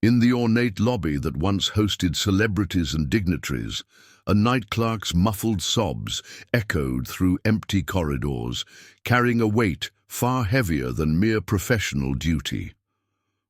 In the ornate lobby that once hosted celebrities and dignitaries, a night clerk's muffled sobs echoed through empty corridors, carrying a weight far heavier than mere professional duty.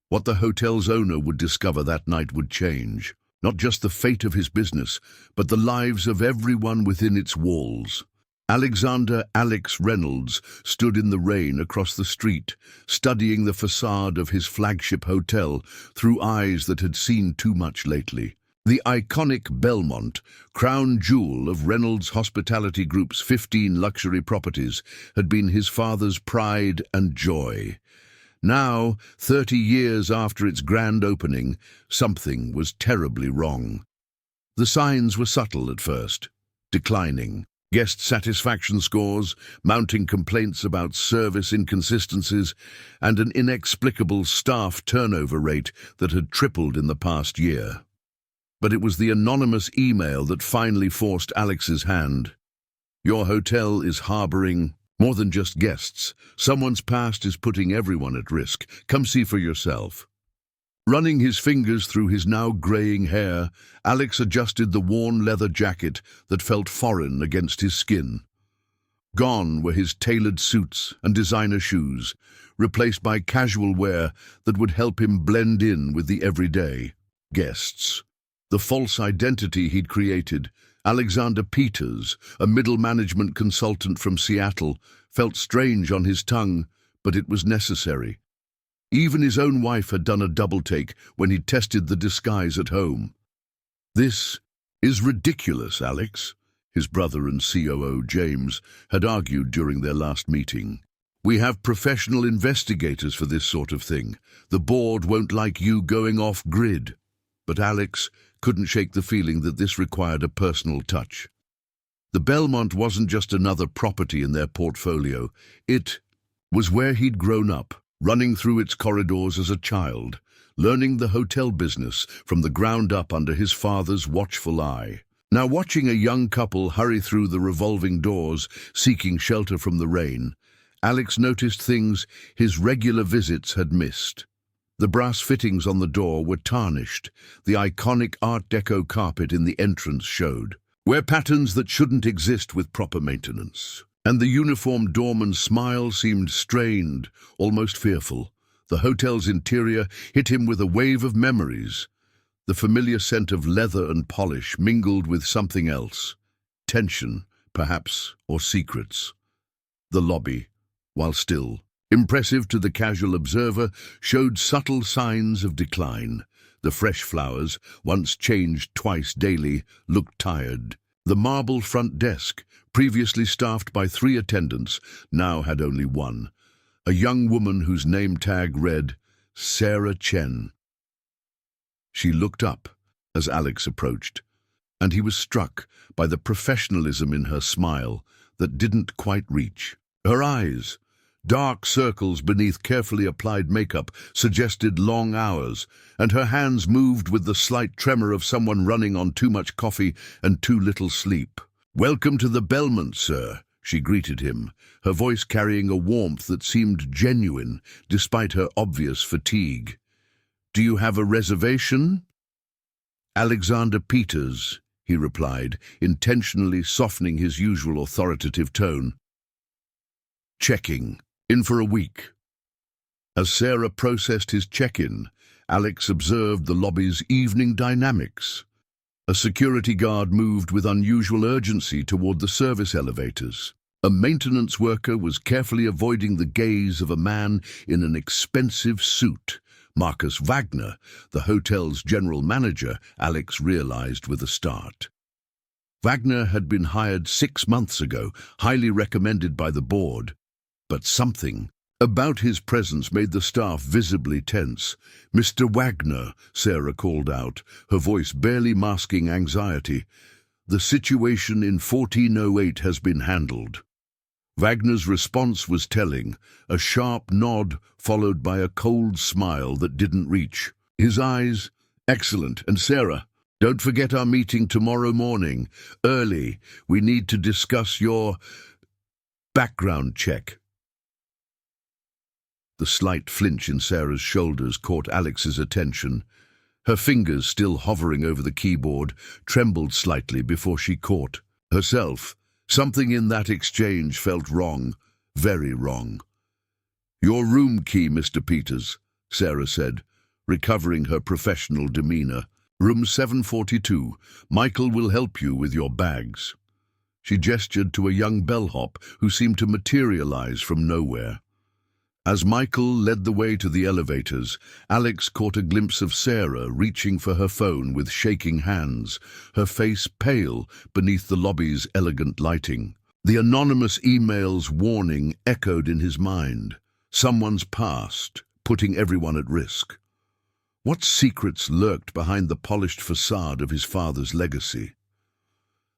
What the hotel's owner would discover that night would change, not just the fate of his business, but the lives of everyone within its walls. Alexander "Alex" Reynolds stood in the rain across the street, studying the facade of his flagship hotel through eyes that had seen too much lately. The iconic Belmont, crown jewel of Reynolds Hospitality Group's 15 luxury properties, had been his father's pride and joy. Now, 30 years after its grand opening, something was terribly wrong. The signs were subtle at first, declining. Guest satisfaction scores, mounting complaints about service inconsistencies, and an inexplicable staff turnover rate that had tripled in the past year. But it was the anonymous email that finally forced Alex's hand. "Your hotel is harboring more than just guests. Someone's past is putting everyone at risk. Come see for yourself." Running his fingers through his now graying hair, Alex adjusted the worn leather jacket that felt foreign against his skin. Gone were his tailored suits and designer shoes, replaced by casual wear that would help him blend in with the everyday guests. The false identity he'd created, Alexander Peters, a middle management consultant from Seattle, felt strange on his tongue, but it was necessary. Even his own wife had done a double-take when he tested the disguise at home. "This is ridiculous, Alex," his brother and COO James had argued during their last meeting. "We have professional investigators for this sort of thing. The board won't like you going off-grid." But Alex couldn't shake the feeling that this required a personal touch. The Belmont wasn't just another property in their portfolio. It was where he'd grown up, running through its corridors as a child, learning the hotel business from the ground up under his father's watchful eye. Now watching a young couple hurry through the revolving doors, seeking shelter from the rain, Alex noticed things his regular visits had missed. The brass fittings on the door were tarnished, the iconic Art Deco carpet in the entrance showed, where patterns that shouldn't exist with proper maintenance. And the uniformed doorman's smile seemed strained, almost fearful. The hotel's interior hit him with a wave of memories. The familiar scent of leather and polish mingled with something else. Tension, perhaps, or secrets. The lobby, while still impressive to the casual observer, showed subtle signs of decline. The fresh flowers, once changed twice daily, looked tired. The marble front desk, previously staffed by 3 attendants, now had only one. A young woman whose name tag read, Sarah Chen. She looked up as Alex approached, and he was struck by the professionalism in her smile that didn't quite reach. Her eyes, dark circles beneath carefully applied makeup, suggested long hours, and her hands moved with the slight tremor of someone running on too much coffee and too little sleep. "Welcome to the Belmont, sir," she greeted him, her voice carrying a warmth that seemed genuine, despite her obvious fatigue. "Do you have a reservation?" "Alexander Peters," he replied, intentionally softening his usual authoritative tone. "Checking. In for a week." As Sarah processed his check-in, Alex observed the lobby's evening dynamics. A security guard moved with unusual urgency toward the service elevators. A maintenance worker was carefully avoiding the gaze of a man in an expensive suit. Marcus Wagner, the hotel's general manager, Alex realized with a start. Wagner had been hired 6 months ago, highly recommended by the board. But something about his presence made the staff visibly tense. "Mr. Wagner," Sarah called out, her voice barely masking anxiety. "The situation in 1408 has been handled." Wagner's response was telling, a sharp nod followed by a cold smile that didn't reach. His eyes, "Excellent. And Sarah, don't forget our meeting tomorrow morning. Early. We need to discuss your background check." The slight flinch in Sarah's shoulders caught Alex's attention. Her fingers, still hovering over the keyboard, trembled slightly before she caught herself. Something in that exchange felt wrong, very wrong. "Your room key, Mr. Peters," Sarah said, recovering her professional demeanor. "Room 742. Michael will help you with your bags." She gestured to a young bellhop who seemed to materialize from nowhere. As Michael led the way to the elevators, Alex caught a glimpse of Sarah reaching for her phone with shaking hands, her face pale beneath the lobby's elegant lighting. The anonymous email's warning echoed in his mind. Someone's past, putting everyone at risk. What secrets lurked behind the polished facade of his father's legacy?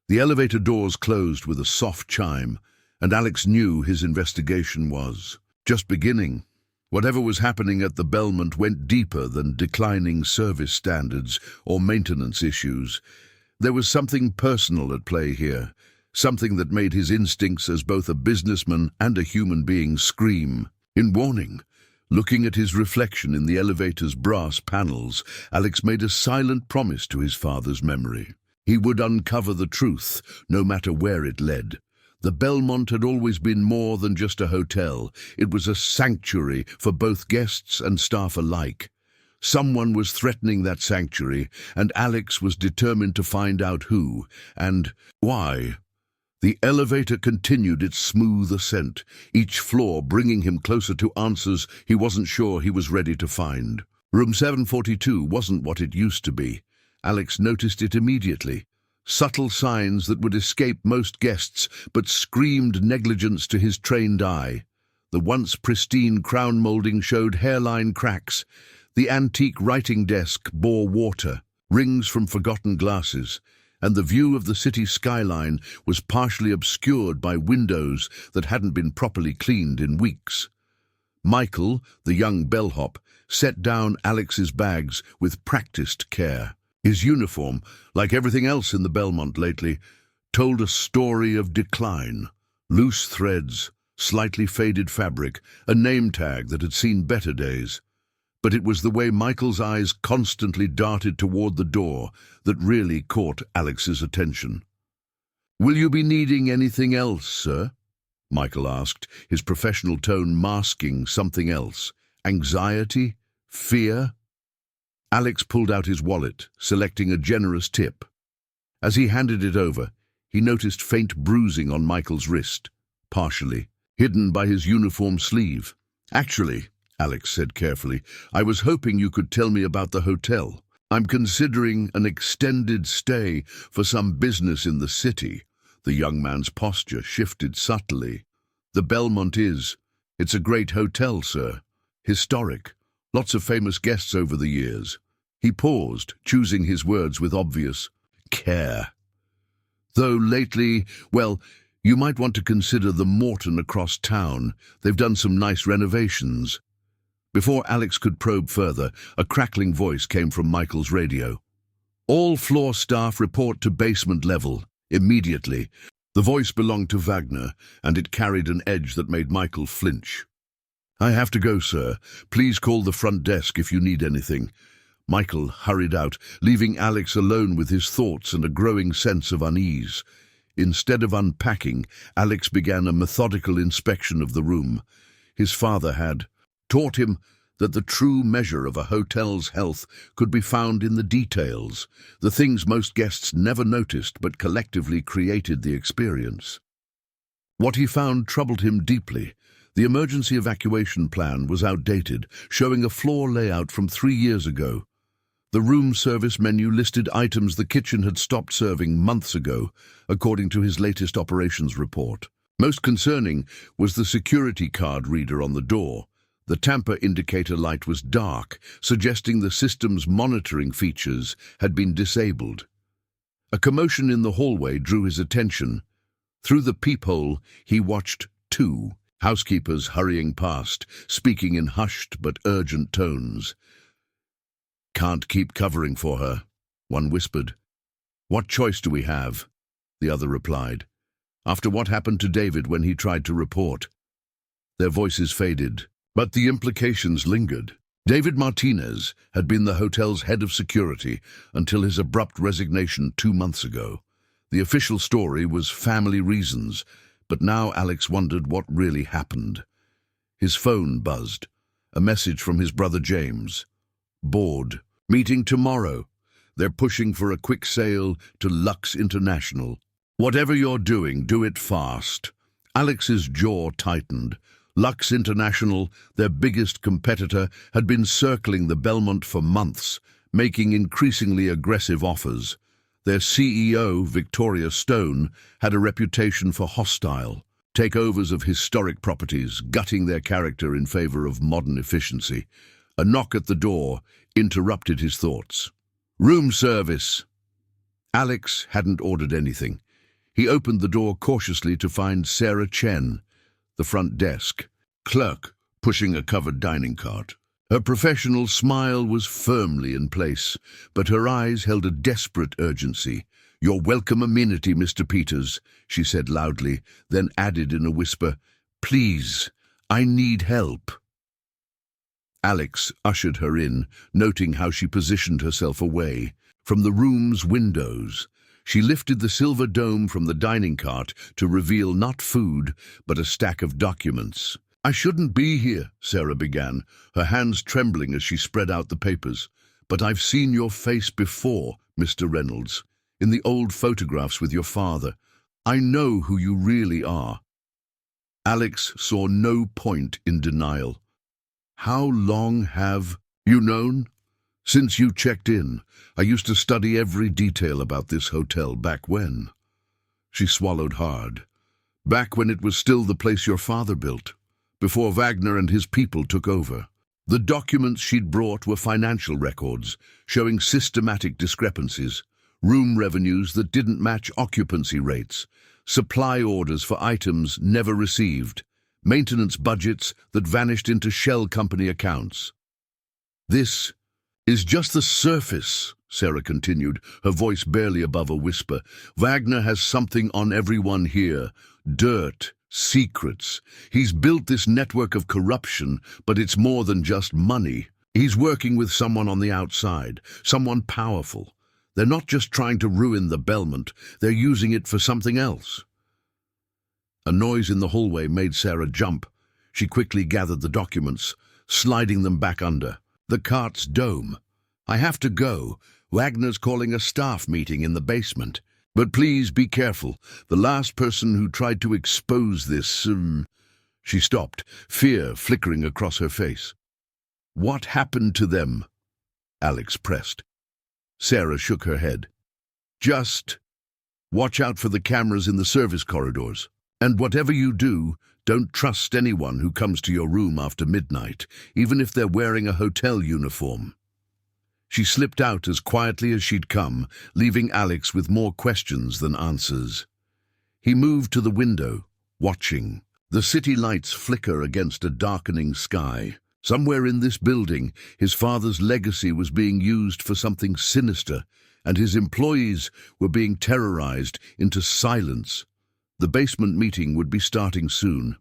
The elevator doors closed with a soft chime, and Alex knew his investigation was just beginning. Whatever was happening at the Belmont went deeper than declining service standards or maintenance issues. There was something personal at play here, something that made his instincts as both a businessman and a human being scream in warning. Looking at his reflection in the elevator's brass panels, Alex made a silent promise to his father's memory. He would uncover the truth, no matter where it led. The Belmont had always been more than just a hotel. It was a sanctuary for both guests and staff alike. Someone was threatening that sanctuary, and Alex was determined to find out who and why. The elevator continued its smooth ascent, each floor bringing him closer to answers he wasn't sure he was ready to find. Room 742 wasn't what it used to be. Alex noticed it immediately. Subtle signs that would escape most guests, but screamed negligence to his trained eye. The once pristine crown molding showed hairline cracks. The antique writing desk bore water, rings from forgotten glasses, and the view of the city skyline was partially obscured by windows that hadn't been properly cleaned in weeks. Michael, the young bellhop, set down Alex's bags with practiced care. His uniform, like everything else in the Belmont lately, told a story of decline. Loose threads, slightly faded fabric, a name tag that had seen better days. But it was the way Michael's eyes constantly darted toward the door that really caught Alex's attention. "Will you be needing anything else, sir?" Michael asked, his professional tone masking something else. Anxiety? Fear? Alex pulled out his wallet, selecting a generous tip. As he handed it over, he noticed faint bruising on Michael's wrist, partially hidden by his uniform sleeve. "Actually," Alex said carefully, "I was hoping you could tell me about the hotel. I'm considering an extended stay for some business in the city." The young man's posture shifted subtly. "The Belmont it's a great hotel, sir. Historic. Lots of famous guests over the years." He paused, choosing his words with obvious care. "Though lately, well, you might want to consider the Morton across town. They've done some nice renovations." Before Alex could probe further, a crackling voice came from Michael's radio. "All floor staff report to basement level, immediately." The voice belonged to Wagner, and it carried an edge that made Michael flinch. "I have to go, sir. Please call the front desk if you need anything." Michael hurried out, leaving Alex alone with his thoughts and a growing sense of unease. Instead of unpacking, Alex began a methodical inspection of the room. His father had taught him that the true measure of a hotel's health could be found in the details, the things most guests never noticed but collectively created the experience. What he found troubled him deeply. The emergency evacuation plan was outdated, showing a floor layout from 3 years ago. The room service menu listed items the kitchen had stopped serving months ago, according to his latest operations report. Most concerning was the security card reader on the door. The tamper indicator light was dark, suggesting the system's monitoring features had been disabled. A commotion in the hallway drew his attention. Through the peephole, he watched 2 housekeepers hurrying past, speaking in hushed but urgent tones. "Can't keep covering for her," one whispered. "What choice do we have?" the other replied. "After what happened to David when he tried to report." Their voices faded, but the implications lingered. David Martinez had been the hotel's head of security until his abrupt resignation 2 months ago. The official story was family reasons, but now Alex wondered what really happened. His phone buzzed. A message from his brother James. Bored. Meeting tomorrow. They're pushing for a quick sale to Lux International. Whatever you're doing, do it fast. Alex's jaw tightened. Lux International, their biggest competitor, had been circling the Belmont for months, making increasingly aggressive offers. Their CEO, Victoria Stone, had a reputation for hostile takeovers of historic properties, gutting their character in favor of modern efficiency. A knock at the door interrupted his thoughts. Room service. Alex hadn't ordered anything. He opened the door cautiously to find Sarah Chen, the front desk, clerk, pushing a covered dining cart. Her professional smile was firmly in place, but her eyes held a desperate urgency. Your welcome amenity, Mr. Peters, she said loudly, then added in a whisper, Please, I need help. Alex ushered her in, noting how she positioned herself away from the room's windows. She lifted the silver dome from the dining cart to reveal not food, but a stack of documents. I shouldn't be here, Sarah began, her hands trembling as she spread out the papers. But I've seen your face before, Mr. Reynolds, in the old photographs with your father. I know who you really are. Alex saw no point in denial. How long have you known? Since you checked in. I used to study every detail about this hotel back when. She swallowed hard. Back when it was still the place your father built, before Wagner and his people took over. The documents she'd brought were financial records, showing systematic discrepancies, room revenues that didn't match occupancy rates, supply orders for items never received, maintenance budgets that vanished into shell company accounts. This is just the surface, Sarah continued, her voice barely above a whisper. Wagner has something on everyone here. Dirt, secrets. He's built this network of corruption, but it's more than just money. He's working with someone on the outside, someone powerful. They're not just trying to ruin the Belmont, they're using it for something else. A noise in the hallway made Sarah jump. She quickly gathered the documents, sliding them back under. The cart's dome. I have to go. Wagner's calling a staff meeting in the basement. But please be careful. The last person who tried to expose this, She stopped, fear flickering across her face. What happened to them? Alex pressed. Sarah shook her head. Just watch out for the cameras in the service corridors. And whatever you do, don't trust anyone who comes to your room after midnight, even if they're wearing a hotel uniform. She slipped out as quietly as she'd come, leaving Alex with more questions than answers. He moved to the window, watching. The city lights flicker against a darkening sky. Somewhere in this building, his father's legacy was being used for something sinister, and his employees were being terrorized into silence. The basement meeting would be starting soon.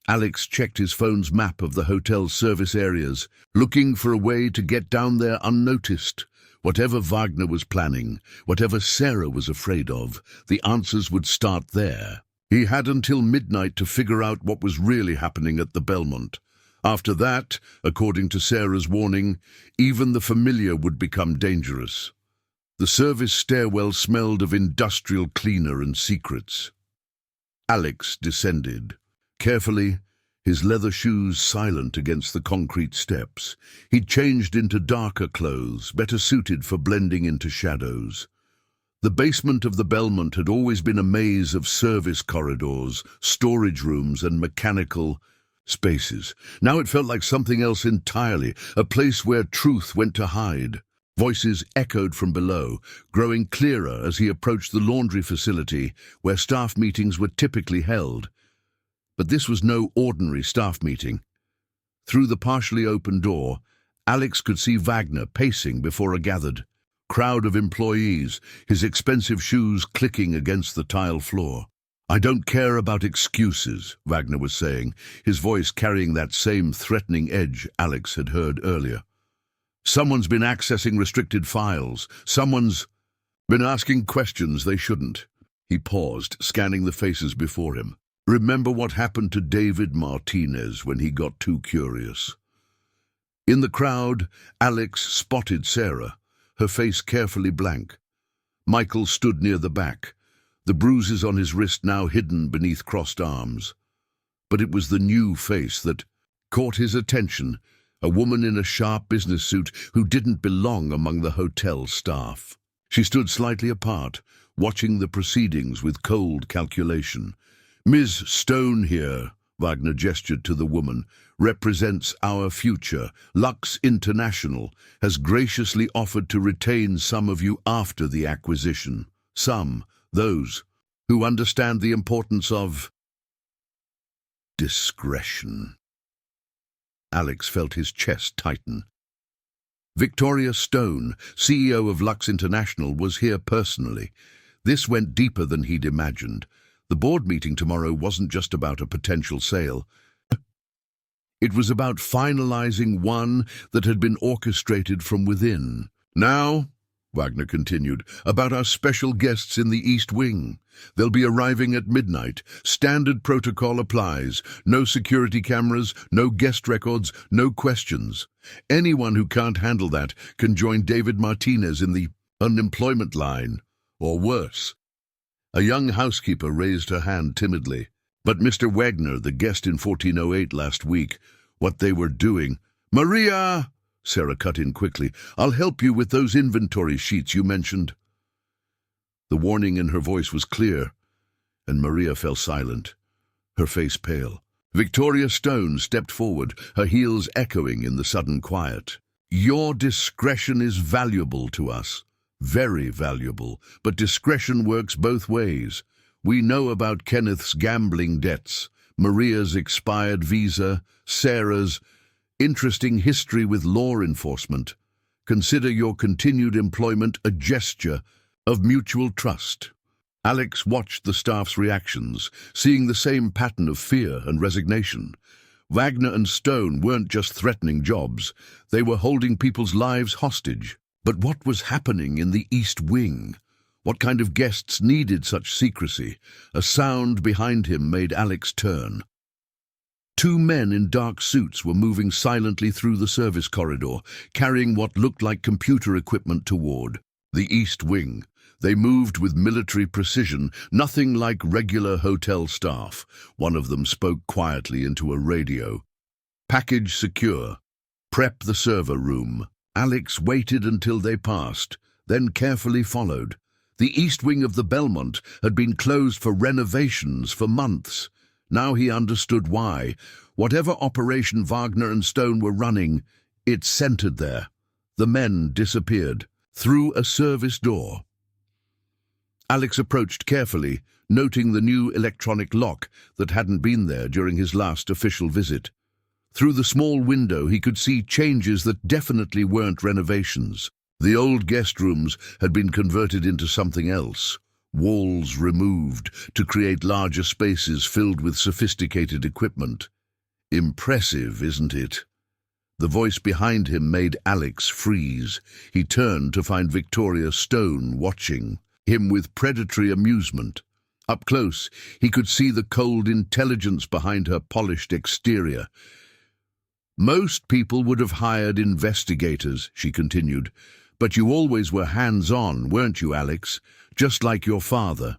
Alex checked his phone's map of the hotel's service areas, looking for a way to get down there unnoticed. Whatever Wagner was planning, whatever Sarah was afraid of, the answers would start there. He had until midnight to figure out what was really happening at the Belmont. After that, according to Sarah's warning, even the familiar would become dangerous. The service stairwell smelled of industrial cleaner and secrets. Alex descended. Carefully, his leather shoes silent against the concrete steps. He'd changed into darker clothes, better suited for blending into shadows. The basement of the Belmont had always been a maze of service corridors, storage rooms, and mechanical spaces. Now it felt like something else entirely, a place where truth went to hide. Voices echoed from below, growing clearer as he approached the laundry facility where staff meetings were typically held. But this was no ordinary staff meeting. Through the partially open door, Alex could see Wagner pacing before a gathered crowd of employees, his expensive shoes clicking against the tile floor. I don't care about excuses, Wagner was saying, his voice carrying that same threatening edge Alex had heard earlier. Someone's been accessing restricted files. Someone's been asking questions they shouldn't. He paused, scanning the faces before him. Remember what happened to David Martinez when he got too curious? In the crowd, Alex spotted Sarah, her face carefully blank. Michael stood near the back, the bruises on his wrist now hidden beneath crossed arms. But it was the new face that caught his attention, a woman in a sharp business suit who didn't belong among the hotel staff. She stood slightly apart, watching the proceedings with cold calculation. Ms. Stone here, Wagner gestured to the woman, represents our future. Lux International has graciously offered to retain some of you after the acquisition. Some, those who understand the importance of discretion. Alex felt his chest tighten. Victoria Stone, CEO of Lux International, was here personally. This went deeper than he'd imagined. The board meeting tomorrow wasn't just about a potential sale. It was about finalizing one that had been orchestrated from within. Now, Wagner continued, about our special guests in the East Wing. They'll be arriving at midnight. Standard protocol applies. No security cameras, no guest records, no questions. Anyone who can't handle that can join David Martinez in the unemployment line, or worse. A young housekeeper raised her hand timidly. But Mr. Wagner, the guest in 1408 last week, what they were doing... Maria! Sarah cut in quickly. I'll help you with those inventory sheets you mentioned. The warning in her voice was clear, and Maria fell silent, her face pale. Victoria Stone stepped forward, her heels echoing in the sudden quiet. Your discretion is valuable to us. Very valuable, but discretion works both ways. We know about Kenneth's gambling debts, Maria's expired visa, Sarah's interesting history with law enforcement. Consider your continued employment a gesture of mutual trust. Alex watched the staff's reactions, seeing the same pattern of fear and resignation. Wagner and Stone weren't just threatening jobs, they were holding people's lives hostage. But what was happening in the East Wing? What kind of guests needed such secrecy? A sound behind him made Alex turn. Two men in dark suits were moving silently through the service corridor, carrying what looked like computer equipment toward the East Wing. They moved with military precision, nothing like regular hotel staff. One of them spoke quietly into a radio. Package secure. Prep the server room. Alex waited until they passed, then carefully followed. The East Wing of the Belmont had been closed for renovations for months. Now he understood why. Whatever operation Wagner and Stone were running, it centered there. The men disappeared through a service door. Alex approached carefully, noting the new electronic lock that hadn't been there during his last official visit. Through the small window he could see changes that definitely weren't renovations. The old guest rooms had been converted into something else. Walls removed to create larger spaces filled with sophisticated equipment. Impressive, isn't it? The voice behind him made Alex freeze. He turned to find Victoria Stone watching him with predatory amusement. Up close, he could see the cold intelligence behind her polished exterior. Most people would have hired investigators, she continued, but you always were hands-on, weren't you, Alex? Just like your father.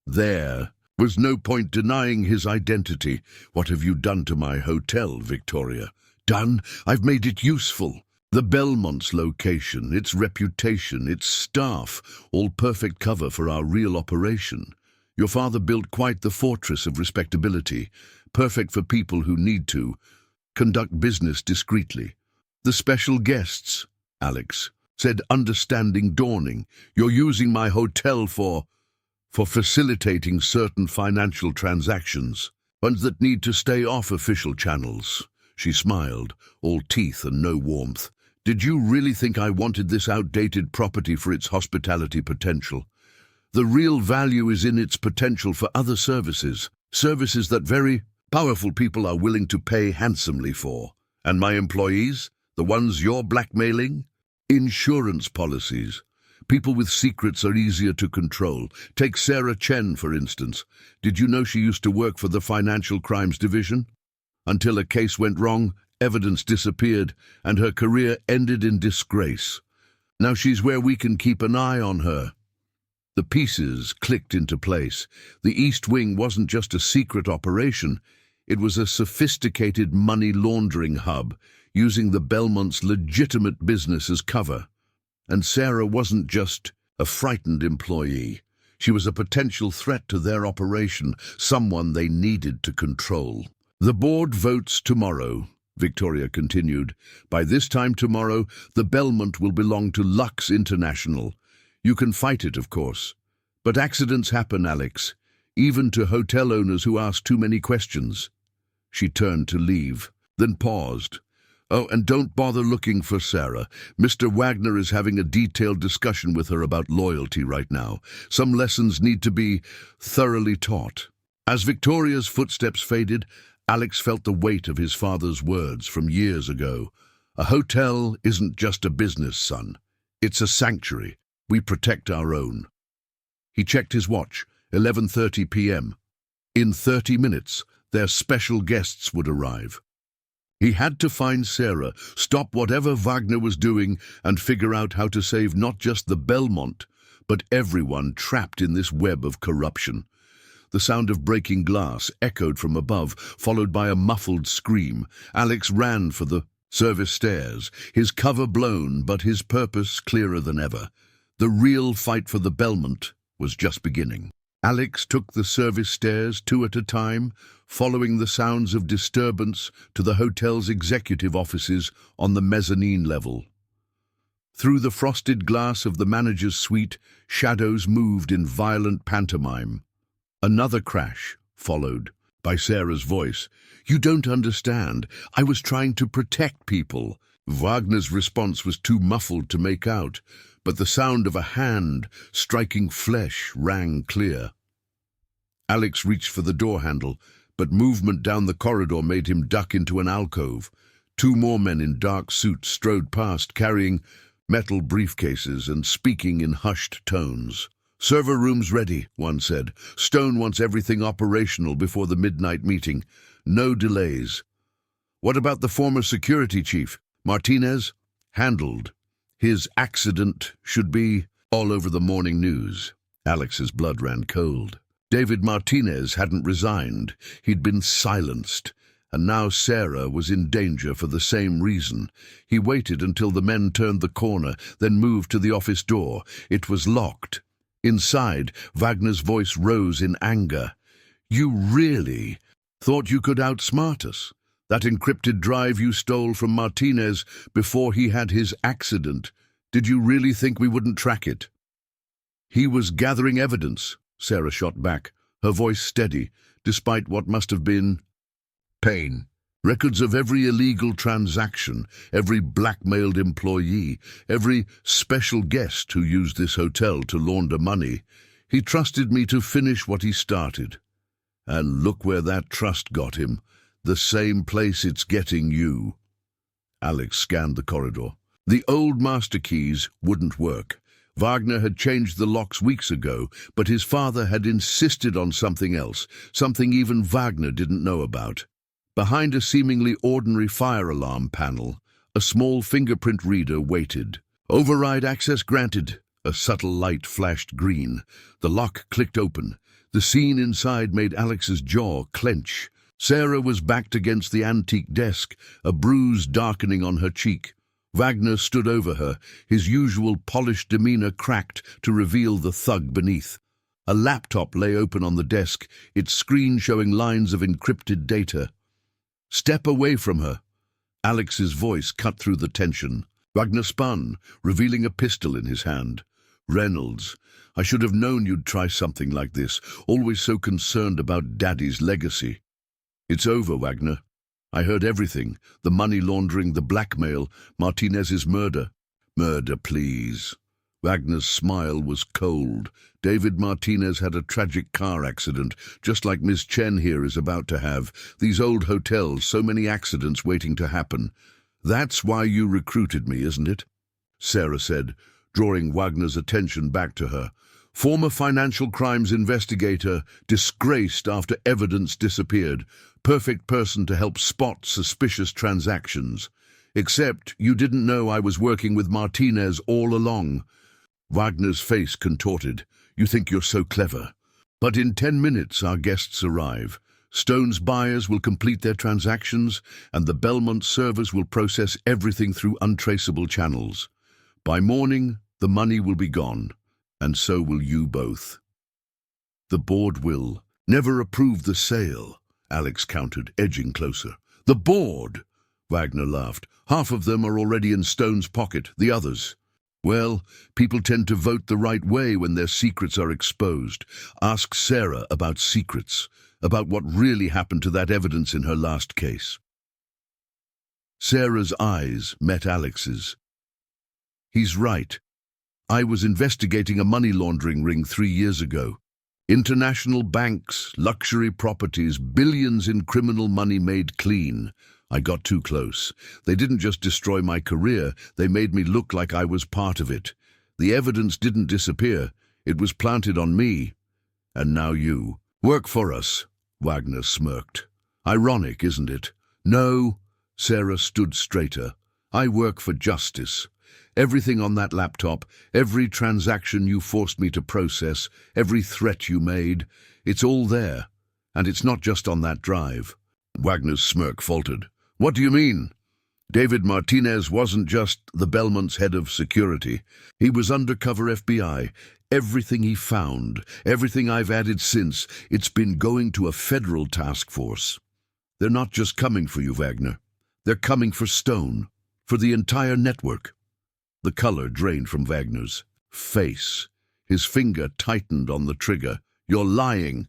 There was no point denying his identity. What have you done to my hotel, Victoria? Done? I've made it useful. The Belmont's location, its reputation, its staff, all perfect cover for our real operation. Your father built quite the fortress of respectability, perfect for people who need to conduct business discreetly. The special guests, Alex said, understanding dawning. You're using my hotel for facilitating certain financial transactions, ones that need to stay off official channels. She smiled, all teeth and no warmth. Did you really think I wanted this outdated property for its hospitality potential? The real value is in its potential for other services, services that very powerful people are willing to pay handsomely for. And my employees, the ones you're blackmailing? Insurance policies. People with secrets are easier to control. Take Sarah Chen, for instance. Did you know she used to work for the Financial Crimes Division? Until a case went wrong, evidence disappeared, and her career ended in disgrace. Now she's where we can keep an eye on her. The pieces clicked into place. The East Wing wasn't just a secret operation. It was a sophisticated money laundering hub, using the Belmont's legitimate business as cover. And Sarah wasn't just a frightened employee. She was a potential threat to their operation, someone they needed to control. The board votes tomorrow, Victoria continued. By this time tomorrow, the Belmont will belong to Lux International. You can fight it, of course. But accidents happen, Alex, even to hotel owners who ask too many questions. She turned to leave, then paused. Oh, and don't bother looking for Sarah. Mr. Wagner is having a detailed discussion with her about loyalty right now. Some lessons need to be thoroughly taught. As Victoria's footsteps faded, Alex felt the weight of his father's words from years ago. A hotel isn't just a business, son. It's a sanctuary. We protect our own. He checked his watch, 11:30 p.m. In 30 minutes, their special guests would arrive. He had to find Sarah, stop whatever Wagner was doing, and figure out how to save not just the Belmont, but everyone trapped in this web of corruption. The sound of breaking glass echoed from above, followed by a muffled scream. Alex ran for the service stairs, his cover blown, but his purpose clearer than ever. The real fight for the Belmont was just beginning. Alex took the service stairs 2 at a time, following the sounds of disturbance to the hotel's executive offices on the mezzanine level. Through the frosted glass of the manager's suite, shadows moved in violent pantomime. Another crash followed by Sarah's voice. "You don't understand. I was trying to protect people." Wagner's response was too muffled to make out, but the sound of a hand striking flesh rang clear. Alex reached for the door handle, but movement down the corridor made him duck into an alcove. 2 more men in dark suits strode past, carrying metal briefcases and speaking in hushed tones. "Server room's ready," one said. "Stone wants everything operational before the midnight meeting. No delays." "What about the former security chief, Martinez?" "Handled. His accident should be all over the morning news." Alex's blood ran cold. David Martinez hadn't resigned. He'd been silenced. And now Sarah was in danger for the same reason. He waited until the men turned the corner, then moved to the office door. It was locked. Inside, Wagner's voice rose in anger. "You really thought you could outsmart us? That encrypted drive you stole from Martinez before he had his accident, did you really think we wouldn't track it?" "He was gathering evidence," Sarah shot back, her voice steady, despite what must have been pain. "Records of every illegal transaction, every blackmailed employee, every special guest who used this hotel to launder money. He trusted me to finish what he started. And look where that trust got him. The same place it's getting you." Alex scanned the corridor. The old master keys wouldn't work. Wagner had changed the locks weeks ago, but his father had insisted on something else, something even Wagner didn't know about. Behind a seemingly ordinary fire alarm panel, a small fingerprint reader waited. "Override access granted." A subtle light flashed green. The lock clicked open. The scene inside made Alex's jaw clench. Sarah was backed against the antique desk, a bruise darkening on her cheek. Wagner stood over her, his usual polished demeanor cracked to reveal the thug beneath. A laptop lay open on the desk, its screen showing lines of encrypted data. "Step away from her." Alex's voice cut through the tension. Wagner spun, revealing a pistol in his hand. "Reynolds, I should have known you'd try something like this, always so concerned about Daddy's legacy." "It's over, Wagner. I heard everything, the money laundering, the blackmail, Martinez's murder." "Murder, please." Wagner's smile was cold. David Martinez had a tragic car accident, just like Miss Chen here is about to have. These old hotels, so many accidents waiting to happen. That's why you recruited me, isn't it? Sarah said, drawing Wagner's attention back to her. Former financial crimes investigator, disgraced after evidence disappeared. Perfect person to help spot suspicious transactions. Except you didn't know I was working with Martinez all along. Wagner's face contorted. You think you're so clever. But in 10 minutes our guests arrive. Stone's buyers will complete their transactions, and the Belmont servers will process everything through untraceable channels. By morning, the money will be gone, and so will you both. The board will never approve the sale, Alex countered, edging closer. The board! Wagner laughed. Half of them are already in Stone's pocket, the others. Well, people tend to vote the right way when their secrets are exposed. Ask Sarah about secrets, about what really happened to that evidence in her last case. Sarah's eyes met Alex's. He's right. I was investigating a money laundering ring 3 years ago. International banks, luxury properties, billions in criminal money made clean. I got too close. They didn't just destroy my career, they made me look like I was part of it. The evidence didn't disappear. It was planted on me. And now you. Work for us, Wagner smirked. Ironic, isn't it? No, Sarah stood straighter. I work for justice. Everything on that laptop, every transaction you forced me to process, every threat you made, it's all there. And it's not just on that drive. Wagner's smirk faltered. What do you mean? David Martinez wasn't just the Belmont's head of security. He was undercover FBI. Everything he found, everything I've added since, it's been going to a federal task force. They're not just coming for you, Wagner. They're coming for Stone, for the entire network. The color drained from Wagner's face. His finger tightened on the trigger. You're lying.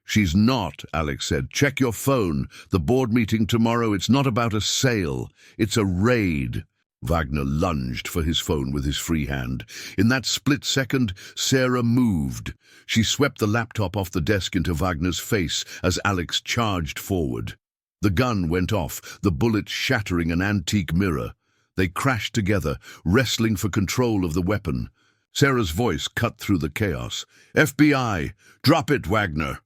She's not, Alex said. Check your phone. The board meeting tomorrow, it's not about a sale. It's a raid. Wagner lunged for his phone with his free hand. In that split second, Sarah moved. She swept the laptop off the desk into Wagner's face as Alex charged forward. The gun went off, the bullet shattering an antique mirror. They crashed together, wrestling for control of the weapon. Sarah's voice cut through the chaos. FBI, drop it, Wagner.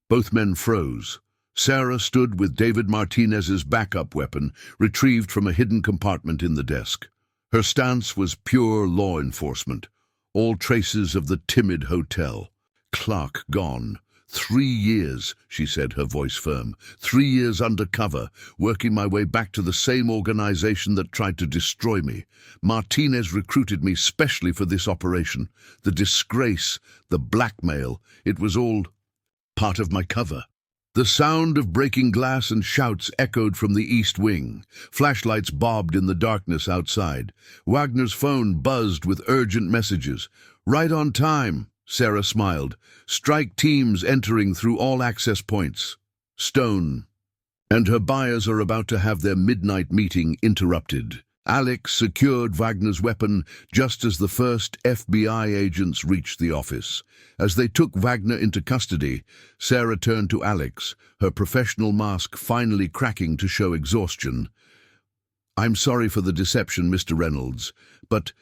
Both men froze. Sarah stood with David Martinez's backup weapon, retrieved from a hidden compartment in the desk. Her stance was pure law enforcement. All traces of the timid hotel. Clark gone. 3 years, she said, her voice firm. 3 years undercover, working my way back to the same organization that tried to destroy me. Martinez recruited me specially for this operation. The disgrace, the blackmail, it was all part of my cover. The sound of breaking glass and shouts echoed from the east wing. Flashlights bobbed in the darkness outside. Wagner's phone buzzed with urgent messages. Right on time, Sarah smiled. Strike teams entering through all access points. Stone and her buyers are about to have their midnight meeting interrupted. Alex secured Wagner's weapon just as the first FBI agents reached the office. As they took Wagner into custody, Sarah turned to Alex, her professional mask finally cracking to show exhaustion. I'm sorry for the deception, Mr. Reynolds, but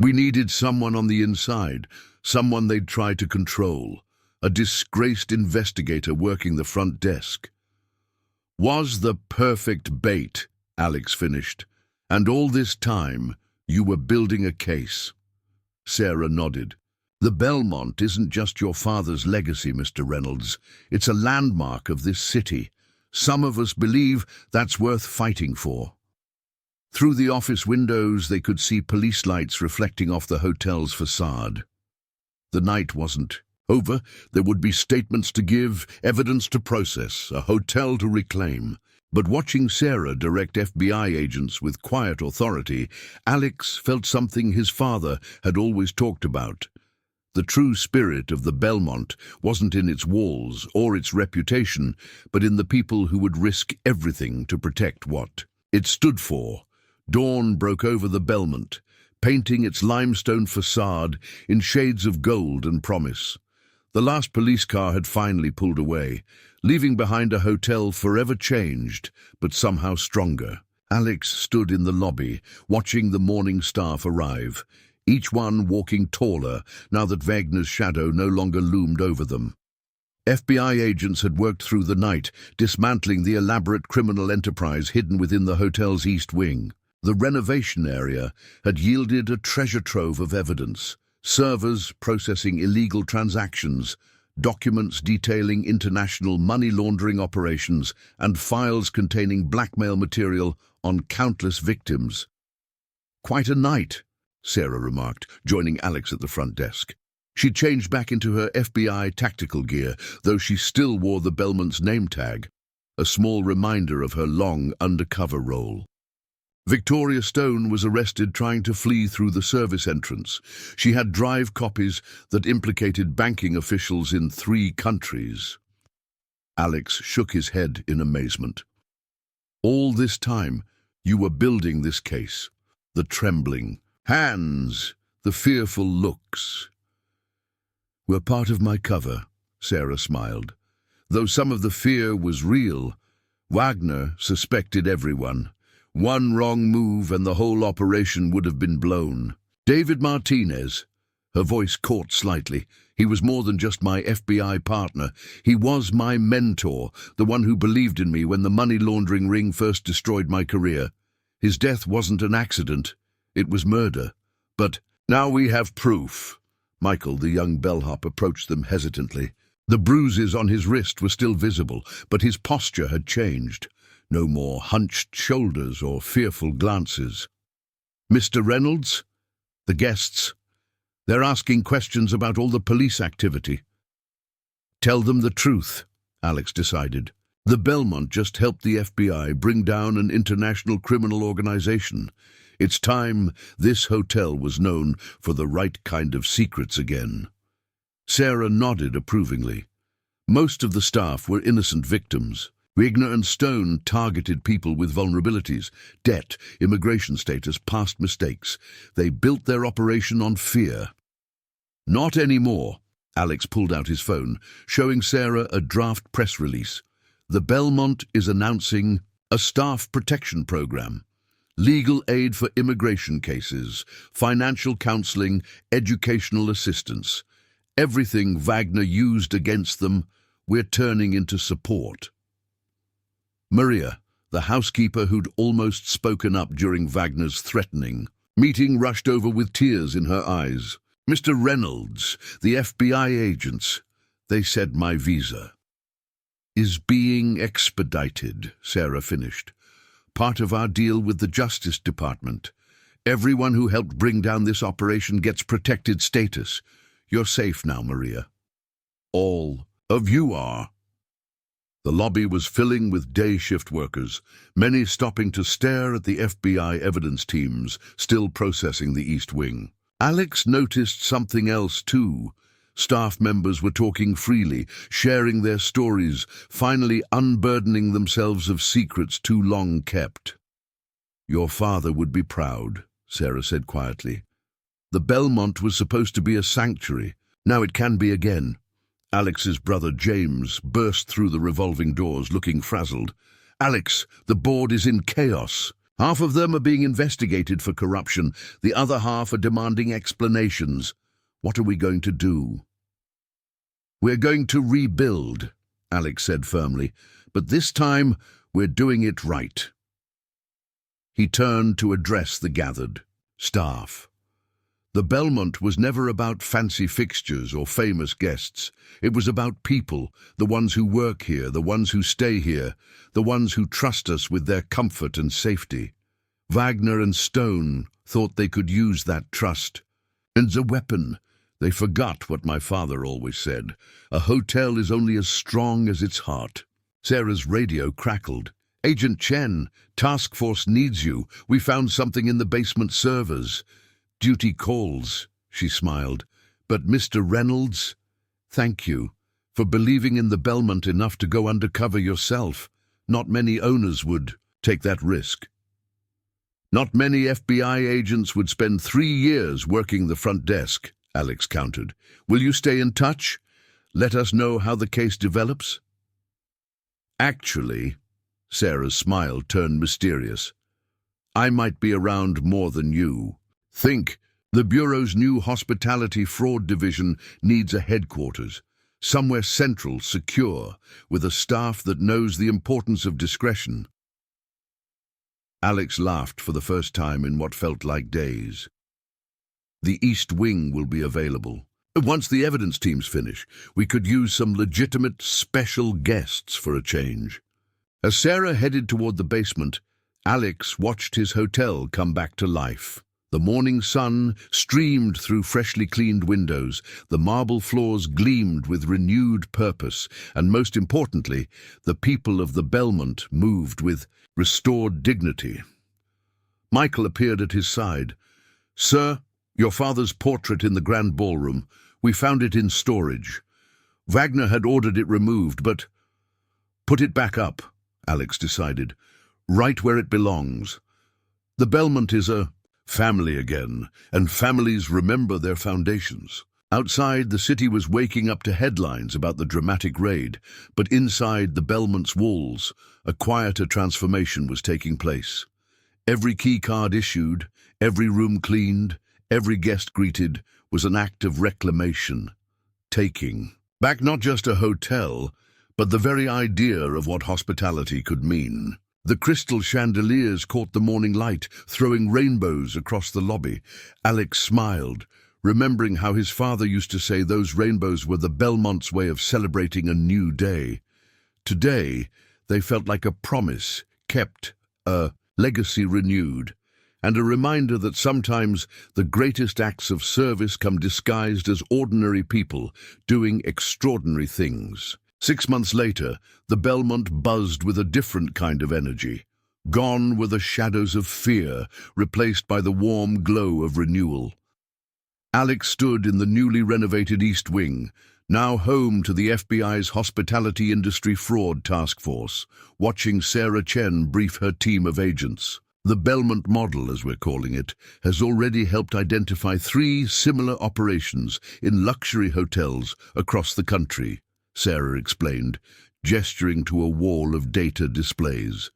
we needed someone on the inside, someone they'd try to control, a disgraced investigator working the front desk. Was the perfect bait, Alex finished. And all this time, you were building a case. Sarah nodded. The Belmont isn't just your father's legacy, Mr. Reynolds. It's a landmark of this city. Some of us believe that's worth fighting for. Through the office windows, they could see police lights reflecting off the hotel's facade. The night wasn't over. There would be statements to give, evidence to process, a hotel to reclaim. But watching Sarah direct FBI agents with quiet authority, Alex felt something his father had always talked about. The true spirit of the Belmont wasn't in its walls or its reputation, but in the people who would risk everything to protect what it stood for. Dawn broke over the Belmont. painting its limestone facade in shades of gold and promise. The last police car had finally pulled away, leaving behind a hotel forever changed, but somehow stronger. Alex stood in the lobby, watching the morning staff arrive, each one walking taller now that Wagner's shadow no longer loomed over them. FBI agents had worked through the night, dismantling the elaborate criminal enterprise hidden within the hotel's east wing. The renovation area had yielded a treasure trove of evidence: servers processing illegal transactions, documents detailing international money laundering operations, and files containing blackmail material on countless victims. "Quite a night," Sarah remarked, joining Alex at the front desk. She changed back into her FBI tactical gear, though she still wore the Belmont's name tag, a small reminder of her long undercover role. Victoria Stone was arrested trying to flee through the service entrance. She had drive copies that implicated banking officials in 3 countries. Alex shook his head in amazement. "All this time, you were building this case. The trembling hands, the fearful looks." "Were part of my cover," Sarah smiled. "Though some of the fear was real, Wagner suspected everyone. One wrong move and the whole operation would have been blown. David Martinez," her voice caught slightly. "He was more than just my FBI partner. He was my mentor, the one who believed in me when the money laundering ring first destroyed my career. His death wasn't an accident. It was murder. But now we have proof." Michael, the young bellhop, approached them hesitantly. The bruises on his wrist were still visible, but his posture had changed. No more hunched shoulders or fearful glances. "Mr. Reynolds? The guests? They're asking questions about all the police activity." "Tell them the truth," Alex decided. "The Belmont just helped the FBI bring down an international criminal organization. It's time this hotel was known for the right kind of secrets again." Sarah nodded approvingly. Most of the staff were innocent victims. Wagner and Stone targeted people with vulnerabilities: debt, immigration status, past mistakes. They built their operation on fear. "Not anymore." Alex pulled out his phone, showing Sarah a draft press release. "The Belmont is announcing a staff protection program. Legal aid for immigration cases, financial counseling, educational assistance. Everything Wagner used against them, we're turning into support." Maria, the housekeeper who'd almost spoken up during Wagner's threatening meeting, rushed over with tears in her eyes. "Mr. Reynolds, the FBI agents, they said my visa is being expedited," Sarah finished. "Part of our deal with the Justice Department. Everyone who helped bring down this operation gets protected status. You're safe now, Maria. All of you are." The lobby was filling with day shift workers, many stopping to stare at the FBI evidence teams still processing the East Wing. Alex noticed something else too. Staff members were talking freely, sharing their stories, finally unburdening themselves of secrets too long kept. "Your father would be proud," Sarah said quietly. "The Belmont was supposed to be a sanctuary. Now it can be again." Alex's brother James burst through the revolving doors, looking frazzled. "Alex, the board is in chaos. Half of them are being investigated for corruption. The other half are demanding explanations. What are we going to do?" "We're going to rebuild," Alex said firmly, "but this time we're doing it right." He turned to address the gathered staff. The Belmont was never about fancy fixtures or famous guests. It was about people, the ones who work here, the ones who stay here, the ones who trust us with their comfort and safety. Wagner and Stone thought they could use that trust. And as a weapon, they forgot what my father always said: a hotel is only as strong as its heart. Sarah's radio crackled. "Agent Chen, task force needs you. We found something in the basement servers." "Duty calls," she smiled. "But Mr. Reynolds, thank you for believing in the Belmont enough to go undercover yourself. Not many owners would take that risk." Not many FBI agents would spend 3 years working the front desk, Alex countered. Will you stay in touch? Let us know how the case develops? Actually, Sarah's smile turned mysterious. I might be around more than you. Think, the Bureau's new hospitality fraud division needs a headquarters, somewhere central, secure, with a staff that knows the importance of discretion. Alex laughed for the first time in what felt like days. The East Wing will be available. Once the evidence teams finish, we could use some legitimate special guests for a change. As Sarah headed toward the basement, Alex watched his hotel come back to life. The morning sun streamed through freshly cleaned windows, the marble floors gleamed with renewed purpose, and most importantly, the people of the Belmont moved with restored dignity. Michael appeared at his side. Sir, your father's portrait in the grand ballroom. We found it in storage. Wagner had ordered it removed, but... Put it back up, Alex decided. Right where it belongs. The Belmont is a family again, and families remember their foundations. Outside, the city was waking up to headlines about the dramatic raid, but inside the Belmont's walls, a quieter transformation was taking place. Every key card issued, every room cleaned, every guest greeted was an act of reclamation, taking back not just a hotel, but the very idea of what hospitality could mean. The crystal chandeliers caught the morning light, throwing rainbows across the lobby. Alex smiled, remembering how his father used to say those rainbows were the Belmont's way of celebrating a new day. Today, they felt like a promise kept, a legacy renewed, and a reminder that sometimes the greatest acts of service come disguised as ordinary people doing extraordinary things. 6 months later, the Belmont buzzed with a different kind of energy. Gone were the shadows of fear, replaced by the warm glow of renewal. Alex stood in the newly renovated East Wing, now home to the FBI's Hospitality Industry Fraud Task Force, watching Sarah Chen brief her team of agents. The Belmont model, as we're calling it, has already helped identify 3 similar operations in luxury hotels across the country, Sarah explained, gesturing to a wall of data displays.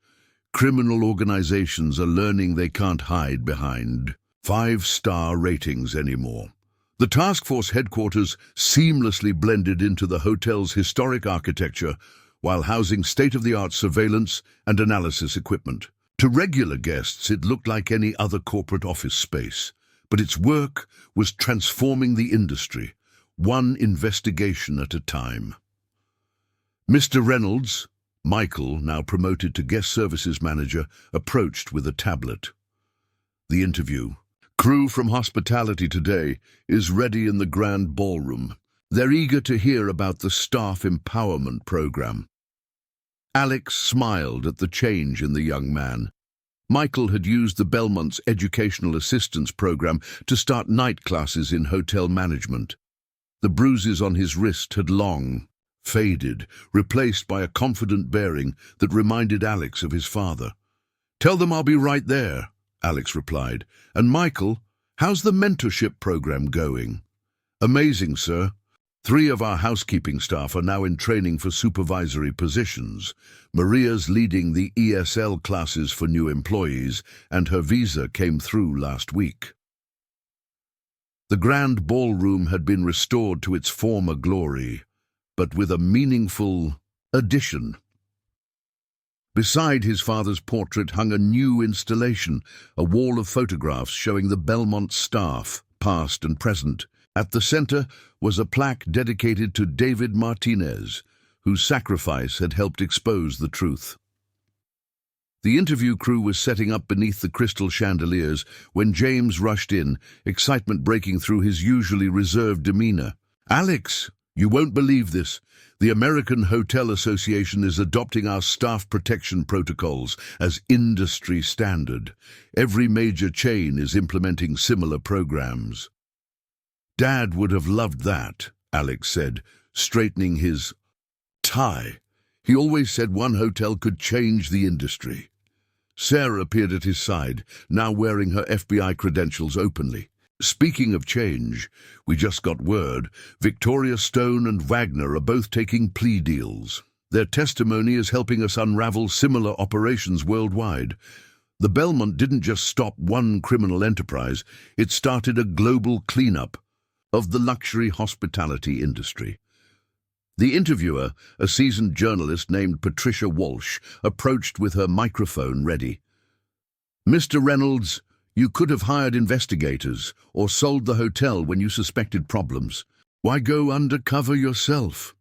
Criminal organizations are learning they can't hide behind 5-star ratings anymore. The task force headquarters seamlessly blended into the hotel's historic architecture while housing state-of-the-art surveillance and analysis equipment. To regular guests, it looked like any other corporate office space, but its work was transforming the industry, one investigation at a time. Mr. Reynolds, Michael, now promoted to guest services manager, approached with a tablet. The interview. Crew from hospitality today is ready in the grand ballroom. They're eager to hear about the staff empowerment program. Alex smiled at the change in the young man. Michael had used the Belmont's educational assistance program to start night classes in hotel management. The bruises on his wrist had long faded, replaced by a confident bearing that reminded Alex of his father. Tell them I'll be right there, Alex replied. And Michael, how's the mentorship program going? Amazing, sir. 3 of our housekeeping staff are now in training for supervisory positions. Maria's leading the ESL classes for new employees, and her visa came through last week. The grand ballroom had been restored to its former glory, but with a meaningful addition. Beside his father's portrait hung a new installation, a wall of photographs showing the Belmont staff, past and present. At the center was a plaque dedicated to David Martinez, whose sacrifice had helped expose the truth. The interview crew was setting up beneath the crystal chandeliers when James rushed in, excitement breaking through his usually reserved demeanor. Alex, you won't believe this. The American Hotel Association is adopting our staff protection protocols as industry standard. Every major chain is implementing similar programs. Dad would have loved that, Alex said, straightening his tie. He always said one hotel could change the industry. Sarah appeared at his side, now wearing her FBI credentials openly. Speaking of change, we just got word Victoria Stone and Wagner are both taking plea deals. Their testimony is helping us unravel similar operations worldwide. The Belmont didn't just stop one criminal enterprise, it started a global cleanup of the luxury hospitality industry. The interviewer, a seasoned journalist named Patricia Walsh, approached with her microphone ready. "Mr. Reynolds, you could have hired investigators or sold the hotel when you suspected problems. Why go undercover yourself?"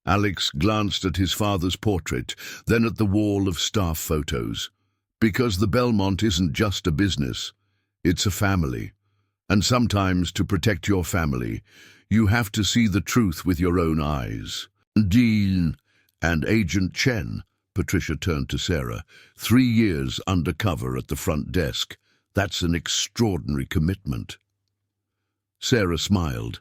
Alex glanced at his father's portrait, then at the wall of staff photos. "Because the Belmont isn't just a business, it's a family. And sometimes, to protect your family, you have to see the truth with your own eyes." "Dean and Agent Chen," Patricia turned to Sarah, 3 years undercover at the front desk. That's an extraordinary commitment. Sarah smiled.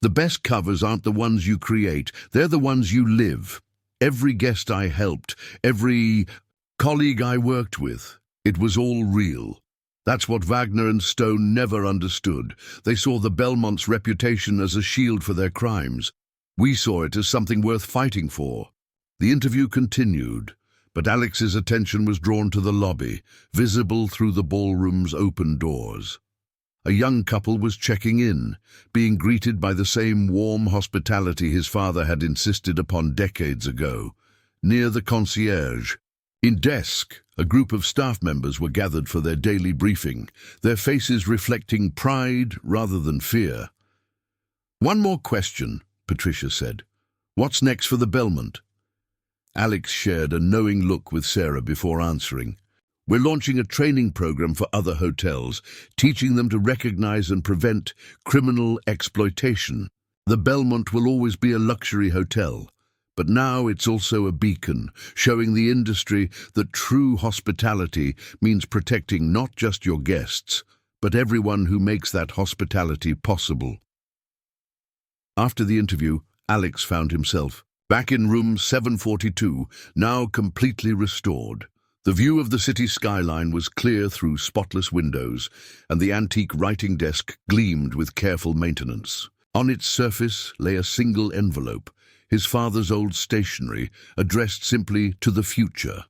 "The best covers aren't the ones you create, they're the ones you live. Every guest I helped, every colleague I worked with, it was all real. That's what Wagner and Stone never understood. They saw the Belmont's reputation as a shield for their crimes. We saw it as something worth fighting for." The interview continued, but Alex's attention was drawn to the lobby, visible through the ballroom's open doors. A young couple was checking in, being greeted by the same warm hospitality his father had insisted upon decades ago. Near the concierge, in desk, a group of staff members were gathered for their daily briefing, their faces reflecting pride rather than fear. "One more question," Patricia said. "What's next for the Belmont?" Alex shared a knowing look with Sarah before answering. "We're launching a training program for other hotels, teaching them to recognize and prevent criminal exploitation. The Belmont will always be a luxury hotel, but now it's also a beacon, showing the industry that true hospitality means protecting not just your guests, but everyone who makes that hospitality possible." After the interview, Alex found himself back in room 742, now completely restored. The view of the city skyline was clear through spotless windows, and the antique writing desk gleamed with careful maintenance. On its surface lay a single envelope, his father's old stationery, addressed simply to the future.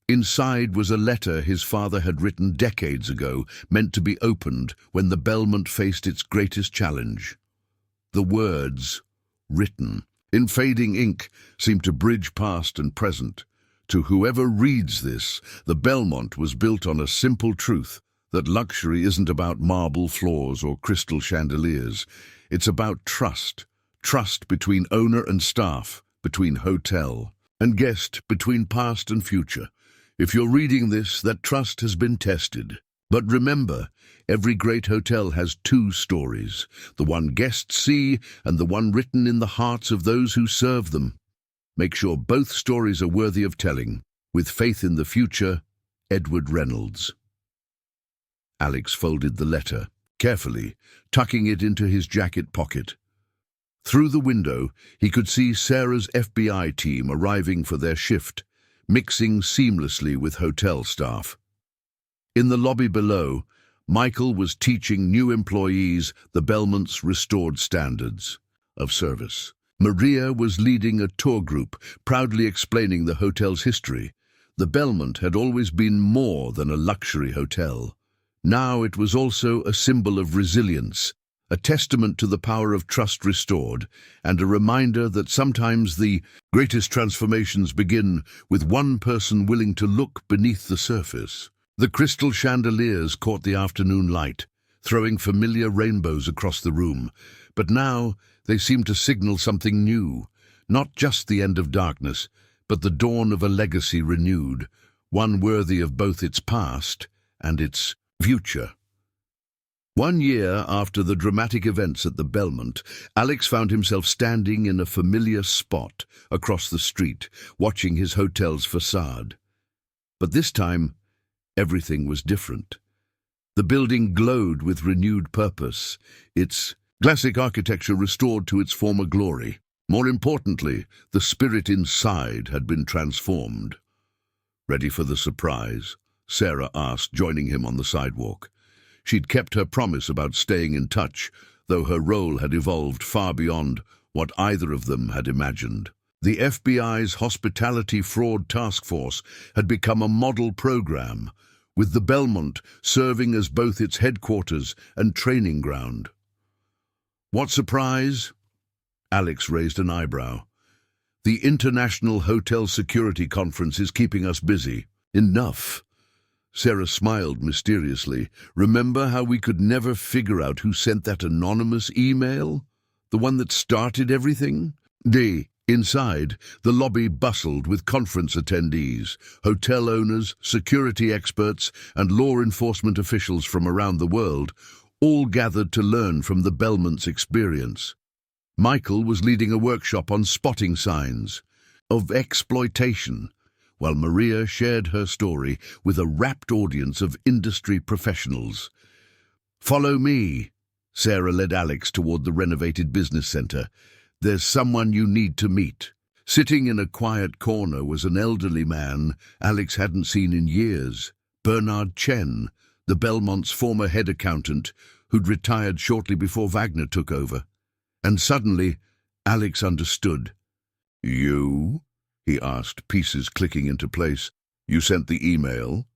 Inside was a letter his father had written decades ago, meant to be opened when the Belmont faced its greatest challenge. The words, written in fading ink, seemed to bridge past and present. To whoever reads this, the Belmont was built on a simple truth, that luxury isn't about marble floors or crystal chandeliers. It's about trust. Trust between owner and staff, between hotel and guest, between past and future. If you're reading this, that trust has been tested. But remember, every great hotel has 2 stories, the one guests see and the one written in the hearts of those who serve them. Make sure both stories are worthy of telling. With faith in the future, Edward Reynolds. Alex folded the letter, carefully, tucking it into his jacket pocket. Through the window, he could see Sarah's FBI team arriving for their shift, mixing seamlessly with hotel staff. In the lobby below, Michael was teaching new employees the Belmont's restored standards of service. Maria was leading a tour group, proudly explaining the hotel's history. The Belmont had always been more than a luxury hotel. Now it was also a symbol of resilience, a testament to the power of trust restored, and a reminder that sometimes the greatest transformations begin with one person willing to look beneath the surface. The crystal chandeliers caught the afternoon light, throwing familiar rainbows across the room, but now they seemed to signal something new, not just the end of darkness, but the dawn of a legacy renewed, one worthy of both its past and its future. 1 year after the dramatic events at the Belmont, Alex found himself standing in a familiar spot across the street, watching his hotel's facade. But this time, everything was different. The building glowed with renewed purpose, its classic architecture restored to its former glory. More importantly, the spirit inside had been transformed. Ready for the surprise? Sarah asked, joining him on the sidewalk. She'd kept her promise about staying in touch, though her role had evolved far beyond what either of them had imagined. The FBI's Hospitality Fraud Task Force had become a model program, with the Belmont serving as both its headquarters and training ground. What surprise? Alex raised an eyebrow. The International Hotel Security Conference is keeping us busy. Enough. Sarah smiled mysteriously. Remember how we could never figure out who sent that anonymous email? The one that started everything? Inside, the lobby bustled with conference attendees, hotel owners, security experts, and law enforcement officials from around the world, all gathered to learn from the Belmont's experience. Michael was leading a workshop on spotting signs of exploitation, while Maria shared her story with a rapt audience of industry professionals. "Follow me," Sarah led Alex toward the renovated business center. "There's someone you need to meet." Sitting in a quiet corner was an elderly man Alex hadn't seen in years, Bernard Chen, the Belmont's former head accountant, who'd retired shortly before Wagner took over. And suddenly, Alex understood. "You?" he asked, pieces clicking into place. "You sent the email?"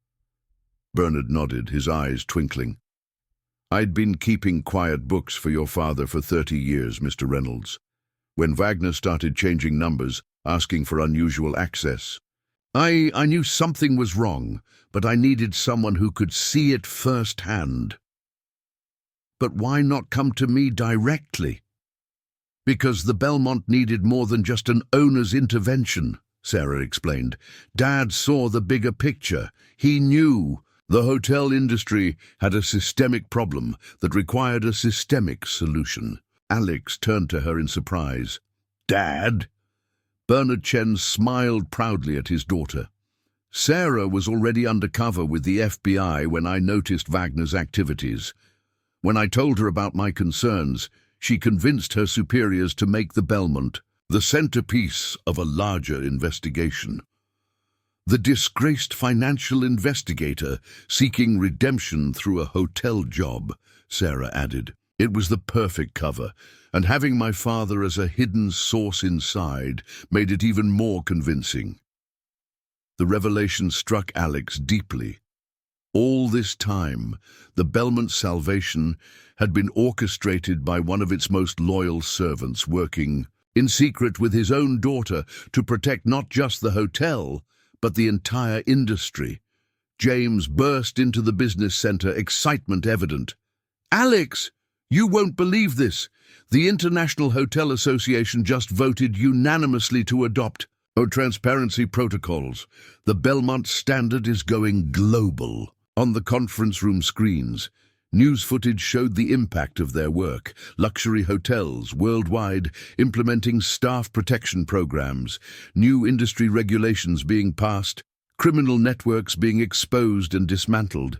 Bernard nodded, his eyes twinkling. "I'd been keeping quiet books for your father for 30 years, Mr. Reynolds. When Wagner started changing numbers, asking for unusual access, I knew something was wrong, but I needed someone who could see it firsthand." "But why not come to me directly?" "Because the Belmont needed more than just an owner's intervention," Sarah explained. "Dad saw the bigger picture. He knew the hotel industry had a systemic problem that required a systemic solution." Alex turned to her in surprise. "Dad?" Bernard Chen smiled proudly at his daughter. "Sarah was already undercover with the FBI when I noticed Wagner's activities. When I told her about my concerns, she convinced her superiors to make the Belmont the centerpiece of a larger investigation. The disgraced financial investigator seeking redemption through a hotel job," Sarah added. "It was the perfect cover, and having my father as a hidden source inside made it even more convincing." The revelation struck Alex deeply. All this time, the Belmont salvation had been orchestrated by one of its most loyal servants, working in secret with his own daughter to protect not just the hotel, but the entire industry. James burst into the business center, excitement evident. "Alex, you won't believe this. The International Hotel Association just voted unanimously to adopt transparency protocols. The Belmont standard is going global." On the conference room screens, news footage showed the impact of their work. Luxury hotels worldwide implementing staff protection programs, new industry regulations being passed, criminal networks being exposed and dismantled.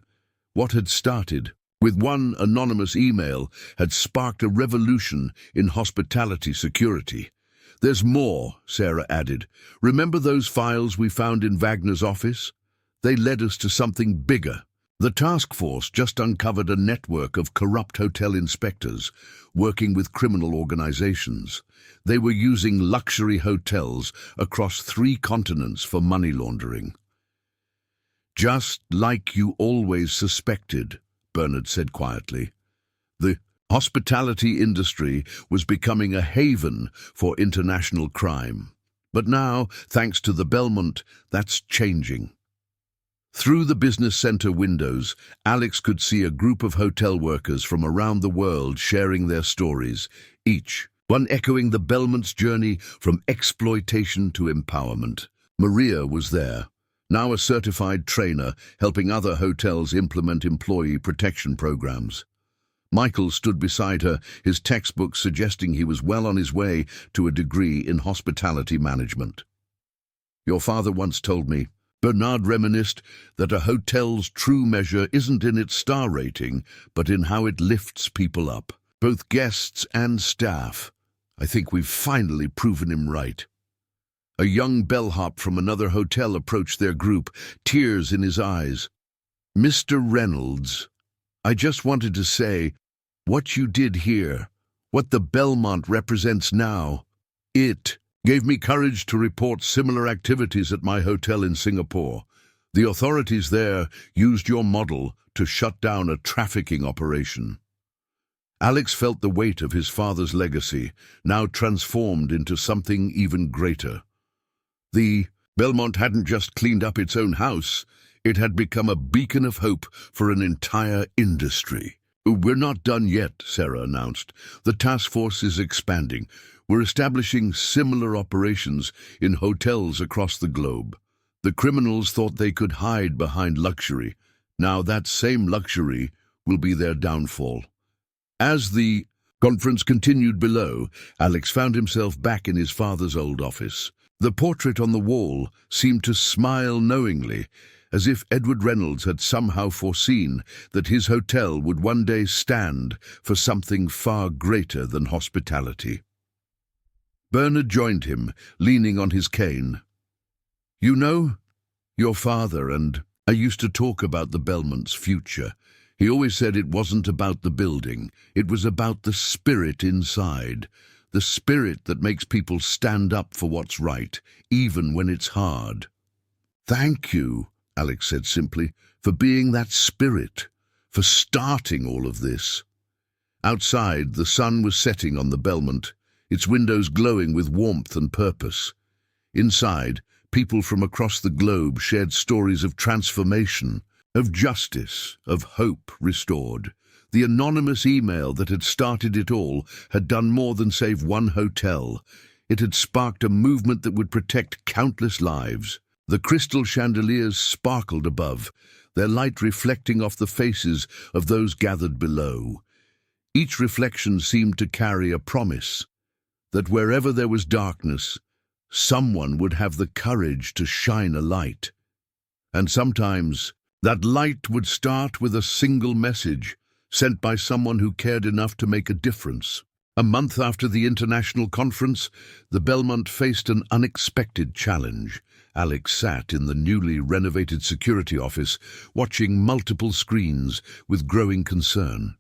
What had started with one anonymous email had sparked a revolution in hospitality security. "There's more," Sarah added. "Remember those files we found in Wagner's office? They led us to something bigger. The task force just uncovered a network of corrupt hotel inspectors working with criminal organizations. They were using luxury hotels across 3 continents for money laundering." "Just like you always suspected," Bernard said quietly. The hospitality industry was becoming a haven for international crime. But now, thanks to the Belmont, that's changing. Through the business center windows, Alex could see a group of hotel workers from around the world sharing their stories, each one echoing the Belmont's journey from exploitation to empowerment. Maria was there, now a certified trainer helping other hotels implement employee protection programs. Michael stood beside her, his textbook suggesting he was well on his way to a degree in hospitality management. "Your father once told me," Bernard reminisced, "that a hotel's true measure isn't in its star rating, but in how it lifts people up, both guests and staff. I think we've finally proven him right." A young bellhop from another hotel approached their group, tears in his eyes. Mr. Reynolds, I just wanted to say what you did here, what the Belmont represents now. It gave me courage to report similar activities at my hotel in Singapore. The authorities there used your model to shut down a trafficking operation. Alex felt the weight of his father's legacy, now transformed into something even greater. The Belmont hadn't just cleaned up its own house, it had become a beacon of hope for an entire industry. "We're not done yet," Sarah announced. "The task force is expanding. We're establishing similar operations in hotels across the globe. The criminals thought they could hide behind luxury. Now that same luxury will be their downfall." As the conference continued below, Alex found himself back in his father's old office. The portrait on the wall seemed to smile knowingly, as if Edward Reynolds had somehow foreseen that his hotel would one day stand for something far greater than hospitality. Bernard joined him, leaning on his cane. "You know, your father and I used to talk about the Belmont's future. He always said it wasn't about the building, it was about the spirit inside, the spirit that makes people stand up for what's right, even when it's hard." "Thank you," Alex said simply, "for being that spirit, for starting all of this." Outside, the sun was setting on the Belmont, its windows glowing with warmth and purpose. Inside, people from across the globe shared stories of transformation, of justice, of hope restored. The anonymous email that had started it all had done more than save one hotel. It had sparked a movement that would protect countless lives. The crystal chandeliers sparkled above, their light reflecting off the faces of those gathered below. Each reflection seemed to carry a promise that wherever there was darkness, someone would have the courage to shine a light. And sometimes that light would start with a single message sent by someone who cared enough to make a difference. A month after the international conference, the Belmont faced an unexpected challenge. Alex sat in the newly renovated security office, watching multiple screens with growing concern.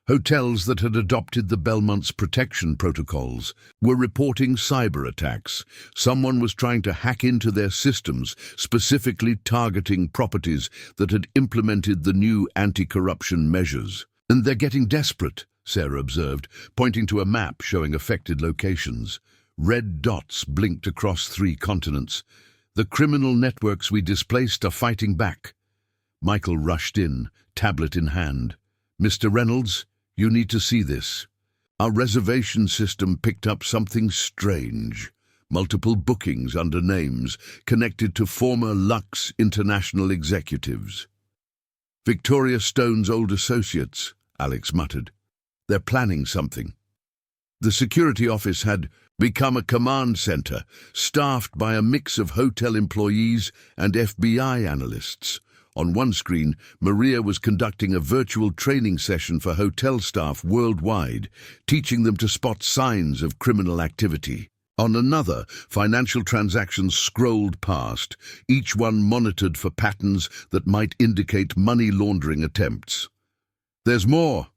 Hotels that had adopted the Belmont's protection protocols were reporting cyber attacks. Someone was trying to hack into their systems, specifically targeting properties that had implemented the new anti-corruption measures. "And they're getting desperate," Sarah observed, pointing to a map showing affected locations. Red dots blinked across 3 continents. "The criminal networks we displaced are fighting back." Michael rushed in, tablet in hand. "Mr. Reynolds, you need to see this. Our reservation system picked up something strange. Multiple bookings under names connected to former Lux International executives. Victoria Stone's old associates," Alex muttered. "They're planning something." The security office had become a command center, staffed by a mix of hotel employees and FBI analysts. On one screen, Maria was conducting a virtual training session for hotel staff worldwide, teaching them to spot signs of criminal activity. On another, financial transactions scrolled past, each one monitored for patterns that might indicate money laundering attempts. "There's more."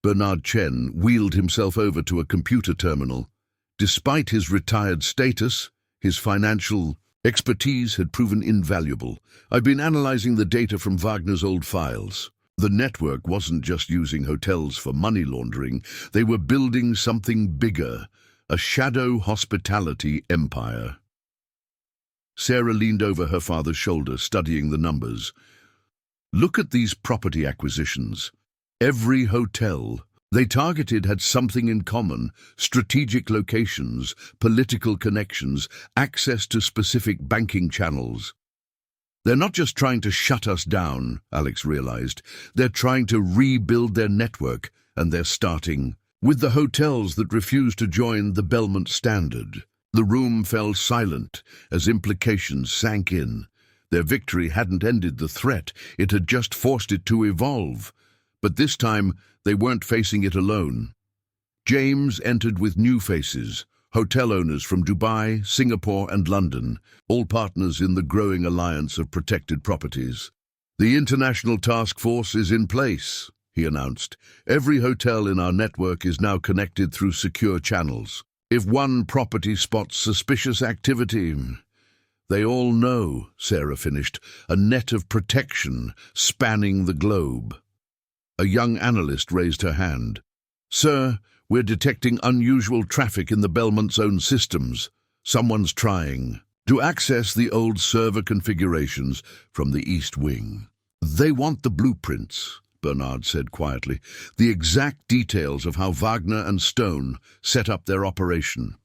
Bernard Chen wheeled himself over to a computer terminal. Despite his retired status, his financial expertise had proven invaluable. "I've been analyzing the data from Wagner's old files. The network wasn't just using hotels for money laundering, they were building something bigger, a shadow hospitality empire." Sarah leaned over her father's shoulder, studying the numbers. "Look at these property acquisitions. Every hotel they targeted had something in common: strategic locations, political connections, access to specific banking channels. They're not just trying to shut us down," Alex realized. "They're trying to rebuild their network, and they're starting with the hotels that refused to join the Belmont standard." The room fell silent as implications sank in. Their victory hadn't ended the threat, it had just forced it to evolve. But this time, they weren't facing it alone. James entered with new faces, hotel owners from Dubai, Singapore and London, all partners in the growing alliance of protected properties. "The international task force is in place," he announced. "Every hotel in our network is now connected through secure channels. If one property spots suspicious activity—" "They all know," Sarah finished, "a net of protection spanning the globe." A young analyst raised her hand. "Sir, we're detecting unusual traffic in the Belmont's own systems. Someone's trying to access the old server configurations from the East Wing." "They want the blueprints," Bernard said quietly, "the exact details of how Wagner and Stone set up their operation.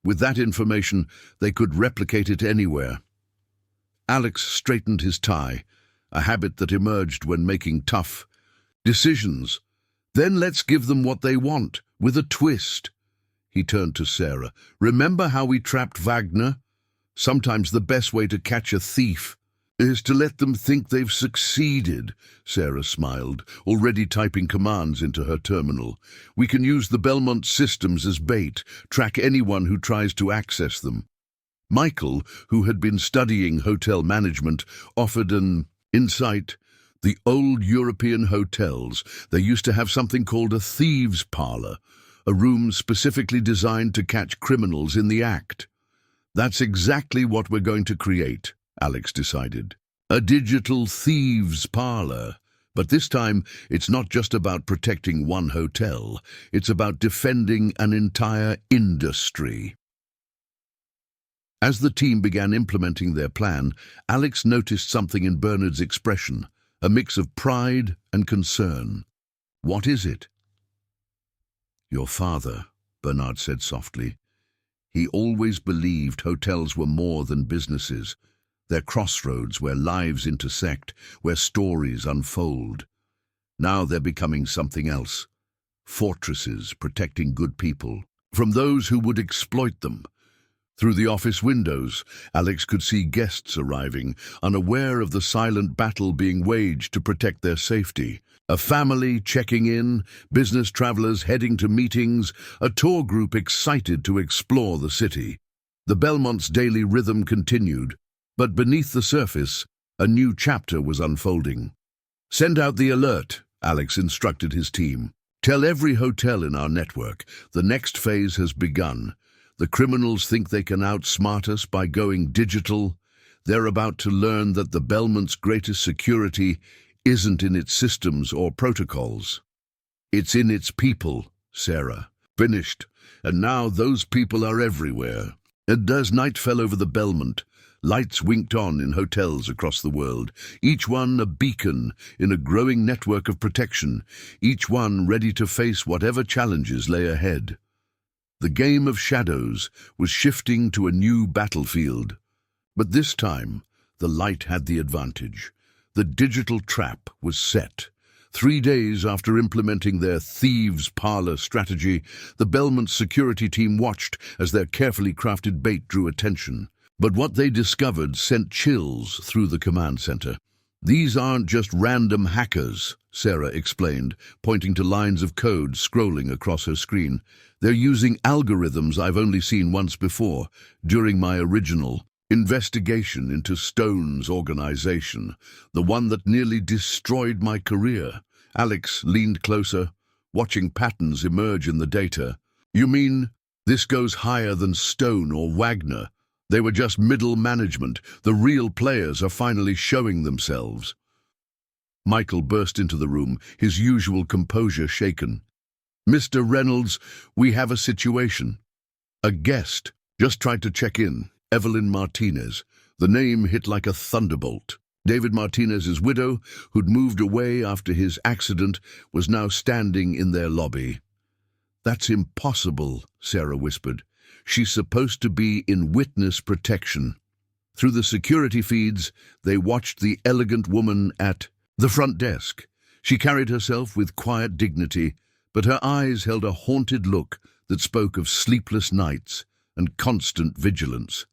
With that information, they could replicate it anywhere." Alex straightened his tie, a habit that emerged when making tough decisions. "Then let's give them what they want, with a twist." He turned to Sarah. "Remember how we trapped Wagner? Sometimes the best way to catch a thief is to let them think they've succeeded." Sarah smiled, already typing commands into her terminal. "We can use the Belmont systems as bait, track anyone who tries to access them." Michael, who had been studying hotel management, offered an insight. "The old European hotels, they used to have something called a thieves' parlor, a room specifically designed to catch criminals in the act." "That's exactly what we're going to create," Alex decided. "A digital thieves' parlor. But this time, it's not just about protecting one hotel. It's about defending an entire industry." As the team began implementing their plan, Alex noticed something in Bernard's expression, a mix of pride and concern. "What is it?" "Your father," Bernard said softly. "He always believed hotels were more than businesses. They're crossroads where lives intersect, where stories unfold. Now they're becoming something else. Fortresses protecting good people from those who would exploit them." Through the office windows, Alex could see guests arriving, unaware of the silent battle being waged to protect their safety. A family checking in, business travelers heading to meetings, a tour group excited to explore the city. The Belmont's daily rhythm continued, but beneath the surface, a new chapter was unfolding. "Send out the alert," Alex instructed his team. "Tell every hotel in our network, the next phase has begun. The criminals think they can outsmart us by going digital. They're about to learn that the Belmont's greatest security isn't in its systems or protocols. It's in its people," Sarah finished. "And now those people are everywhere." And as night fell over the Belmont, lights winked on in hotels across the world, each one a beacon in a growing network of protection, each one ready to face whatever challenges lay ahead. The game of shadows was shifting to a new battlefield. But this time, the light had the advantage. The digital trap was set. 3 days after implementing their thieves' parlor strategy, the Belmont security team watched as their carefully crafted bait drew attention. But what they discovered sent chills through the command center. "These aren't just random hackers," Sarah explained, pointing to lines of code scrolling across her screen. "They're using algorithms I've only seen once before, during my original investigation into Stone's organization, the one that nearly destroyed my career." Alex leaned closer, watching patterns emerge in the data. "You mean this goes higher than Stone or Wagner? They were just middle management. The real players are finally showing themselves." Michael burst into the room, his usual composure shaken. "Mr. Reynolds, we have a situation. A guest just tried to check in, Evelyn Martinez." The name hit like a thunderbolt. David Martinez's widow, who'd moved away after his accident, was now standing in their lobby. "That's impossible," Sarah whispered. "She's supposed to be in witness protection." Through the security feeds, they watched the elegant woman at the front desk. She carried herself with quiet dignity, but her eyes held a haunted look that spoke of sleepless nights and constant vigilance.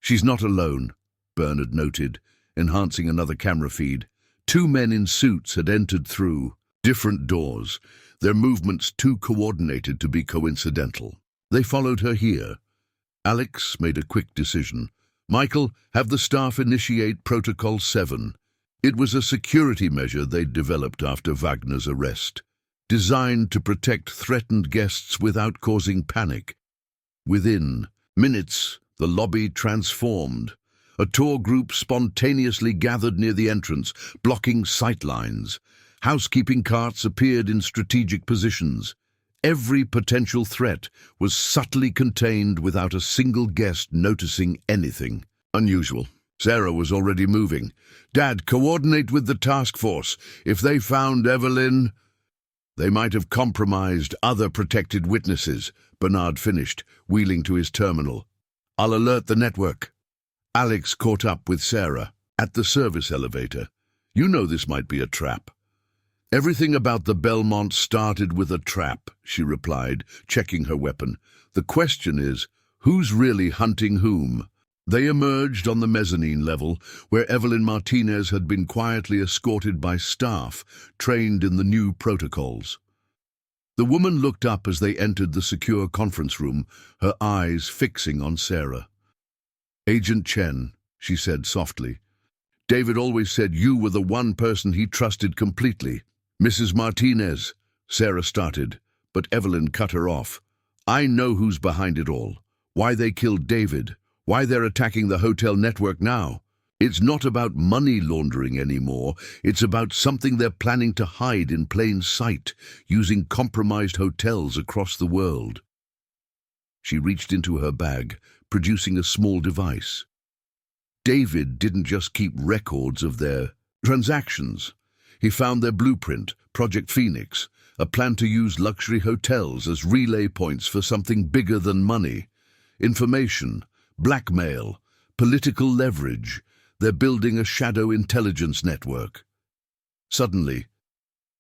"She's not alone," Bernard noted, enhancing another camera feed. 2 men in suits had entered through different doors, their movements too coordinated to be coincidental. They followed her here. Alex made a quick decision. "Michael, have the staff initiate Protocol 7. It was a security measure they'd developed after Wagner's arrest, designed to protect threatened guests without causing panic. Within minutes, the lobby transformed. A tour group spontaneously gathered near the entrance, blocking sightlines. Housekeeping carts appeared in strategic positions. Every potential threat was subtly contained without a single guest noticing anything unusual. Sarah was already moving. "Dad, coordinate with the task force. If they found Evelyn..." "They might have compromised other protected witnesses," Bernard finished, wheeling to his terminal. "I'll alert the network." Alex caught up with Sarah at the service elevator. "You know this might be a trap." "Everything about the Belmont started with a trap," she replied, checking her weapon. "The question is, who's really hunting whom?" They emerged on the mezzanine level, where Evelyn Martinez had been quietly escorted by staff trained in the new protocols. The woman looked up as they entered the secure conference room, her eyes fixing on Sarah. "Agent Chen," she said softly. "David always said you were the one person he trusted completely." "Mrs. Martinez," Sarah started, but Evelyn cut her off. "I know who's behind it all, why they killed David, why they're attacking the hotel network now. It's not about money laundering anymore. It's about something they're planning to hide in plain sight, using compromised hotels across the world." She reached into her bag, producing a small device. David didn't just keep records of their transactions. He found their blueprint, Project Phoenix, a plan to use luxury hotels as relay points for something bigger than money. Information, blackmail, political leverage. They're building a shadow intelligence network. Suddenly,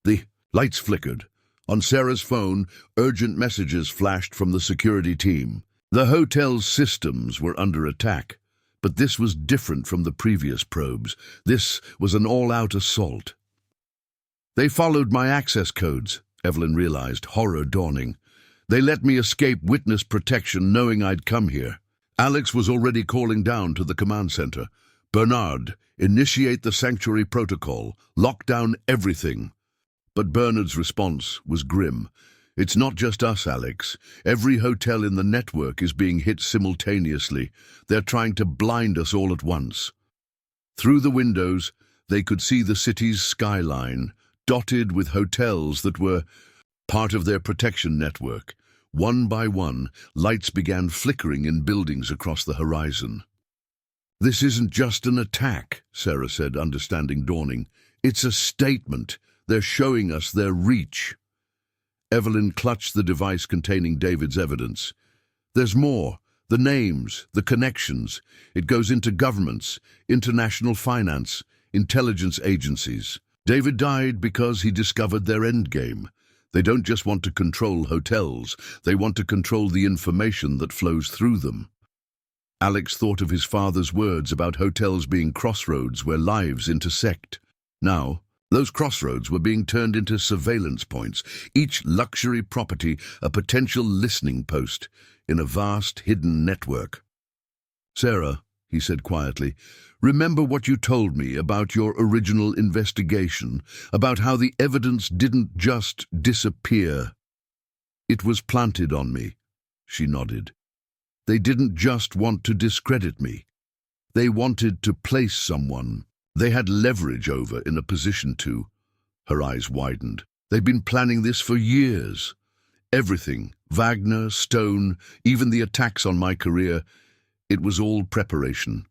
the lights flickered. On Sarah's phone, urgent messages flashed from the security team. The hotel's systems were under attack, but this was different from the previous probes. This was an all-out assault. "They followed my access codes," Evelyn realized, horror dawning. "They let me escape witness protection knowing I'd come here." Alex was already calling down to the command center. "Bernard, initiate the sanctuary protocol. Lock down everything." But Bernard's response was grim. "It's not just us, Alex. Every hotel in the network is being hit simultaneously. They're trying to blind us all at once." Through the windows, they could see the city's skyline, dotted with hotels that were part of their protection network. One by one, lights began flickering in buildings across the horizon. "This isn't just an attack," Sarah said, understanding dawning. "It's a statement. They're showing us their reach." Evelyn clutched the device containing David's evidence. "There's more. The names, the connections. It goes into governments, international finance, intelligence agencies. David died because he discovered their endgame. They don't just want to control hotels, they want to control the information that flows through them." Alex thought of his father's words about hotels being crossroads where lives intersect. Now, those crossroads were being turned into surveillance points, each luxury property a potential listening post in a vast hidden network. "Sarah," he said quietly, "remember what you told me about your original investigation, about how the evidence didn't just disappear. It was planted on me." She nodded. "They didn't just want to discredit me. They wanted to place someone they had leverage over in a position to." Her eyes widened. "They've been planning this for years. Everything, Wagner, Stone, even the attacks on my career, it was all preparation."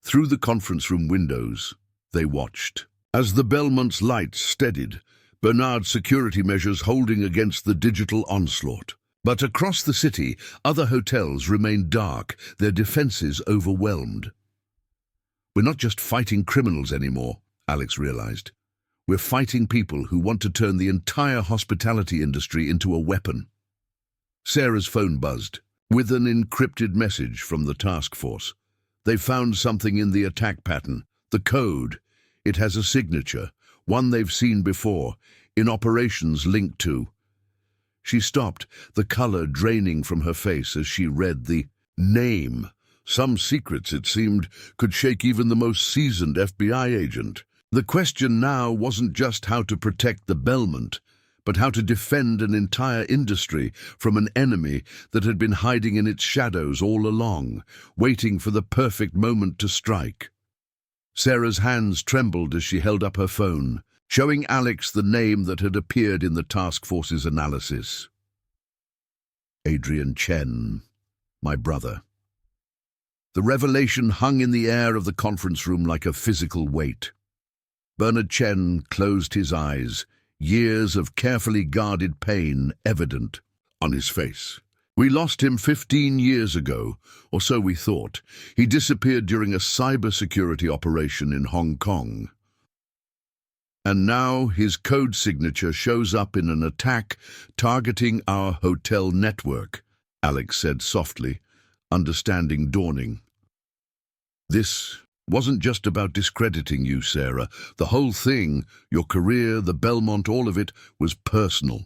Through the conference room windows, they watched. As the Belmont's lights steadied, Bernard's security measures holding against the digital onslaught. But across the city, other hotels remained dark, their defenses overwhelmed. "We're not just fighting criminals anymore," Alex realized. "We're fighting people who want to turn the entire hospitality industry into a weapon." Sarah's phone buzzed, with an encrypted message from the task force. "They found something in the attack pattern, the code. It has a signature, one they've seen before, in operations linked to." She stopped, the color draining from her face as she read the name. Some secrets, it seemed, could shake even the most seasoned FBI agent. The question now wasn't just how to protect the Belmont, but how to defend an entire industry from an enemy that had been hiding in its shadows all along, waiting for the perfect moment to strike. Sarah's hands trembled as she held up her phone, showing Alex the name that had appeared in the task force's analysis. Adrian Chen, my brother. The revelation hung in the air of the conference room like a physical weight. Bernard Chen closed his eyes, years of carefully guarded pain evident on his face. We lost him 15 years ago, or so we thought. He disappeared during a cybersecurity operation in Hong Kong. And now his code signature shows up in an attack targeting our hotel network, Alex said softly, understanding dawning. This wasn't just about discrediting you, Sarah. The whole thing, your career, the Belmont, all of it, was personal.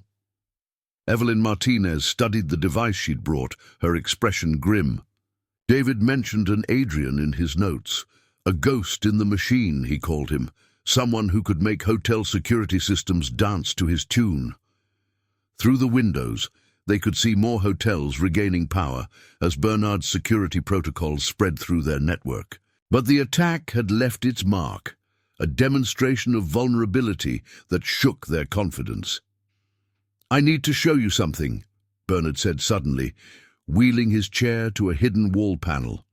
Evelyn Martinez studied the device she'd brought, her expression grim. David mentioned an Adrian in his notes. A ghost in the machine, he called him. Someone who could make hotel security systems dance to his tune. Through the windows, they could see more hotels regaining power as Bernard's security protocols spread through their network. But the attack had left its mark, a demonstration of vulnerability that shook their confidence. "I need to show you something," Bernard said suddenly, wheeling his chair to a hidden wall panel.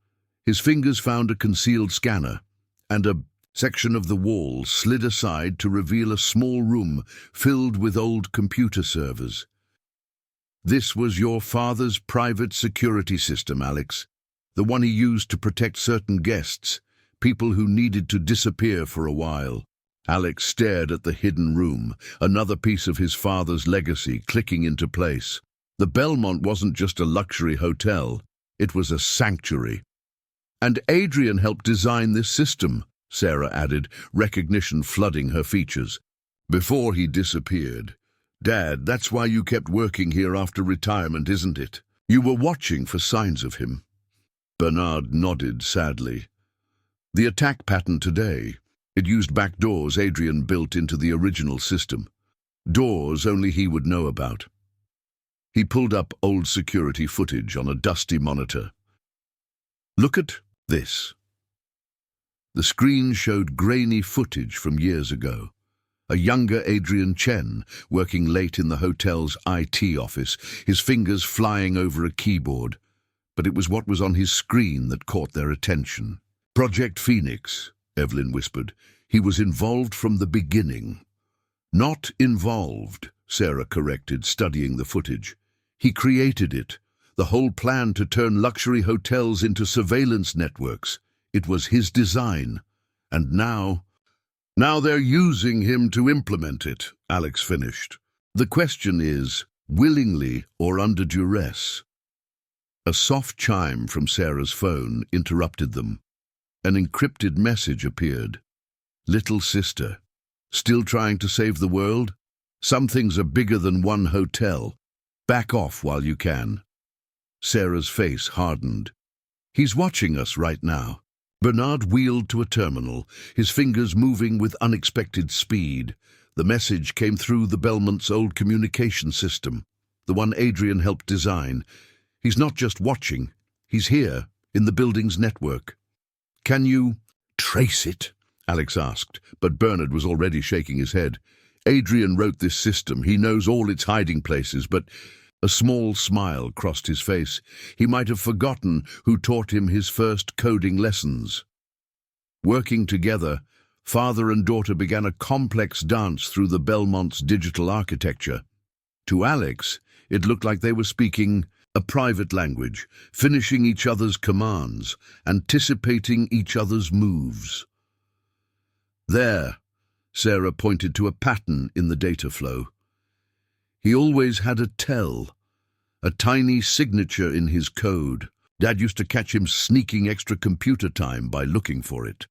His fingers found a concealed scanner, and a section of the wall slid aside to reveal a small room filled with old computer servers. "This was your father's private security system, Alex. The one he used to protect certain guests, people who needed to disappear for a while." Alex stared at the hidden room, another piece of his father's legacy clicking into place. The Belmont wasn't just a luxury hotel, it was a sanctuary. "And Adrian helped design this system," Sarah added, recognition flooding her features. "Before he disappeared. Dad, that's why you kept working here after retirement, isn't it? You were watching for signs of him." Bernard nodded sadly. "The attack pattern today, it used back doors Adrian built into the original system. Doors only he would know about." He pulled up old security footage on a dusty monitor. "Look at this." The screen showed grainy footage from years ago. A younger Adrian Chen, working late in the hotel's IT office, his fingers flying over a keyboard. But it was what was on his screen that caught their attention. "Project Phoenix," Evelyn whispered. "He was involved from the beginning." "Not involved," Sarah corrected, studying the footage. "He created it. The whole plan to turn luxury hotels into surveillance networks. It was his design. And now they're using him to implement it," Alex finished. "The question is, willingly or under duress?" A soft chime from Sarah's phone interrupted them. An encrypted message appeared. "Little sister, still trying to save the world? Some things are bigger than one hotel. Back off while you can." Sarah's face hardened. "He's watching us right now." Bernard wheeled to a terminal, his fingers moving with unexpected speed. The message came through the Belmont's old communication system, the one Adrian helped design. "He's not just watching, he's here, in the building's network." "Can you trace it?" Alex asked, but Bernard was already shaking his head. "Adrian wrote this system, he knows all its hiding places, but..." A small smile crossed his face. He might have forgotten who taught him his first coding lessons. Working together, father and daughter began a complex dance through the Belmont's digital architecture. To Alex, it looked like they were speaking a private language, finishing each other's commands, anticipating each other's moves. "There," Sarah pointed to a pattern in the data flow. "He always had a tell, a tiny signature in his code. Dad used to catch him sneaking extra computer time by looking for it."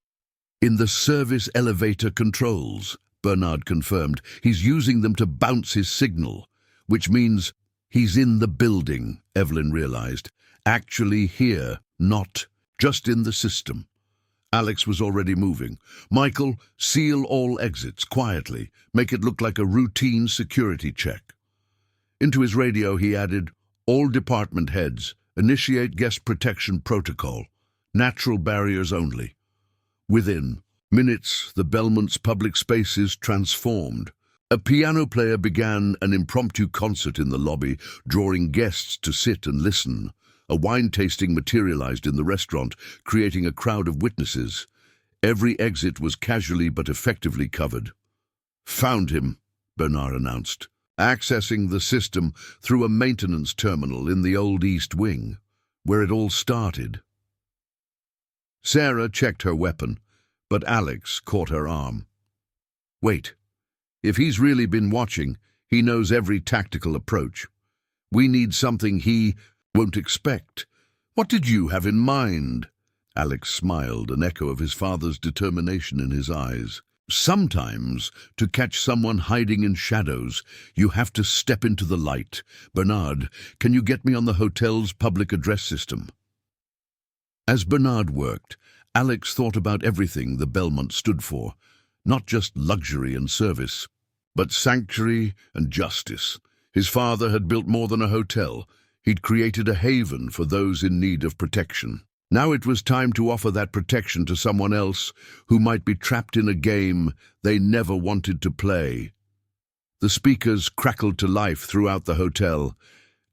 "In the service elevator controls," Bernard confirmed. "He's using them to bounce his signal, which means he's in the building," Evelyn realized. "Actually here, not just in the system." Alex was already moving. Michael, seal all exits quietly. Make it look like a routine security check. Into his radio he added, all department heads, initiate guest protection protocol. Natural barriers only. Within minutes, the Belmont's public spaces transformed. A piano player began an impromptu concert in the lobby, drawing guests to sit and listen. A wine tasting materialized in the restaurant, creating a crowd of witnesses. Every exit was casually but effectively covered. Found him, Bernard announced, accessing the system through a maintenance terminal in the old East Wing, where it all started. Sarah checked her weapon, but Alex caught her arm. Wait. If he's really been watching, he knows every tactical approach. We need something he won't expect. What did you have in mind? Alex smiled, an echo of his father's determination in his eyes. Sometimes, to catch someone hiding in shadows, you have to step into the light. Bernard, can you get me on the hotel's public address system? As Bernard worked, Alex thought about everything the Belmont stood for. Not just luxury and service, but sanctuary and justice. His father had built more than a hotel. He'd created a haven for those in need of protection. Now it was time to offer that protection to someone else who might be trapped in a game they never wanted to play. The speakers crackled to life throughout the hotel.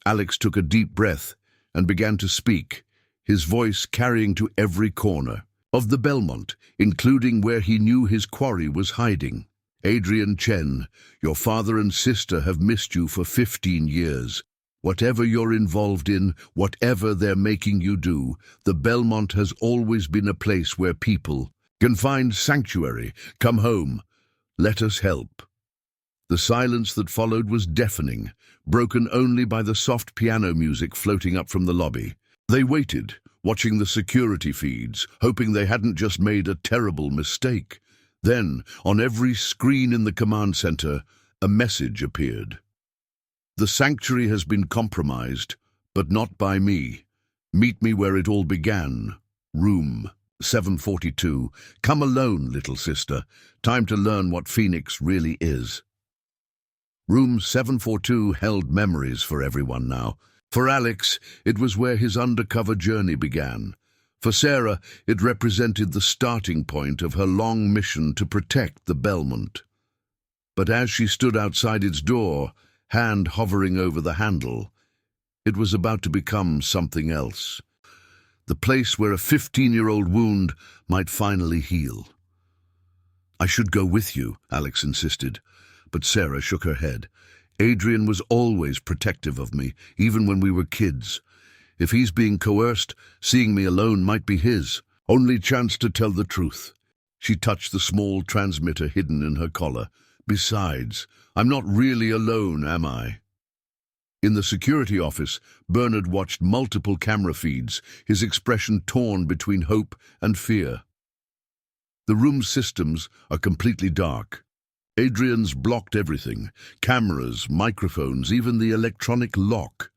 Alex took a deep breath and began to speak, his voice carrying to every corner of the Belmont, including where he knew his quarry was hiding. Adrian Chen, your father and sister have missed you for 15 years. Whatever you're involved in, whatever they're making you do, the Belmont has always been a place where people can find sanctuary. Come home. Let us help. The silence that followed was deafening, broken only by the soft piano music floating up from the lobby. They waited, watching the security feeds, hoping they hadn't just made a terrible mistake. Then, on every screen in the command center, a message appeared. The sanctuary has been compromised, but not by me. Meet me where it all began. Room 742. Come alone, little sister. Time to learn what Phoenix really is. Room 742 held memories for everyone now. For Alex, it was where his undercover journey began. For Sarah, it represented the starting point of her long mission to protect the Belmont. But as she stood outside its door, hand hovering over the handle, it was about to become something else. The place where a 15-year-old wound might finally heal. I should go with you, Alex insisted, but Sarah shook her head. Adrian was always protective of me, even when we were kids. If he's being coerced, seeing me alone might be his only chance to tell the truth. She touched the small transmitter hidden in her collar. Besides, I'm not really alone, am I? In the security office, Bernard watched multiple camera feeds, his expression torn between hope and fear. The room's systems are completely dark. Adrian's blocked everything, cameras, microphones, even the electronic lock.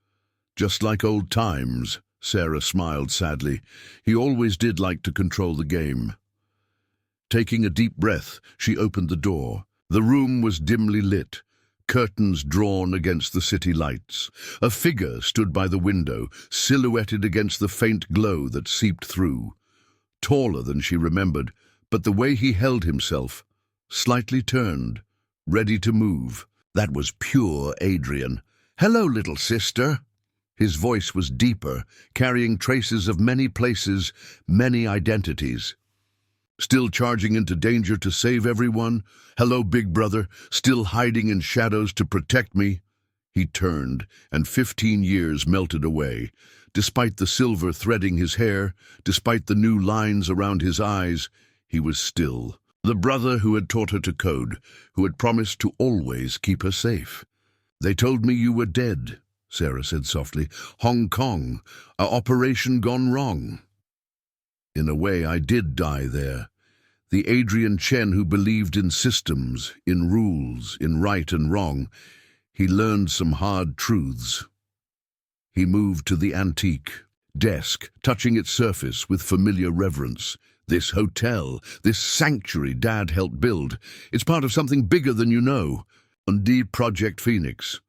Just like old times, Sarah smiled sadly. He always did like to control the game. Taking a deep breath, she opened the door. The room was dimly lit, curtains drawn against the city lights. A figure stood by the window, silhouetted against the faint glow that seeped through. Taller than she remembered, but the way he held himself, slightly turned, ready to move. That was pure Adrian. "Hello, little sister." His voice was deeper, carrying traces of many places, many identities. Still charging into danger to save everyone? Hello, big brother, still hiding in shadows to protect me? He turned, and 15 years melted away. Despite the silver threading his hair, despite the new lines around his eyes, he was still. The brother who had taught her to code, who had promised to always keep her safe. "They told me you were dead," Sarah said softly. "Hong Kong, a operation gone wrong." In a way, I did die there. The Adrian Chen who believed in systems, in rules, in right and wrong. He learned some hard truths. He moved to the antique desk, touching its surface with familiar reverence. This hotel, this sanctuary Dad helped build, it's part of something bigger than you know. Indeed, Project Phoenix.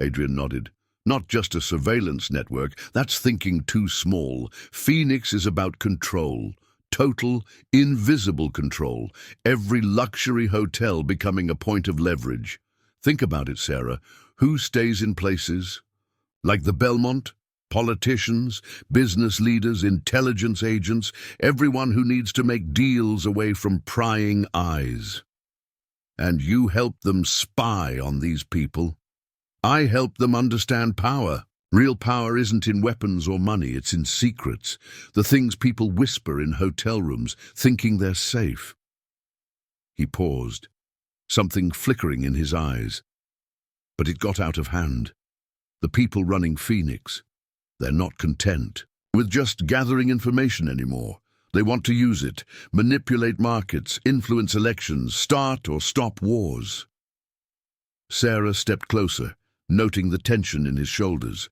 Adrian nodded. Not just a surveillance network, that's thinking too small. Phoenix is about control. Total, invisible control. Every luxury hotel becoming a point of leverage. Think about it, Sarah. Who stays in places like the Belmont? Politicians, business leaders, intelligence agents, everyone who needs to make deals away from prying eyes. And you help them spy on these people. I help them understand power. Real power isn't in weapons or money, it's in secrets. The things people whisper in hotel rooms, thinking they're safe. He paused, something flickering in his eyes. But it got out of hand. The people running Phoenix, they're not content with just gathering information anymore. They want to use it, manipulate markets, influence elections, start or stop wars. Sarah stepped closer, noting the tension in his shoulders.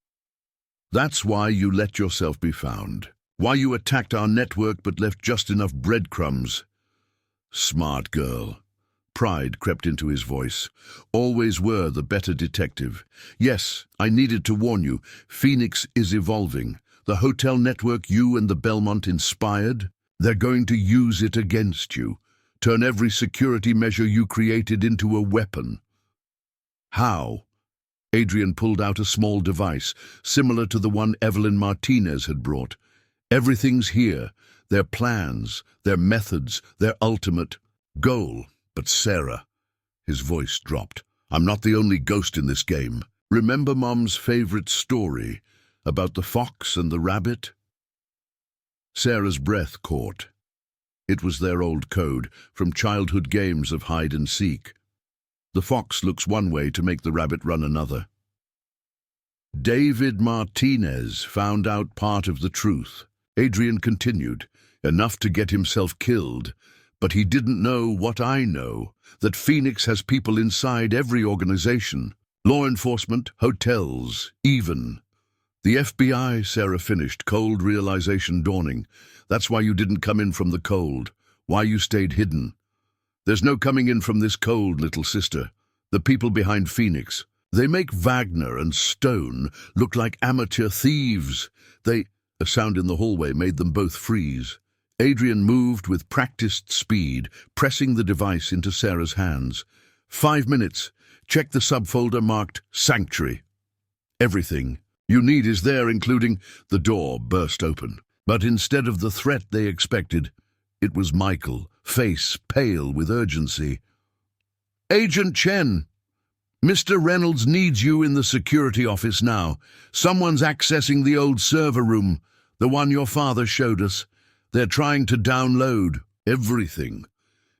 That's why you let yourself be found. Why you attacked our network but left just enough breadcrumbs. Smart girl. Pride crept into his voice. Always were the better detective. Yes, I needed to warn you. Phoenix is evolving. The hotel network you and the Belmont inspired, they're going to use it against you. Turn every security measure you created into a weapon. How? Adrian pulled out a small device, similar to the one Evelyn Martinez had brought. Everything's here. Their plans, their methods, their ultimate goal. But Sarah, his voice dropped. I'm not the only ghost in this game. Remember Mom's favorite story about the fox and the rabbit? Sarah's breath caught. It was their old code from childhood games of hide and seek. The fox looks one way to make the rabbit run another. David Martinez found out part of the truth. Adrian continued, enough to get himself killed. But he didn't know what I know, that Phoenix has people inside every organization. Law enforcement, hotels, even. The FBI, Sarah finished, cold realization dawning. That's why you didn't come in from the cold, why you stayed hidden. There's no coming in from this cold, little sister. The people behind Phoenix, they make Wagner and Stone look like amateur thieves. A sound in the hallway made them both freeze. Adrian moved with practiced speed, pressing the device into Sarah's hands. 5 minutes. Check the subfolder marked Sanctuary. Everything you need is there, including the door burst open. But instead of the threat they expected, it was Michael, face pale with urgency. Agent Chen, Mr. Reynolds needs you in the security office now. Someone's accessing the old server room, the one your father showed us. They're trying to download everything.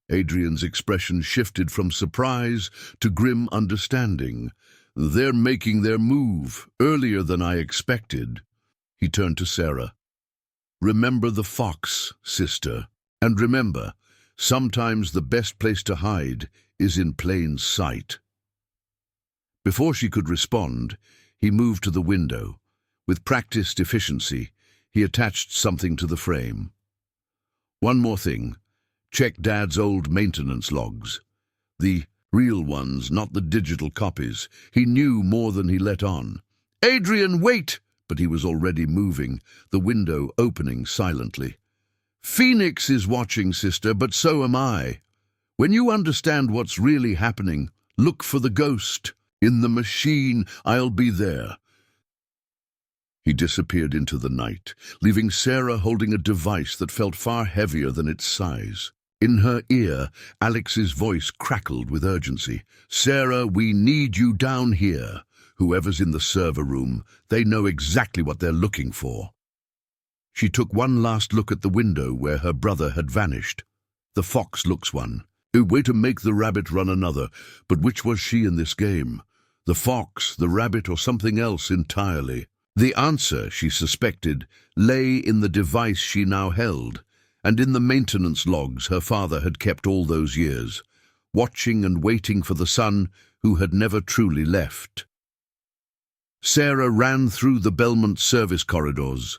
Adrian's expression shifted from surprise to grim understanding. They're making their move earlier than I expected. He turned to Sarah. Remember the fox, sister. And remember, sometimes the best place to hide is in plain sight. Before she could respond, he moved to the window. With practiced efficiency, he attached something to the frame. One more thing. Check Dad's old maintenance logs. The real ones, not the digital copies. He knew more than he let on. Adrian, wait! But he was already moving, the window opening silently. Phoenix is watching, sister, but so am I. When you understand what's really happening, look for the ghost. In the machine, I'll be there. He disappeared into the night, leaving Sarah holding a device that felt far heavier than its size. In her ear, Alex's voice crackled with urgency. Sarah, we need you down here. Whoever's in the server room, they know exactly what they're looking for. She took one last look at the window where her brother had vanished. The fox looks one. A way to make the rabbit run another. But which was she in this game? The fox, the rabbit, or something else entirely? The answer, she suspected, lay in the device she now held, and in the maintenance logs her father had kept all those years, watching and waiting for the son who had never truly left. Sarah ran through the Belmont service corridors,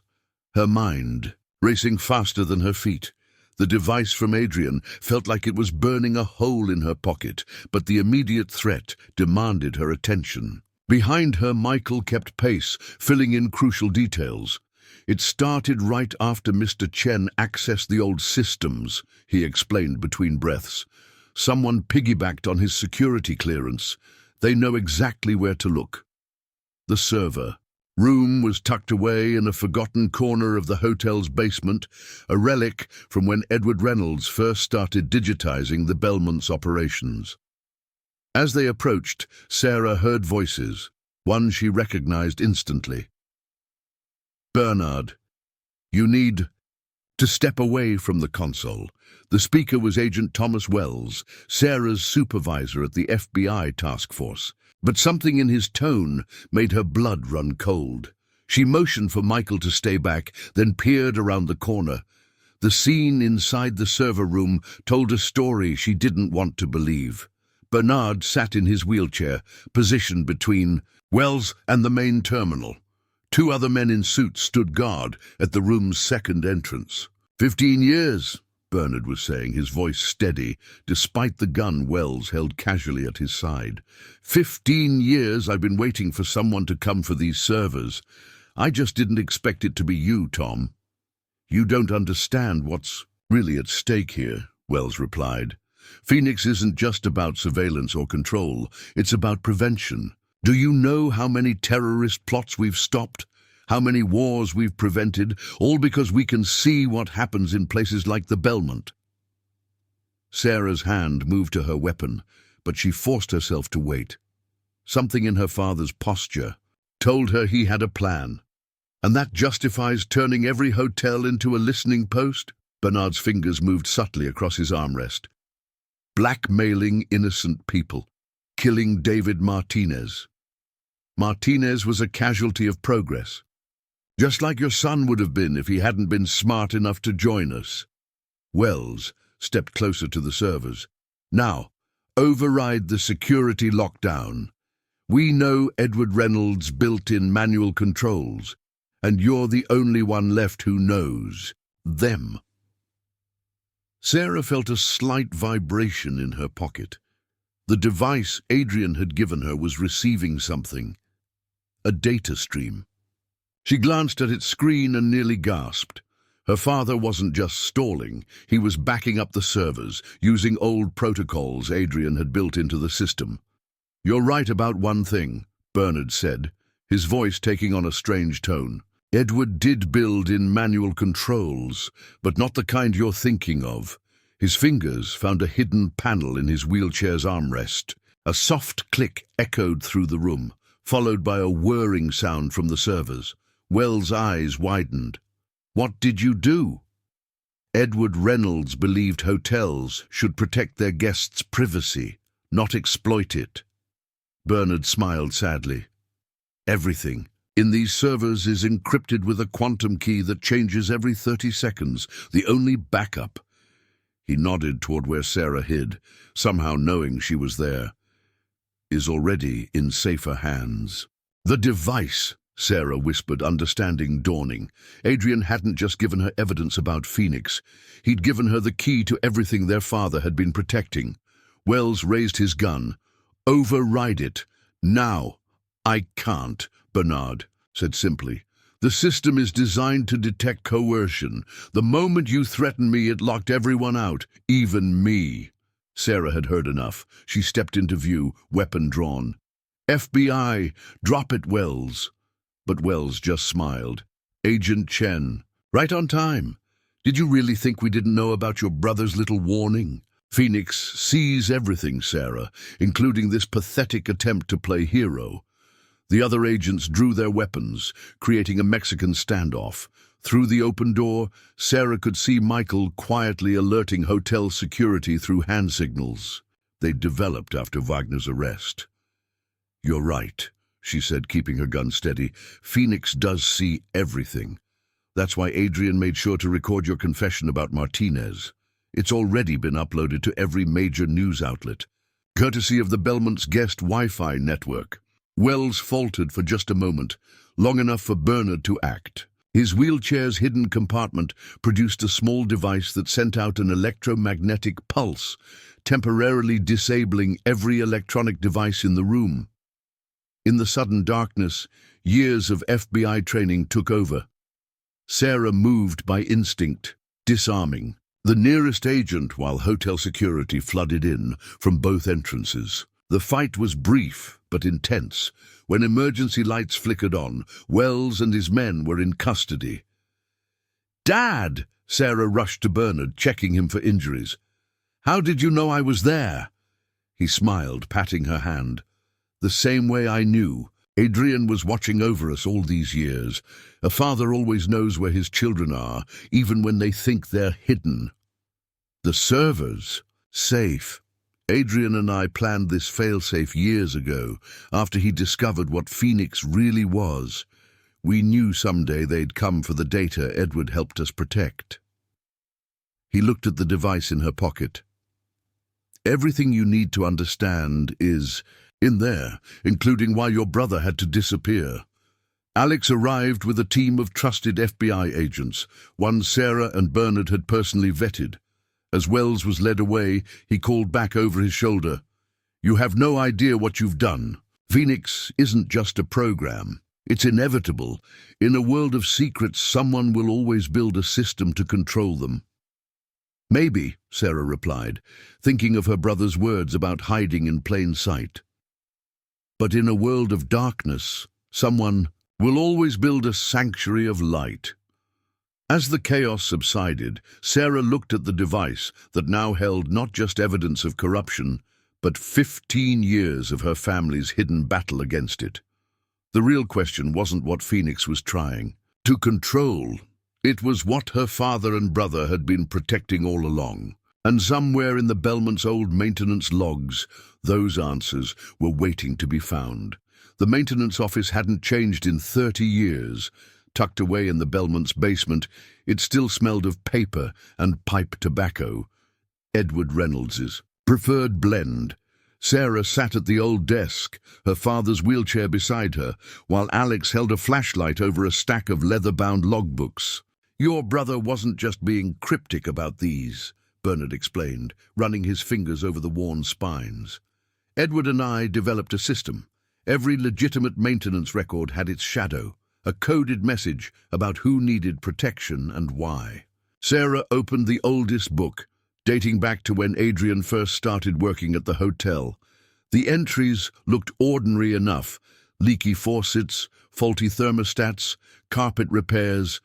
her mind racing faster than her feet. The device from Adrian felt like it was burning a hole in her pocket, but the immediate threat demanded her attention. Behind her, Michael kept pace, filling in crucial details. It started right after Mr. Chen accessed the old systems, he explained between breaths. Someone piggybacked on his security clearance. They know exactly where to look. The server room was tucked away in a forgotten corner of the hotel's basement, a relic from when Edward Reynolds first started digitizing the Belmont's operations. As they approached, Sarah heard voices, one she recognized instantly. "Bernard, you need to step away from the console." The speaker was Agent Thomas Wells, Sarah's supervisor at the FBI task force. But something in his tone made her blood run cold. She motioned for Michael to stay back, then peered around the corner. The scene inside the server room told a story she didn't want to believe. Bernard sat in his wheelchair, positioned between Wells and the main terminal. 2 other men in suits stood guard at the room's second entrance. 15 years, Bernard was saying, his voice steady, despite the gun Wells held casually at his side. 15 years I've been waiting for someone to come for these servers. I just didn't expect it to be you, Tom. You don't understand what's really at stake here, Wells replied. Phoenix isn't just about surveillance or control, it's about prevention. Do you know how many terrorist plots we've stopped? How many wars we've prevented, all because we can see what happens in places like the Belmont? Sarah's hand moved to her weapon, but she forced herself to wait. Something in her father's posture told her he had a plan. And that justifies turning every hotel into a listening post? Bernard's fingers moved subtly across his armrest. Blackmailing innocent people. Killing David Martinez. Martinez was a casualty of progress. Just like your son would have been if he hadn't been smart enough to join us. Wells stepped closer to the servers. Now, override the security lockdown. We know Edward Reynolds built in manual controls, and you're the only one left who knows them. Sarah felt a slight vibration in her pocket. The device Adrian had given her was receiving something. A data stream. She glanced at its screen and nearly gasped. Her father wasn't just stalling, he was backing up the servers, using old protocols Adrian had built into the system. "You're right about one thing," Bernard said, his voice taking on a strange tone. "Edward did build in manual controls, but not the kind you're thinking of." His fingers found a hidden panel in his wheelchair's armrest. A soft click echoed through the room, followed by a whirring sound from the servers. Wells' eyes widened. "What did you do?" Edward Reynolds believed hotels should protect their guests' privacy, not exploit it. Bernard smiled sadly. "Everything in these servers is encrypted with a quantum key that changes every 30 seconds, the only backup." He nodded toward where Sarah hid, somehow knowing she was there. "Is already in safer hands." "The device," Sarah whispered, understanding dawning. Adrian hadn't just given her evidence about Phoenix. He'd given her the key to everything their father had been protecting. Wells raised his gun. "Override it. Now." "I can't," Bernard said simply. "The system is designed to detect coercion. The moment you threatened me, it locked everyone out, even me." Sarah had heard enough. She stepped into view, weapon drawn. "FBI, drop it, Wells." But Wells just smiled. "Agent Chen, right on time. Did you really think we didn't know about your brother's little warning? Phoenix sees everything, Sarah, including this pathetic attempt to play hero." The other agents drew their weapons, creating a Mexican standoff. Through the open door, Sarah could see Michael quietly alerting hotel security through hand signals. They'd developed after Wagner's arrest. "You're right," she said, keeping her gun steady. "Phoenix does see everything. That's why Adrian made sure to record your confession about Martinez. It's already been uploaded to every major news outlet, courtesy of the Belmont's guest Wi-Fi network." Wells faltered for just a moment, long enough for Bernard to act. His wheelchair's hidden compartment produced a small device that sent out an electromagnetic pulse, temporarily disabling every electronic device in the room. In the sudden darkness, years of FBI training took over. Sarah moved by instinct, disarming the nearest agent while hotel security flooded in from both entrances. The fight was brief but intense. When emergency lights flickered on, Wells and his men were in custody. "Dad!" Sarah rushed to Bernard, checking him for injuries. "How did you know I was there?" He smiled, patting her hand. "The same way I knew. Adrian was watching over us all these years. A father always knows where his children are, even when they think they're hidden." The servers. Safe. Adrian and I planned this failsafe years ago, after he discovered what Phoenix really was. We knew someday they'd come for the data Edward helped us protect. He looked at the device in her pocket. "Everything you need to understand is in there, including why your brother had to disappear." Alex arrived with a team of trusted FBI agents, one Sarah and Bernard had personally vetted. As Wells was led away, he called back over his shoulder, "You have no idea what you've done. Phoenix isn't just a program. It's inevitable. In a world of secrets, someone will always build a system to control them." "Maybe," Sarah replied, thinking of her brother's words about hiding in plain sight. "But in a world of darkness, someone will always build a sanctuary of light." As the chaos subsided, Sarah looked at the device that now held not just evidence of corruption, but 15 years of her family's hidden battle against it. The real question wasn't what Phoenix was trying to control. It was what her father and brother had been protecting all along. And somewhere in the Belmont's old maintenance logs, those answers were waiting to be found. The maintenance office hadn't changed in 30 years. Tucked away in the Belmont's basement, it still smelled of paper and pipe tobacco. Edward Reynolds's preferred blend. Sarah sat at the old desk, her father's wheelchair beside her, while Alex held a flashlight over a stack of leather-bound logbooks. "Your brother wasn't just being cryptic about these," Bernard explained, running his fingers over the worn spines. "Edward and I developed a system. Every legitimate maintenance record had its shadow, a coded message about who needed protection and why." Sarah opened the oldest book, dating back to when Adrian first started working at the hotel. The entries looked ordinary enough: leaky faucets, faulty thermostats, carpet repairs.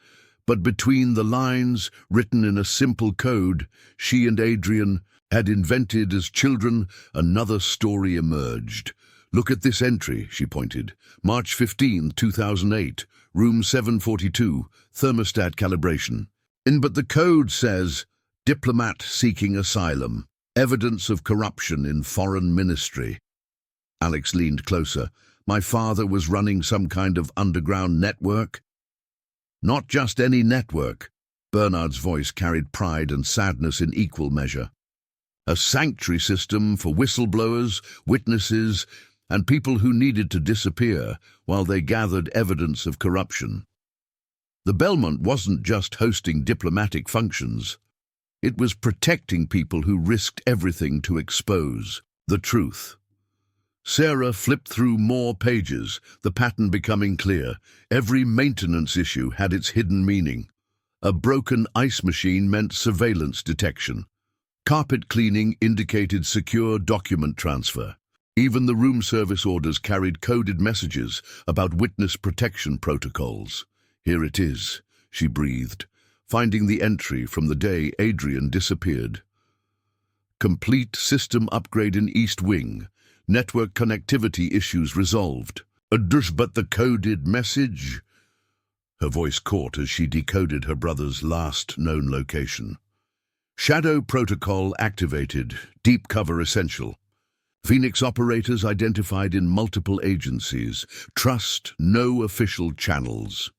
But between the lines, written in a simple code, she and Adrian had invented as children, another story emerged. "Look at this entry," she pointed. "March 15, 2008, room 742, thermostat calibration. But the code says, diplomat seeking asylum, evidence of corruption in foreign ministry." Alex leaned closer. "My father was running some kind of underground network?" "Not just any network." Bernard's voice carried pride and sadness in equal measure. "A sanctuary system for whistleblowers, witnesses, and people who needed to disappear while they gathered evidence of corruption. The Belmont wasn't just hosting diplomatic functions. It was protecting people who risked everything to expose the truth." Sarah flipped through more pages, the pattern becoming clear. Every maintenance issue had its hidden meaning. A broken ice machine meant surveillance detection. Carpet cleaning indicated secure document transfer. Even the room service orders carried coded messages about witness protection protocols. "Here it is," she breathed, finding the entry from the day Adrian disappeared. "Complete system upgrade in East Wing. Network connectivity issues resolved. But the coded message?" Her voice caught as she decoded her brother's last known location. "Shadow protocol activated. Deep cover essential. Phoenix operators identified in multiple agencies. Trust no official channels."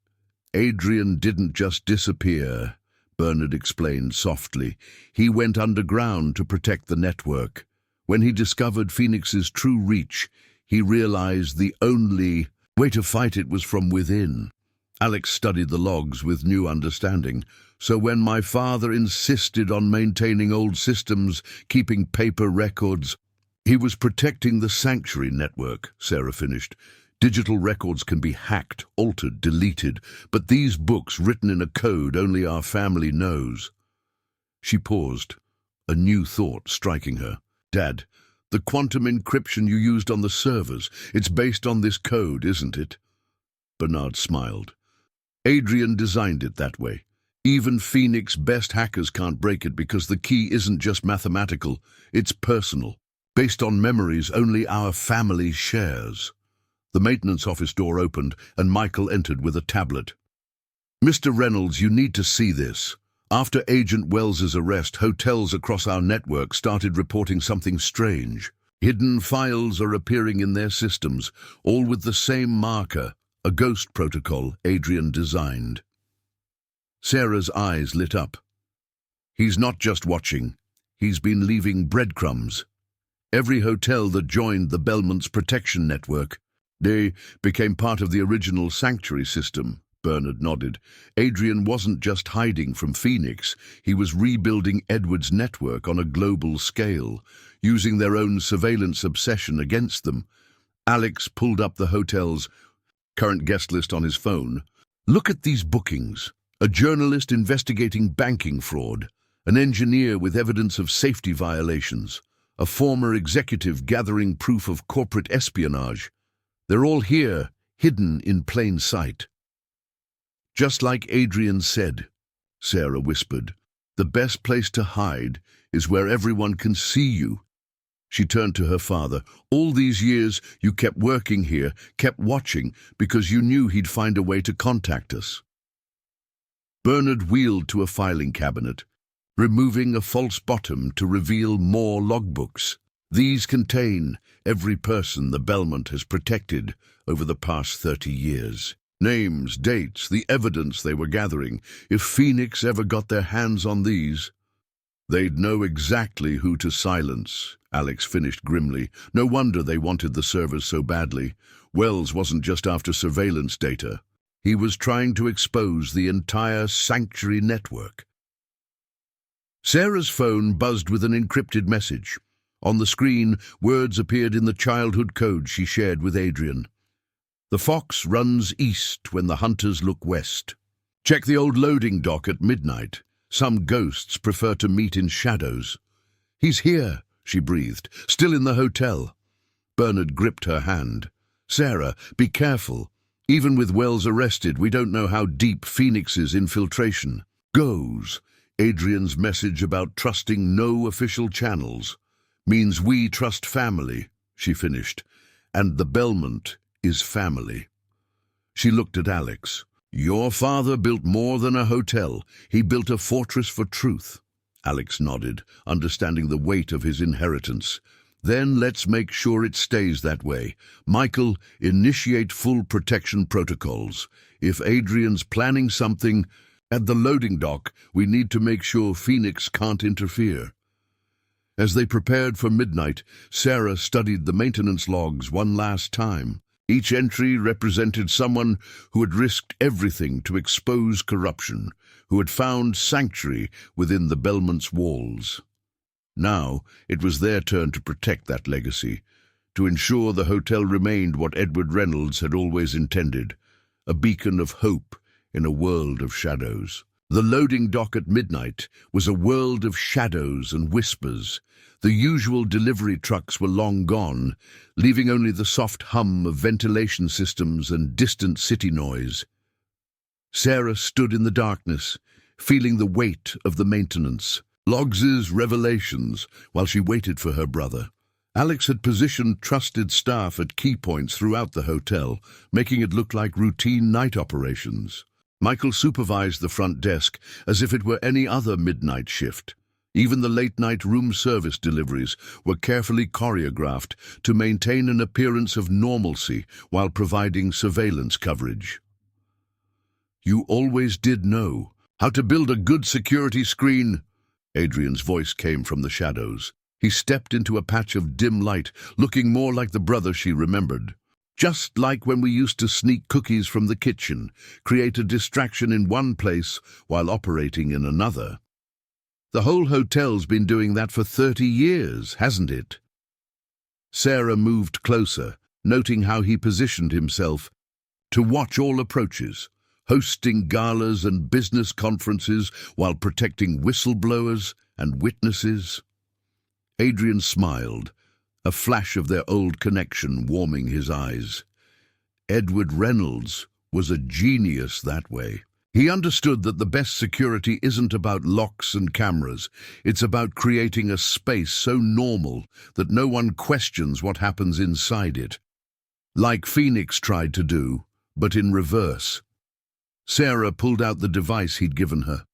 "Adrian didn't just disappear," Bernard explained softly. "He went underground to protect the network. When he discovered Phoenix's true reach, he realized the only way to fight it was from within. Alex studied the logs with new understanding. So when my father insisted on maintaining old systems, keeping paper records, he was protecting the sanctuary network, Sarah finished. Digital records can be hacked, altered, deleted, but these books written in a code only our family knows. She paused, a new thought striking her. Dad, the quantum encryption you used on the servers, it's based on this code, isn't it? Bernard smiled. Adrian designed it that way. Even Phoenix's best hackers can't break it because the key isn't just mathematical, it's personal, based on memories only our family shares. The maintenance office door opened and Michael entered with a tablet. Mr. Reynolds, you need to see this. After Agent Wells's arrest, hotels across our network started reporting something strange. Hidden files are appearing in their systems, all with the same marker, a ghost protocol Adrian designed. Sarah's eyes lit up. He's not just watching. He's been leaving breadcrumbs. Every hotel that joined the Belmont's protection network, they became part of the original sanctuary system. Bernard nodded. Adrian wasn't just hiding from Phoenix. He was rebuilding Edward's network on a global scale, using their own surveillance obsession against them. Alex pulled up the hotel's current guest list on his phone. Look at these bookings. A journalist investigating banking fraud, an engineer with evidence of safety violations, a former executive gathering proof of corporate espionage. They're all here, hidden in plain sight. Just like Adrian said, Sarah whispered, the best place to hide is where everyone can see you. She turned to her father. All these years you kept working here, kept watching, because you knew he'd find a way to contact us. Bernard wheeled to a filing cabinet, removing a false bottom to reveal more logbooks. These contain every person the Belmont has protected over the past 30 years. Names, dates, the evidence they were gathering. If Phoenix ever got their hands on these, they'd know exactly who to silence. Alex finished grimly. No wonder they wanted the servers so badly. Wells wasn't just after surveillance data. He was trying to expose the entire sanctuary network. Sarah's phone buzzed with an encrypted message. On the screen, words appeared in the childhood code she shared with Adrian. The fox runs east when the hunters look west. Check the old loading dock at midnight. Some ghosts prefer to meet in shadows. He's here, she breathed, still in the hotel. Bernard gripped her hand. Sarah, be careful. Even with Wells arrested, we don't know how deep Phoenix's infiltration goes. Adrian's message about trusting no official channels means we trust family, she finished, and the Belmont is family. She looked at Alex. Your father built more than a hotel. He built a fortress for truth. Alex nodded, understanding the weight of his inheritance. Then let's make sure it stays that way. Michael, initiate full protection protocols. If Adrian's planning something at the loading dock, we need to make sure Phoenix can't interfere. As they prepared for midnight, Sarah studied the maintenance logs one last time. Each entry represented someone who had risked everything to expose corruption, who had found sanctuary within the Belmont's walls. Now it was their turn to protect that legacy, to ensure the hotel remained what Edward Reynolds had always intended, a beacon of hope in a world of shadows. The loading dock at midnight was a world of shadows and whispers. The usual delivery trucks were long gone, leaving only the soft hum of ventilation systems and distant city noise. Sarah stood in the darkness, feeling the weight of the maintenance. Logs's revelations while she waited for her brother. Alex had positioned trusted staff at key points throughout the hotel, making it look like routine night operations. Michael supervised the front desk as if it were any other midnight shift. Even the late-night room service deliveries were carefully choreographed to maintain an appearance of normalcy while providing surveillance coverage. You always did know how to build a good security screen. Adrian's voice came from the shadows. He stepped into a patch of dim light, looking more like the brother she remembered. Just like when we used to sneak cookies from the kitchen, create a distraction in one place while operating in another. The whole hotel's been doing that for 30 years, hasn't it? Sarah moved closer, noting how he positioned himself to watch all approaches, hosting galas and business conferences while protecting whistleblowers and witnesses. Adrian smiled, a flash of their old connection warming his eyes. Edward Reynolds was a genius that way. He understood that the best security isn't about locks and cameras. It's about creating a space so normal that no one questions what happens inside it. Like Phoenix tried to do, but in reverse. Sarah pulled out the device he'd given her.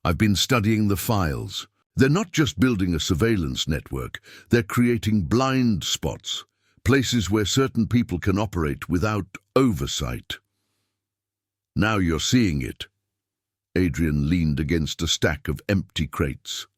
"I've been studying the files. They're not just building a surveillance network, they're creating blind spots, places where certain people can operate without oversight." "Now you're seeing it." Adrian leaned against a stack of empty crates.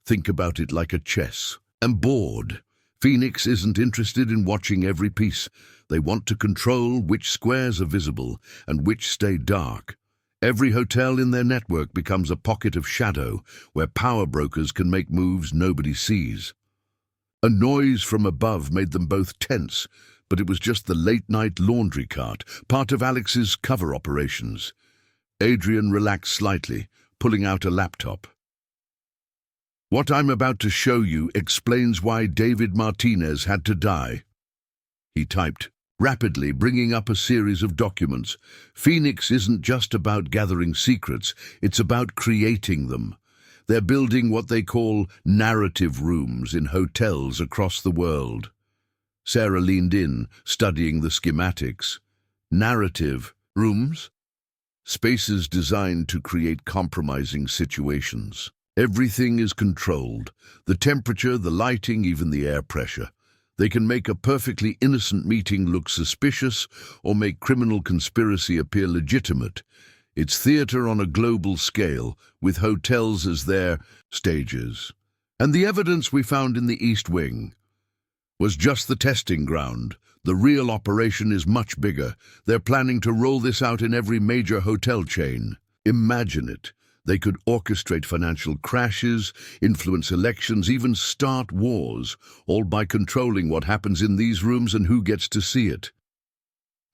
"Think about it like a chess. And board. Phoenix isn't interested in watching every piece. They want to control which squares are visible and which stay dark. Every hotel in their network becomes a pocket of shadow where power brokers can make moves nobody sees." A noise from above made them both tense, but it was just the late-night laundry cart, part of Alex's cover operations. Adrian relaxed slightly, pulling out a laptop. "What I'm about to show you explains why David Martinez had to die," he typed, rapidly bringing up a series of documents. "Phoenix isn't just about gathering secrets, it's about creating them. They're building what they call narrative rooms in hotels across the world." Sarah leaned in, studying the schematics. Narrative rooms? Spaces designed to create compromising situations. Everything is controlled. The temperature, the lighting, even the air pressure. They can make a perfectly innocent meeting look suspicious or make criminal conspiracy appear legitimate. It's theater on a global scale, with hotels as their stages. And the evidence we found in the East Wing was just the testing ground. The real operation is much bigger. They're planning to roll this out in every major hotel chain. Imagine it. They could orchestrate financial crashes, influence elections, even start wars, all by controlling what happens in these rooms and who gets to see it.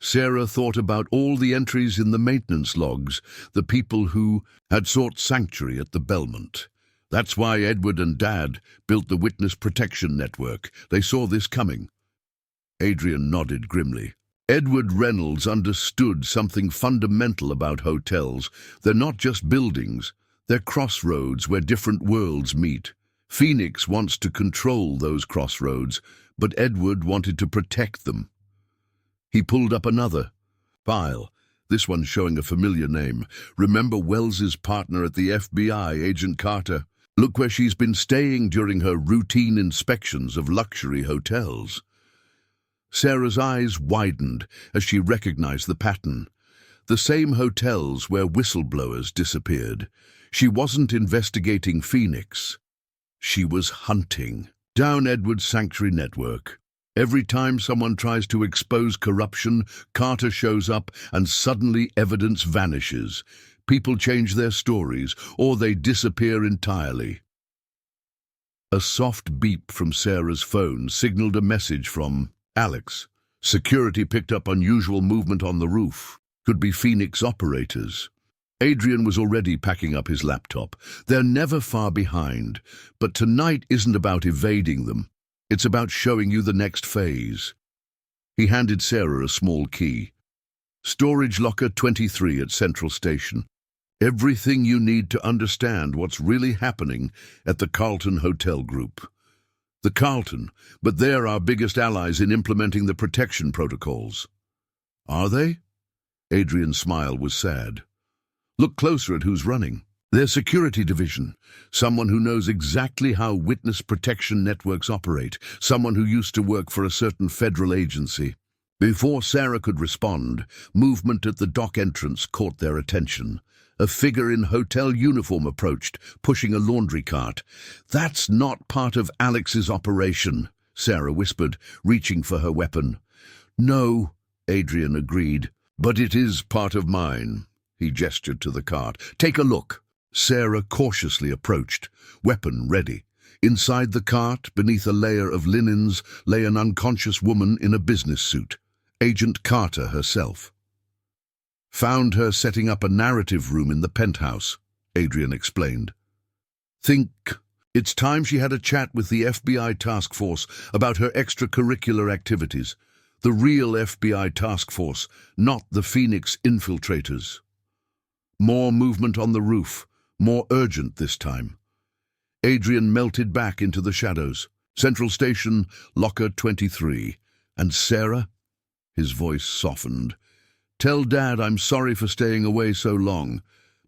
Sarah thought about all the entries in the maintenance logs, the people who had sought sanctuary at the Belmont. That's why Edward and Dad built the Witness Protection Network. They saw this coming. Adrian nodded grimly. Edward Reynolds understood something fundamental about hotels. They're not just buildings, they're crossroads where different worlds meet. Phoenix wants to control those crossroads, but Edward wanted to protect them. He pulled up another file, this one showing a familiar name. Remember Wells's partner at the FBI, Agent Carter? Look where she's been staying during her routine inspections of luxury hotels. Sarah's eyes widened as she recognized the pattern. The same hotels where whistleblowers disappeared. She wasn't investigating Phoenix. She was hunting down Edward's sanctuary network. Every time someone tries to expose corruption, Carter shows up and suddenly evidence vanishes. People change their stories or they disappear entirely. A soft beep from Sarah's phone signaled a message from Alex. Security picked up unusual movement on the roof. Could be Phoenix operators. Adrian was already packing up his laptop. They're never far behind, but tonight isn't about evading them. It's about showing you the next phase. He handed Sarah a small key. Storage locker 23 at Central Station. Everything you need to understand what's really happening at the Carlton Hotel Group. The Carlton, but they're our biggest allies in implementing the protection protocols. Are they? Adrian's smile was sad. Look closer at who's running. Their security division. Someone who knows exactly how witness protection networks operate. Someone who used to work for a certain federal agency. Before Sarah could respond, movement at the dock entrance caught their attention. A figure in hotel uniform approached, pushing a laundry cart. "That's not part of Alex's operation," Sarah whispered, reaching for her weapon. No, Adrian agreed, but it is part of mine. He gestured to the cart. Take a look. Sarah cautiously approached, weapon ready. Inside the cart, beneath a layer of linens, lay an unconscious woman in a business suit. Agent Carter herself. Found her setting up a narrative room in the penthouse, Adrian explained. Think it's time she had a chat with the FBI task force about her extracurricular activities. The real FBI task force, not the Phoenix infiltrators. More movement on the roof, more urgent this time. Adrian melted back into the shadows. Central Station, locker 23. And Sarah? His voice softened. Tell Dad I'm sorry for staying away so long,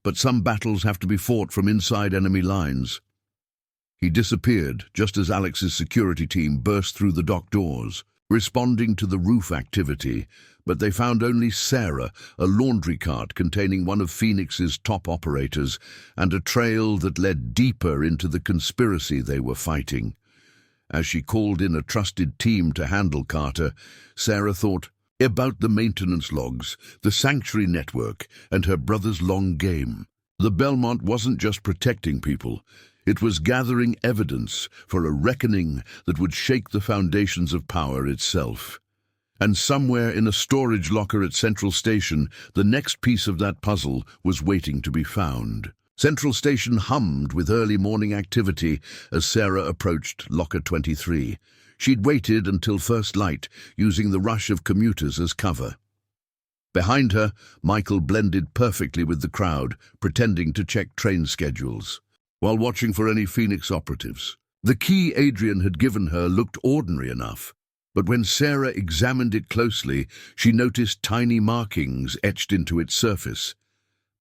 but some battles have to be fought from inside enemy lines. He disappeared just as Alex's security team burst through the dock doors, responding to the roof activity, but they found only Sarah, a laundry cart containing one of Phoenix's top operators, and a trail that led deeper into the conspiracy they were fighting. As she called in a trusted team to handle Carter, Sarah thought about the maintenance logs, the sanctuary network, and her brother's long game. The Belmont wasn't just protecting people. It was gathering evidence for a reckoning that would shake the foundations of power itself. And somewhere in a storage locker at Central Station, the next piece of that puzzle was waiting to be found. Central Station hummed with early morning activity as Sarah approached locker 23. She'd waited until first light, using the rush of commuters as cover. Behind her, Michael blended perfectly with the crowd, pretending to check train schedules, while watching for any Phoenix operatives. The key Adrian had given her looked ordinary enough, but when Sarah examined it closely, she noticed tiny markings etched into its surface,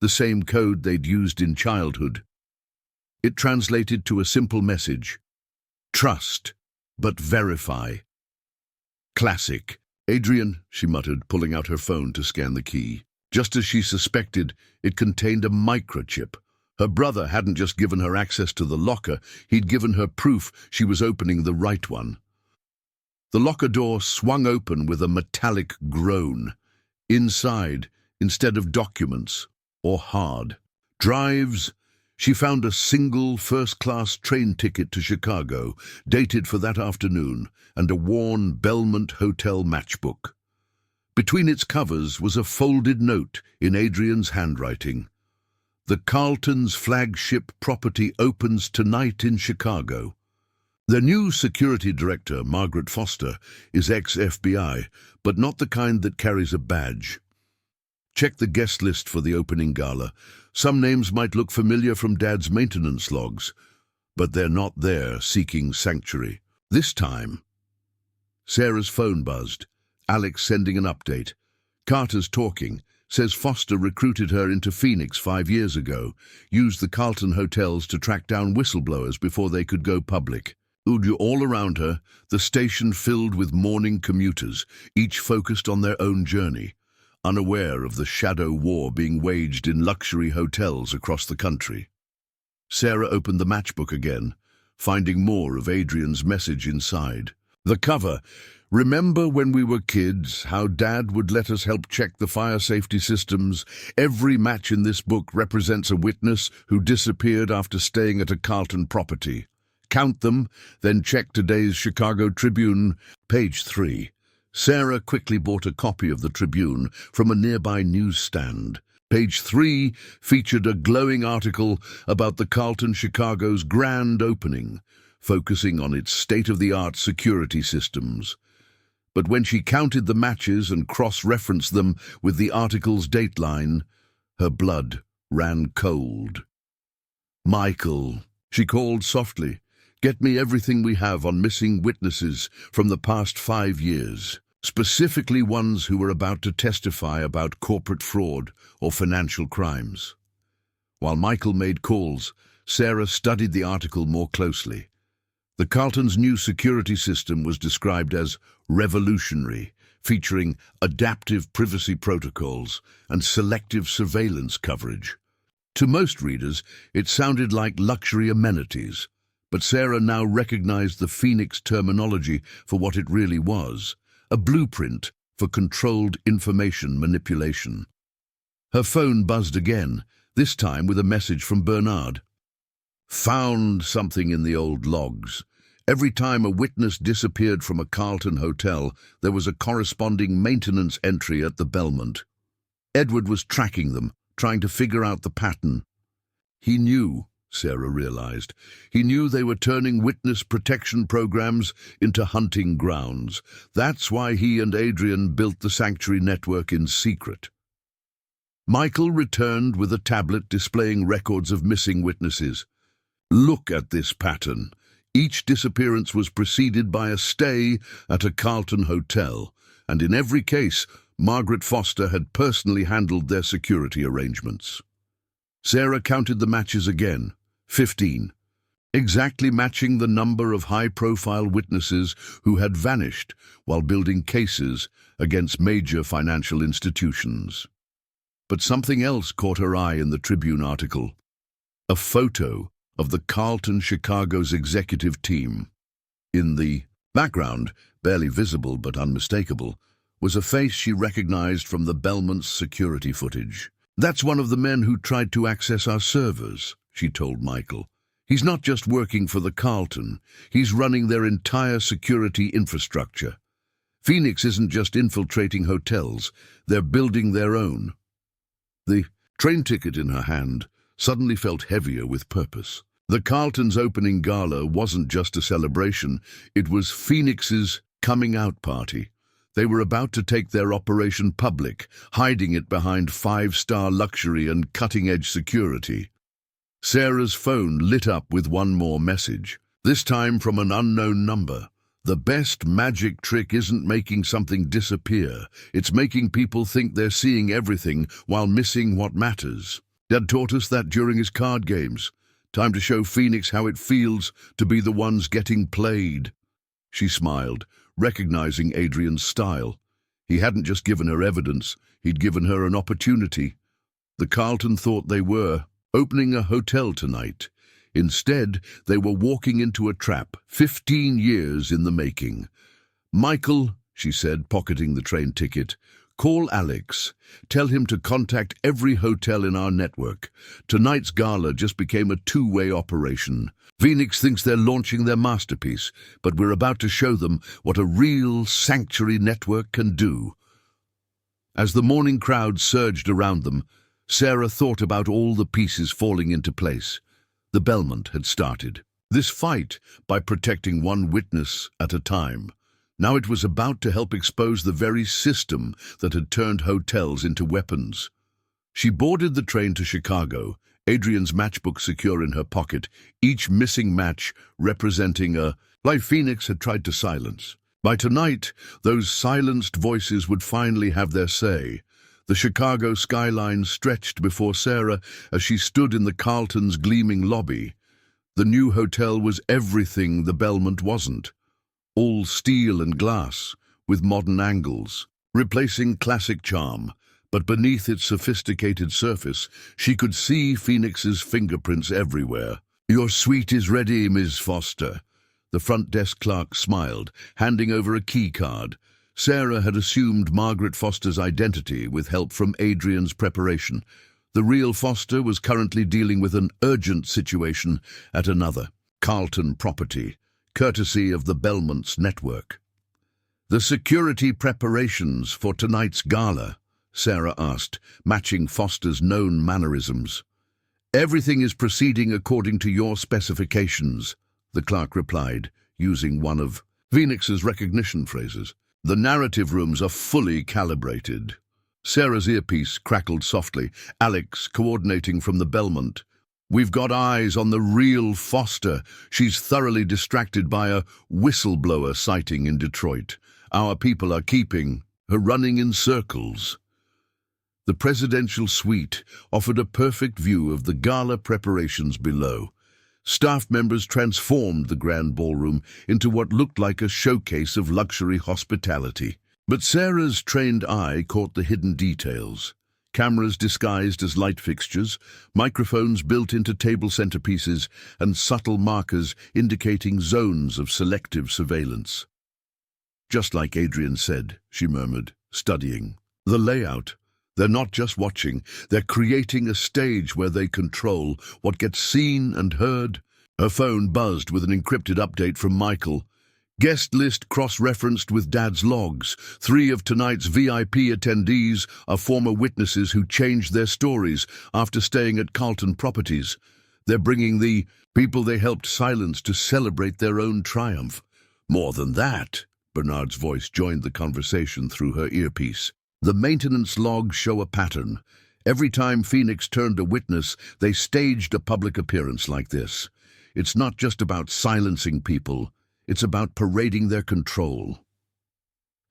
the same code they'd used in childhood. It translated to a simple message: trust, but verify. Classic. Adrian, she muttered, pulling out her phone to scan the key. Just as she suspected, it contained a microchip. Her brother hadn't just given her access to the locker, he'd given her proof she was opening the right one. The locker door swung open with a metallic groan. Inside, instead of documents or hard drives, she found a single first-class train ticket to Chicago, dated for that afternoon, and a worn Belmont Hotel matchbook. Between its covers was a folded note in Adrian's handwriting. The Carlton's flagship property opens tonight in Chicago. Their new security director, Margaret Foster, is ex-FBI, but not the kind that carries a badge. Check the guest list for the opening gala. Some names might look familiar from Dad's maintenance logs, but they're not there seeking sanctuary. This time, Sarah's phone buzzed. Alex sending an update. Carter's talking. Says Foster recruited her into Phoenix 5 years ago, used the Carlton hotels to track down whistleblowers before they could go public. Uju all around her, the station filled with morning commuters, each focused on their own journey, unaware of the shadow war being waged in luxury hotels across the country. Sarah opened the matchbook again, finding more of Adrian's message inside. The cover: remember when we were kids, how Dad would let us help check the fire safety systems? Every match in this book represents a witness who disappeared after staying at a Carlton property. Count them, then check today's Chicago Tribune, page 3. Sarah quickly bought a copy of the Tribune from a nearby newsstand. Page 3 featured a glowing article about the Carlton Chicago's grand opening, focusing on its state-of-the-art security systems. But when she counted the matches and cross-referenced them with the article's dateline, her blood ran cold. "Michael," she called softly, "get me everything we have on missing witnesses from the past 5 years, specifically ones who were about to testify about corporate fraud or financial crimes." While Michael made calls, Sarah studied the article more closely. The Carlton's new security system was described as revolutionary, featuring adaptive privacy protocols and selective surveillance coverage. To most readers, it sounded like luxury amenities, but Sarah now recognized the Phoenix terminology for what it really was: a blueprint for controlled information manipulation. Her phone buzzed again, this time with a message from Bernard. Found something in the old logs. Every time a witness disappeared from a Carlton hotel, there was a corresponding maintenance entry at the Belmont. Edward was tracking them, trying to figure out the pattern. He knew, Sarah realized, he knew they were turning witness protection programs into hunting grounds. That's why he and Adrian built the Sanctuary network in secret. Michael returned with a tablet displaying records of missing witnesses. Look at this pattern. Each disappearance was preceded by a stay at a Carlton hotel, and in every case, Margaret Foster had personally handled their security arrangements. Sarah counted the matches again, 15, exactly matching the number of high-profile witnesses who had vanished while building cases against major financial institutions. But something else caught her eye in the Tribune article. A photo of the Carlton Chicago's executive team. In the background, barely visible but unmistakable, was a face she recognized from the Belmont's security footage. That's one of the men who tried to access our servers, she told Michael. He's not just working for the Carlton, he's running their entire security infrastructure. Phoenix isn't just infiltrating hotels, they're building their own. The train ticket in her hand suddenly felt heavier with purpose. The Carlton's opening gala wasn't just a celebration, it was Phoenix's coming-out party. They were about to take their operation public, hiding it behind five-star luxury and cutting-edge security. Sarah's phone lit up with one more message, this time from an unknown number. The best magic trick isn't making something disappear, it's making people think they're seeing everything while missing what matters. Dad taught us that during his card games. Time to show Phoenix how it feels to be the ones getting played. She smiled, recognizing Adrian's style. He hadn't just given her evidence, he'd given her an opportunity. The Carlton thought they were opening a hotel tonight. Instead, they were walking into a trap, 15 years in the making. Michael, she said, pocketing the train ticket, call Alex. Tell him to contact every hotel in our network. Tonight's gala just became a two-way operation. Phoenix thinks they're launching their masterpiece, but we're about to show them what a real Sanctuary network can do. As the morning crowd surged around them, Sarah thought about all the pieces falling into place. The Belmont had started this fight by protecting one witness at a time. Now it was about to help expose the very system that had turned hotels into weapons. She boarded the train to Chicago, Adrian's matchbook secure in her pocket, each missing match representing a life Phoenix had tried to silence. By tonight, those silenced voices would finally have their say. The Chicago skyline stretched before Sarah as she stood in the Carlton's gleaming lobby. The new hotel was everything the Belmont wasn't. All steel and glass, with modern angles, replacing classic charm, but beneath its sophisticated surface, she could see Phoenix's fingerprints everywhere. Your suite is ready, Ms. Foster. The front desk clerk smiled, handing over a key card. Sarah had assumed Margaret Foster's identity with help from Adrian's preparation. The real Foster was currently dealing with an urgent situation at another Carlton property, courtesy of the Belmont's network. The security preparations for tonight's gala, Sarah asked, matching Foster's known mannerisms. Everything is proceeding according to your specifications, the clerk replied, using one of Phoenix's recognition phrases. The narrative rooms are fully calibrated. Sarah's earpiece crackled softly, Alex coordinating from the Belmont. We've got eyes on the real Foster. She's thoroughly distracted by a whistleblower sighting in Detroit. Our people are keeping her running in circles. The presidential suite offered a perfect view of the gala preparations below. Staff members transformed the grand ballroom into what looked like a showcase of luxury hospitality. But Sarah's trained eye caught the hidden details. Cameras disguised as light fixtures, microphones built into table centerpieces, and subtle markers indicating zones of selective surveillance. Just like Adrian said, she murmured, studying. The layout. They're not just watching, they're creating a stage where they control what gets seen and heard. Her phone buzzed with an encrypted update from Michael. Guest list cross-referenced with Dad's logs. 3 of tonight's VIP attendees are former witnesses who changed their stories after staying at Carlton Properties. They're bringing the people they helped silence to celebrate their own triumph. More than that, Bernard's voice joined the conversation through her earpiece. The maintenance logs show a pattern. Every time Phoenix turned a witness, they staged a public appearance like this. It's not just about silencing people. It's about parading their control.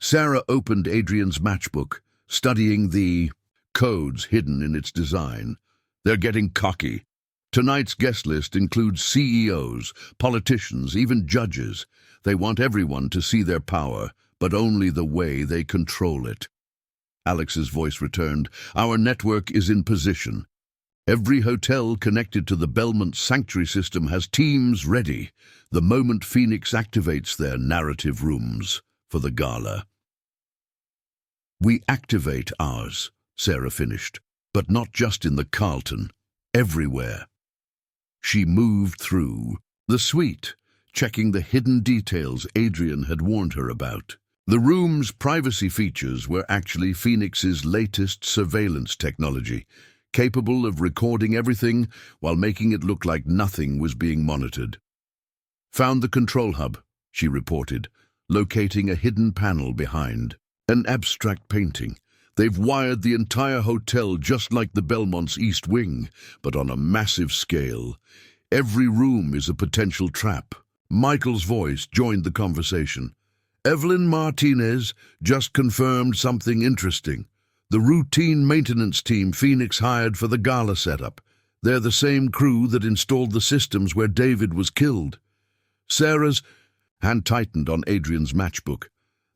Sarah opened Adrian's matchbook, studying the codes hidden in its design. They're getting cocky. Tonight's guest list includes CEOs, politicians, even judges. They want everyone to see their power, but only the way they control it. Alex's voice returned. Our network is in position. Every hotel connected to the Belmont Sanctuary system has teams ready the moment Phoenix activates their narrative rooms for the gala. We activate ours, Sarah finished, but not just in the Carlton, everywhere. She moved through the suite, checking the hidden details Adrian had warned her about. The room's privacy features were actually Phoenix's latest surveillance technology, capable of recording everything while making it look like nothing was being monitored. Found the control hub, she reported, locating a hidden panel behind. An abstract painting. They've wired the entire hotel just like the Belmont's East Wing, but on a massive scale. Every room is a potential trap. Michael's voice joined the conversation. Evelyn Martinez just confirmed something interesting. The routine maintenance team Phoenix hired for the gala setup. They're the same crew that installed the systems where David was killed. Sarah's hand tightened on Adrian's matchbook.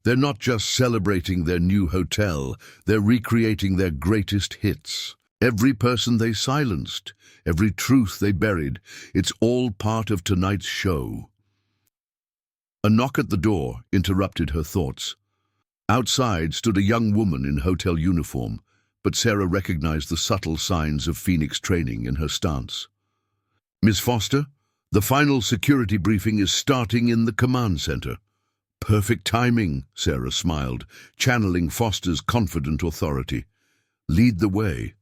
They're not just celebrating their new hotel, they're recreating their greatest hits. Every person they silenced, every truth they buried, it's all part of tonight's show. A knock at the door interrupted her thoughts. Outside stood a young woman in hotel uniform, but Sarah recognized the subtle signs of Phoenix training in her stance. Miss Foster, the final security briefing is starting in the command center. Perfect timing, Sarah smiled, channeling Foster's confident authority. Lead the way.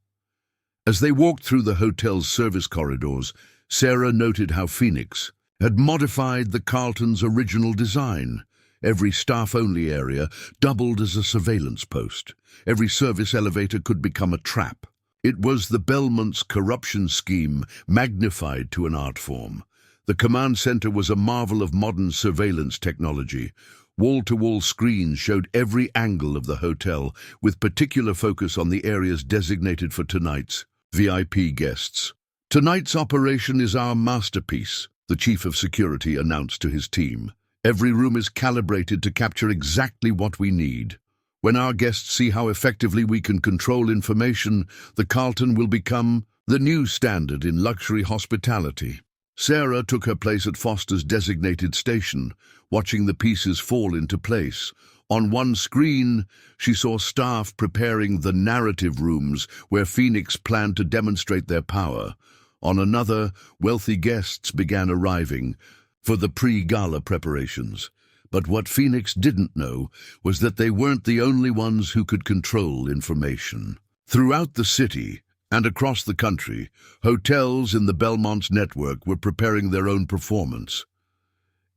As they walked through the hotel's service corridors, Sarah noted how Phoenix had modified the Carlton's original design. Every staff-only area doubled as a surveillance post. Every service elevator could become a trap. It was the Belmont's corruption scheme magnified to an art form. The command center was a marvel of modern surveillance technology. Wall-to-wall screens showed every angle of the hotel, with particular focus on the areas designated for tonight's VIP guests. Tonight's operation is our masterpiece, the chief of security announced to his team. Every room is calibrated to capture exactly what we need. When our guests see how effectively we can control information, the Carlton will become the new standard in luxury hospitality. Sarah took her place at Foster's designated station, watching the pieces fall into place. On one screen, she saw staff preparing the narrative rooms where Phoenix planned to demonstrate their power. On another, wealthy guests began arriving for the pre-gala preparations. But what Phoenix didn't know was that they weren't the only ones who could control information. Throughout the city and across the country, hotels in the Belmont's network were preparing their own performance.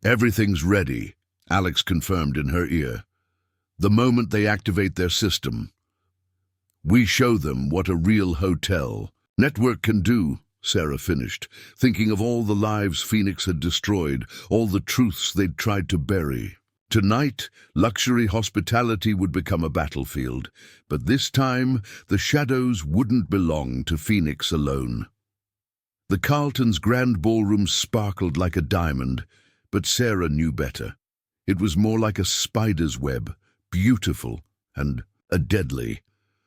Everything's ready, Alex confirmed in her ear. The moment they activate their system, we show them what a real hotel network can do, Sarah finished, thinking of all the lives Phoenix had destroyed, all the truths they'd tried to bury. Tonight, luxury hospitality would become a battlefield, but this time the shadows wouldn't belong to Phoenix alone. The Carlton's grand ballroom sparkled like a diamond, but Sarah knew better. It was more like a spider's web, beautiful and deadly.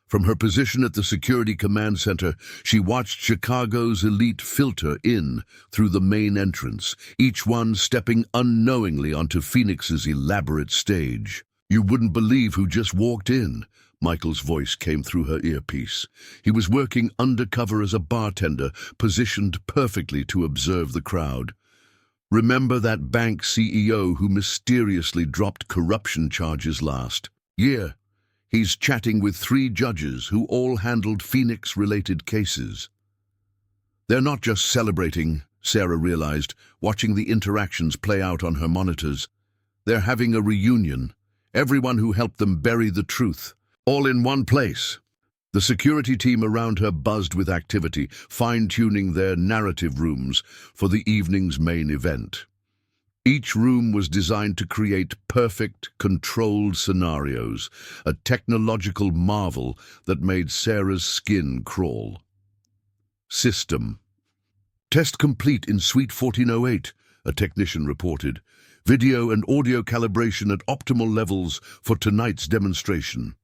From her position at the Security Command Center, she watched Chicago's elite filter in through the main entrance, each one stepping unknowingly onto Phoenix's elaborate stage. You wouldn't believe who just walked in. Michael's voice came through her earpiece. He was working undercover as a bartender, positioned perfectly to observe the crowd. Remember that bank CEO who mysteriously dropped corruption charges last year? He's chatting with 3 judges who all handled Phoenix-related cases. They're not just celebrating, Sarah realized, watching the interactions play out on her monitors. They're having a reunion. Everyone who helped them bury the truth, all in one place. The security team around her buzzed with activity, fine-tuning their narrative rooms for the evening's main event. Each room was designed to create perfect, controlled scenarios, a technological marvel that made Sarah's skin crawl. System. Test complete in Suite 1408, a technician reported. Video and audio calibration at optimal levels for tonight's demonstration.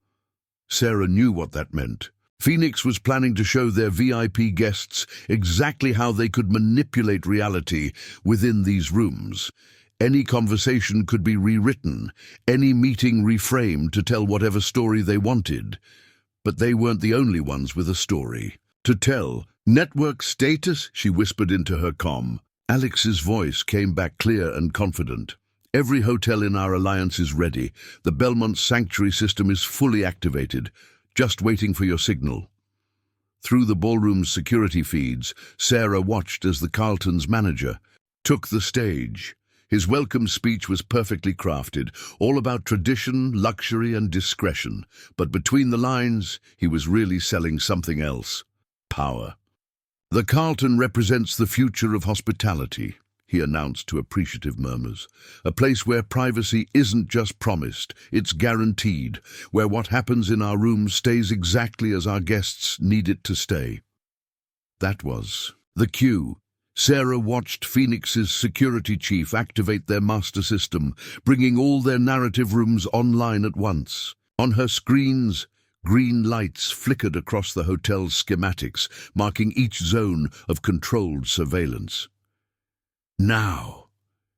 Sarah knew what that meant. Phoenix was planning to show their VIP guests exactly how they could manipulate reality within these rooms. Any conversation could be rewritten, any meeting reframed to tell whatever story they wanted. But they weren't the only ones with a story to tell. Network status, she whispered into her comm. Alex's voice came back clear and confident. Every hotel in our alliance is ready. The Belmont Sanctuary system is fully activated, just waiting for your signal. Through the ballroom's security feeds, Sarah watched as the Carlton's manager took the stage. His welcome speech was perfectly crafted, all about tradition, luxury, and discretion. But between the lines, he was really selling something else: power. The Carlton represents the future of hospitality, he announced to appreciative murmurs. A place where privacy isn't just promised, it's guaranteed, where what happens in our rooms stays exactly as our guests need it to stay. That was the cue. Sarah watched Phoenix's security chief activate their master system, bringing all their narrative rooms online at once. On her screens, green lights flickered across the hotel's schematics, marking each zone of controlled surveillance. Now,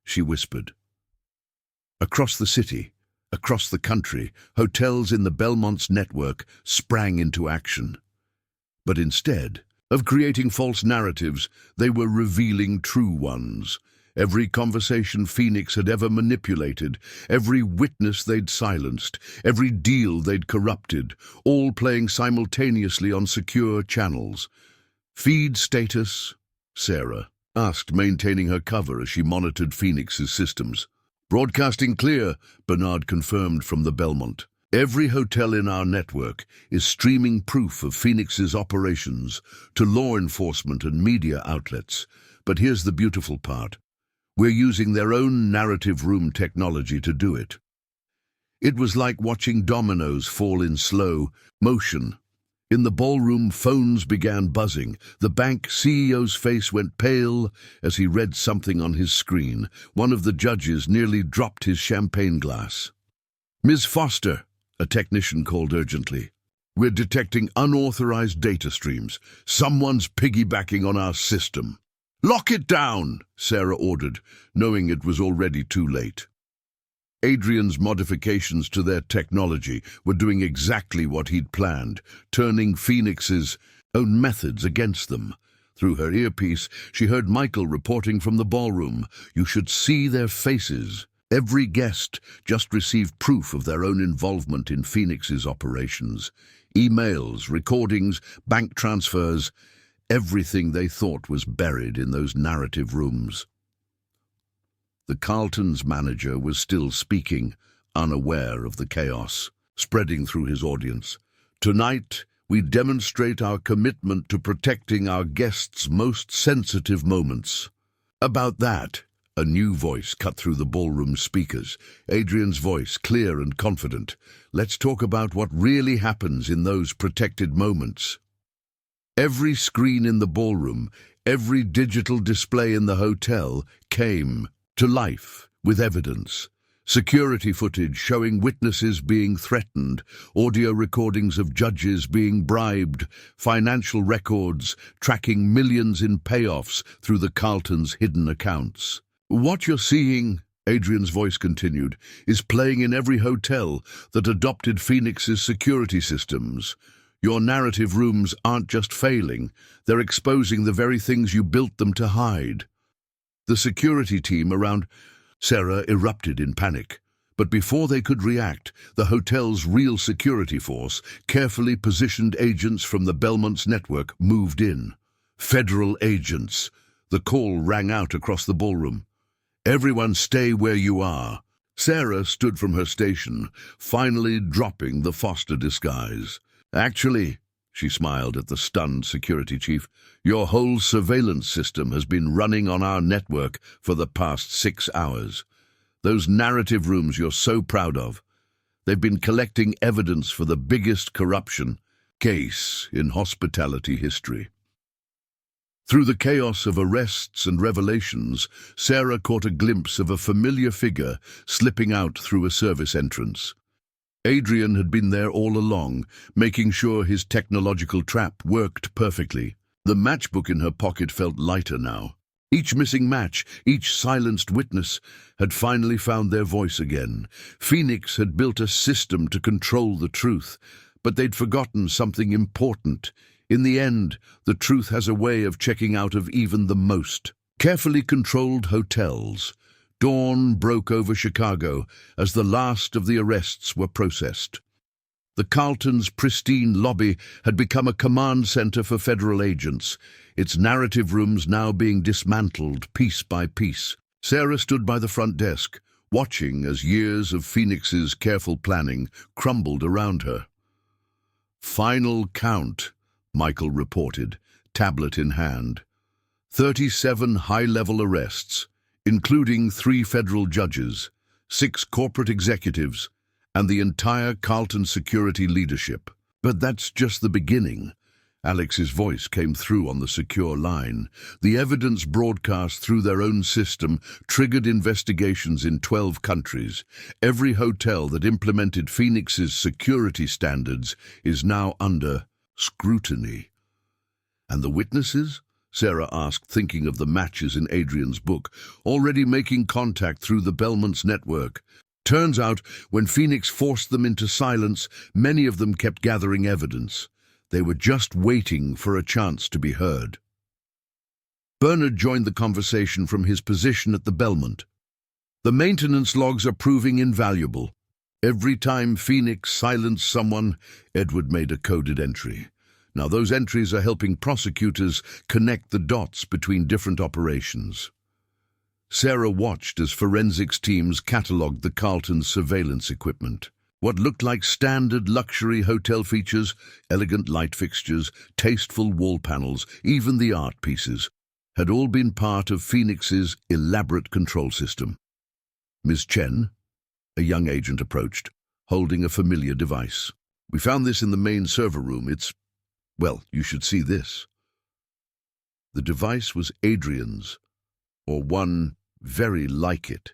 she whispered. Across the city, across the country, hotels in the Belmont's network sprang into action. But instead of creating false narratives, they were revealing true ones. Every conversation Phoenix had ever manipulated, every witness they'd silenced, every deal they'd corrupted, all playing simultaneously on secure channels. Feed status, Sarah asked, maintaining her cover as she monitored Phoenix's systems. Broadcasting clear, Bernard confirmed from the Belmont. Every hotel in our network is streaming proof of Phoenix's operations to law enforcement and media outlets. But here's the beautiful part. We're using their own narrative room technology to do it. It was like watching dominoes fall in slow motion. In the ballroom, phones began buzzing. The bank CEO's face went pale as he read something on his screen. One of the judges nearly dropped his champagne glass. "Ms. Foster," a technician called urgently. "We're detecting unauthorized data streams. Someone's piggybacking on our system." "Lock it down," Sarah ordered, knowing it was already too late. Adrian's modifications to their technology were doing exactly what he'd planned, turning Phoenix's own methods against them. Through her earpiece, she heard Michael reporting from the ballroom. "You should see their faces. Every guest just received proof of their own involvement in Phoenix's operations. Emails, recordings, bank transfers, everything they thought was buried in those narrative rooms." The Carlton's manager was still speaking, unaware of the chaos spreading through his audience. "Tonight, we demonstrate our commitment to protecting our guests' most sensitive moments." "About that," a new voice cut through the ballroom speakers, Adrian's voice clear and confident. "Let's talk about what really happens in those protected moments." Every screen in the ballroom, every digital display in the hotel came to life with evidence. Security footage showing witnesses being threatened, audio recordings of judges being bribed, financial records tracking millions in payoffs through the Carlton's hidden accounts. "What you're seeing," Adrian's voice continued, is playing in every hotel that adopted Phoenix's security systems. Your narrative rooms aren't just failing, they're exposing the very things you built them to hide. The security team around Sarah erupted in panic. But before they could react, the hotel's real security force, carefully positioned agents from the Belmont's network, moved in. Federal agents. The call rang out across the ballroom. Everyone stay where you are. Sarah stood from her station, finally dropping the Foster disguise. Actually, she smiled at the stunned security chief, your whole surveillance system has been running on our network for the past 6 hours. Those narrative rooms you're so proud of, they've been collecting evidence for the biggest corruption case in hospitality history. Through the chaos of arrests and revelations, Sarah caught a glimpse of a familiar figure slipping out through a service entrance. Adrian had been there all along, making sure his technological trap worked perfectly. The matchbook in her pocket felt lighter now. Each missing match, each silenced witness, had finally found their voice again. Phoenix had built a system to control the truth, but they'd forgotten something important. In the end, the truth has a way of checking out of even the most carefully controlled hotels. Dawn broke over Chicago as the last of the arrests were processed. The Carlton's pristine lobby had become a command center for federal agents, its narrative rooms now being dismantled piece by piece. Sarah stood by the front desk, watching as years of Phoenix's careful planning crumbled around her. Final count, Michael reported, tablet in hand. 37 high-level arrests, including 3 federal judges, 6 corporate executives, and the entire Carlton security leadership. But that's just the beginning. Alex's voice came through on the secure line. The evidence broadcast through their own system triggered investigations in 12 countries. Every hotel that implemented Phoenix's security standards is now under scrutiny. And the witnesses? Sarah asked, thinking of the matches in Adrian's book, already making contact through the Belmont's network. Turns out, when Phoenix forced them into silence, many of them kept gathering evidence. They were just waiting for a chance to be heard. Bernard joined the conversation from his position at the Belmont. The maintenance logs are proving invaluable. Every time Phoenix silenced someone, Edward made a coded entry. Now those entries are helping prosecutors connect the dots between different operations. Sarah watched as forensics teams catalogued the Carlton's surveillance equipment. What looked like standard luxury hotel features, elegant light fixtures, tasteful wall panels, even the art pieces, had all been part of Phoenix's elaborate control system. Ms. Chen, a young agent, approached, holding a familiar device. We found this in the main server room. Well, you should see this. The device was Adrian's, or one very like it.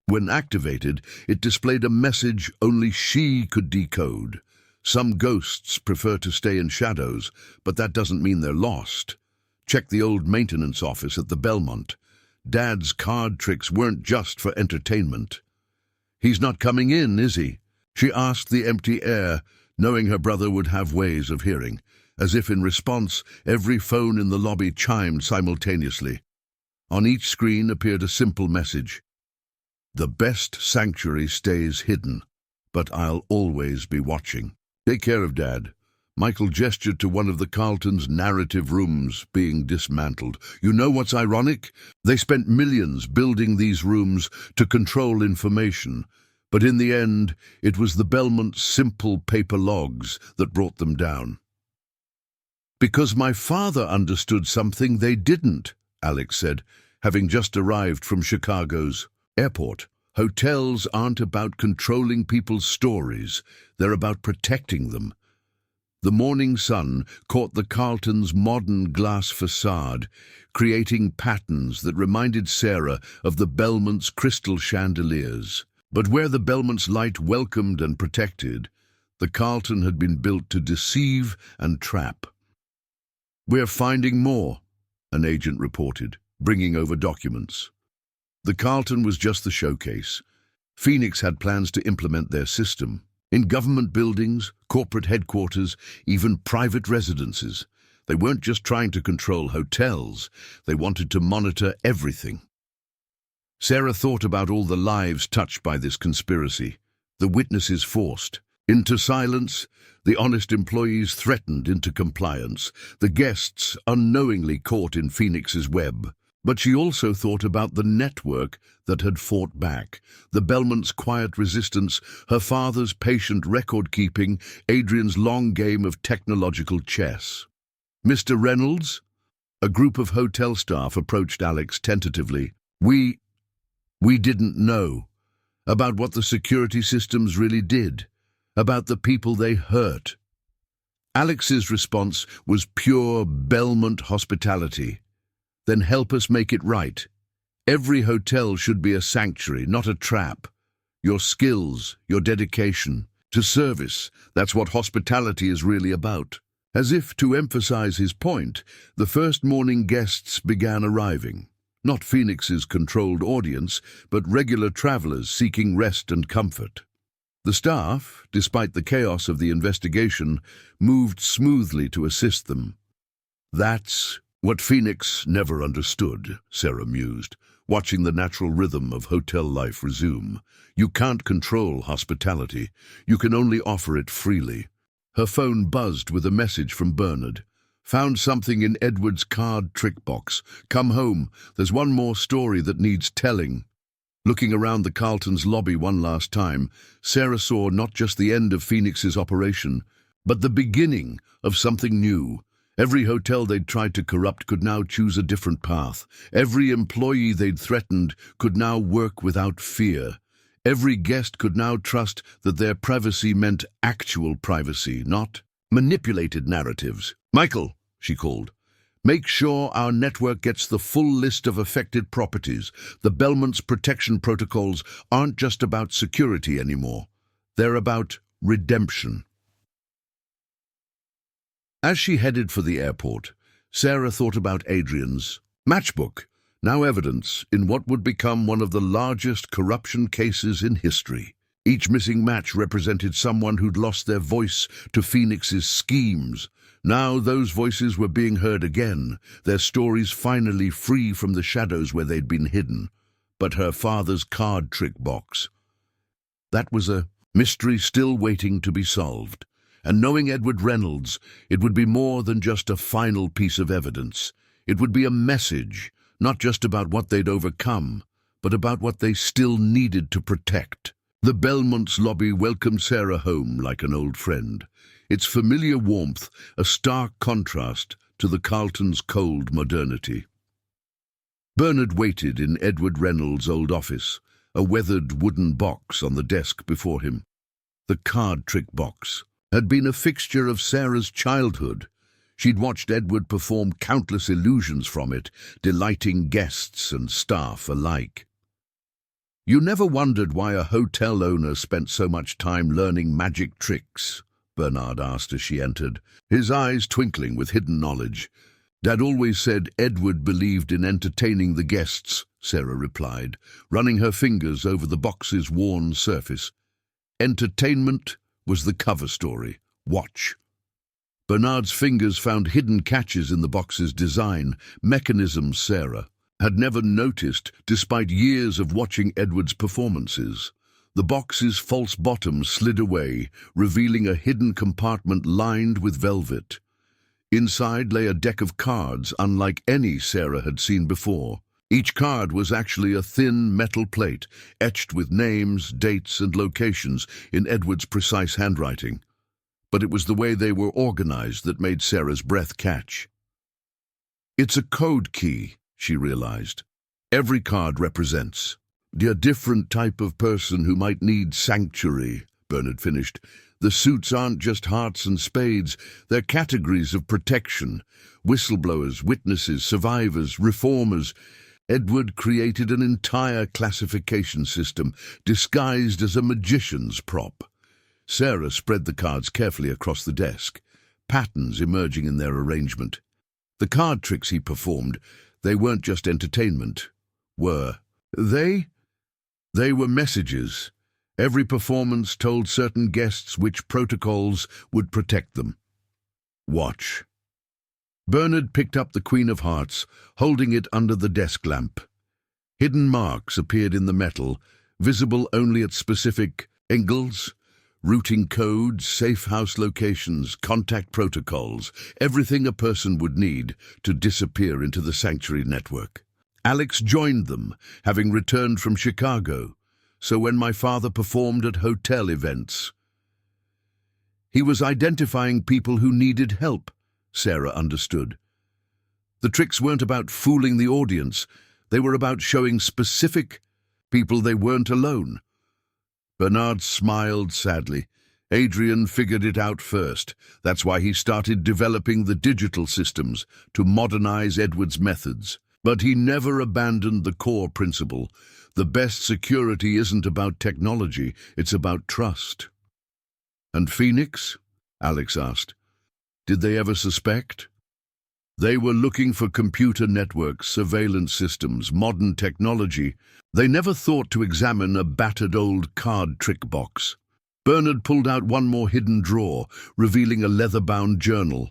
When activated, it displayed a message only she could decode. Some ghosts prefer to stay in shadows, but that doesn't mean they're lost. Check the old maintenance office at the Belmont. Dad's card tricks weren't just for entertainment. He's not coming in, is he? She asked the empty air, knowing her brother would have ways of hearing. As if in response, every phone in the lobby chimed simultaneously. On each screen appeared a simple message. The best sanctuary stays hidden, but I'll always be watching. Take care of Dad. Michael gestured to one of the Carlton's narrative rooms being dismantled. You know what's ironic? They spent millions building these rooms to control information, but in the end, it was the Belmont's simple paper logs that brought them down. Because my father understood something they didn't, Alex said, having just arrived from Chicago's airport. Hotels aren't about controlling people's stories, they're about protecting them. The morning sun caught the Carlton's modern glass facade, creating patterns that reminded Sarah of the Belmont's crystal chandeliers. But where the Belmont's light welcomed and protected, the Carlton had been built to deceive and trap. We're finding more, an agent reported, bringing over documents. The Carlton was just the showcase. Phoenix had plans to implement their system. In government buildings, corporate headquarters, even private residences. They weren't just trying to control hotels, they wanted to monitor everything. Sarah thought about all the lives touched by this conspiracy, the witnesses forced into silence, the honest employees threatened into compliance, the guests unknowingly caught in Phoenix's web. But she also thought about the network that had fought back, the Belmont's quiet resistance, her father's patient record-keeping, Adrian's long game of technological chess. "Mr. Reynolds?" A group of hotel staff approached Alex tentatively. We didn't know about what the security systems really did, about the people they hurt." Alex's response was pure Belmont hospitality. "Then help us make it right. Every hotel should be a sanctuary, not a trap. Your skills, your dedication to service, that's what hospitality is really about." As if to emphasize his point, the first morning guests began arriving. Not Phoenix's controlled audience, but regular travelers seeking rest and comfort. The staff, despite the chaos of the investigation, moved smoothly to assist them. "That's what Phoenix never understood," Sarah mused, watching the natural rhythm of hotel life resume. "You can't control hospitality. You can only offer it freely." Her phone buzzed with a message from Bernard. "Found something in Edward's card trick box. Come home. There's one more story that needs telling." Looking around the Carlton's lobby one last time, Sarah saw not just the end of Phoenix's operation, but the beginning of something new. Every hotel they'd tried to corrupt could now choose a different path. Every employee they'd threatened could now work without fear. Every guest could now trust that their privacy meant actual privacy, not manipulated narratives. "Michael," she called, "make sure our network gets the full list of affected properties. The Belmont's protection protocols aren't just about security anymore. They're about redemption." As she headed for the airport, Sarah thought about Adrian's matchbook, now evidence in what would become one of the largest corruption cases in history. Each missing match represented someone who'd lost their voice to Phoenix's schemes. Now those voices were being heard again, their stories finally free from the shadows where they'd been hidden. But her father's card trick box, that was a mystery still waiting to be solved. And knowing Edward Reynolds, it would be more than just a final piece of evidence. It would be a message, not just about what they'd overcome, but about what they still needed to protect. The Belmont's lobby welcomed Sarah home like an old friend, its familiar warmth a stark contrast to the Carlton's cold modernity. Bernard waited in Edward Reynolds' old office, a weathered wooden box on the desk before him. The card trick box had been a fixture of Sarah's childhood. She'd watched Edward perform countless illusions from it, delighting guests and staff alike. "You never wondered why a hotel owner spent so much time learning magic tricks?" Bernard asked as she entered, his eyes twinkling with hidden knowledge. "Dad always said Edward believed in entertaining the guests," Sarah replied, running her fingers over the box's worn surface. "Entertainment was the cover story. Watch." Bernard's fingers found hidden catches in the box's design, mechanisms Sarah had never noticed despite years of watching Edward's performances. The box's false bottom slid away, revealing a hidden compartment lined with velvet. Inside lay a deck of cards unlike any Sarah had seen before. Each card was actually a thin metal plate, etched with names, dates, and locations in Edward's precise handwriting. But it was the way they were organized that made Sarah's breath catch. "It's a code key," she realized. "Every card represents a different type of person who might need sanctuary," Bernard finished. "The suits aren't just hearts and spades, they're categories of protection. Whistleblowers, witnesses, survivors, reformers. Edward created an entire classification system, disguised as a magician's prop." Sarah spread the cards carefully across the desk, patterns emerging in their arrangement. The card tricks he performed, they weren't just entertainment, were They? They were messages. Every performance told certain guests which protocols would protect them. Watch. Bernard picked up the Queen of Hearts, holding it under the desk lamp. Hidden marks appeared in the metal, visible only at specific angles, routing codes, safe house locations, contact protocols, everything a person would need to disappear into the sanctuary network. Alex joined them, having returned from Chicago, so when my father performed at hotel events, he was identifying people who needed help, Sarah understood. The tricks weren't about fooling the audience, they were about showing specific people they weren't alone. Bernard smiled sadly. Adrian figured it out first. That's why he started developing the digital systems to modernize Edward's methods. But he never abandoned the core principle. The best security isn't about technology, it's about trust. And Phoenix? Alex asked. Did they ever suspect? They were looking for computer networks, surveillance systems, modern technology. They never thought to examine a battered old card trick box. Bernard pulled out one more hidden drawer, revealing a leather-bound journal.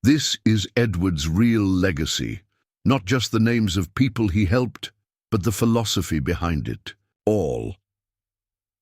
This is Edward's real legacy. Not just the names of people he helped, but the philosophy behind it. All.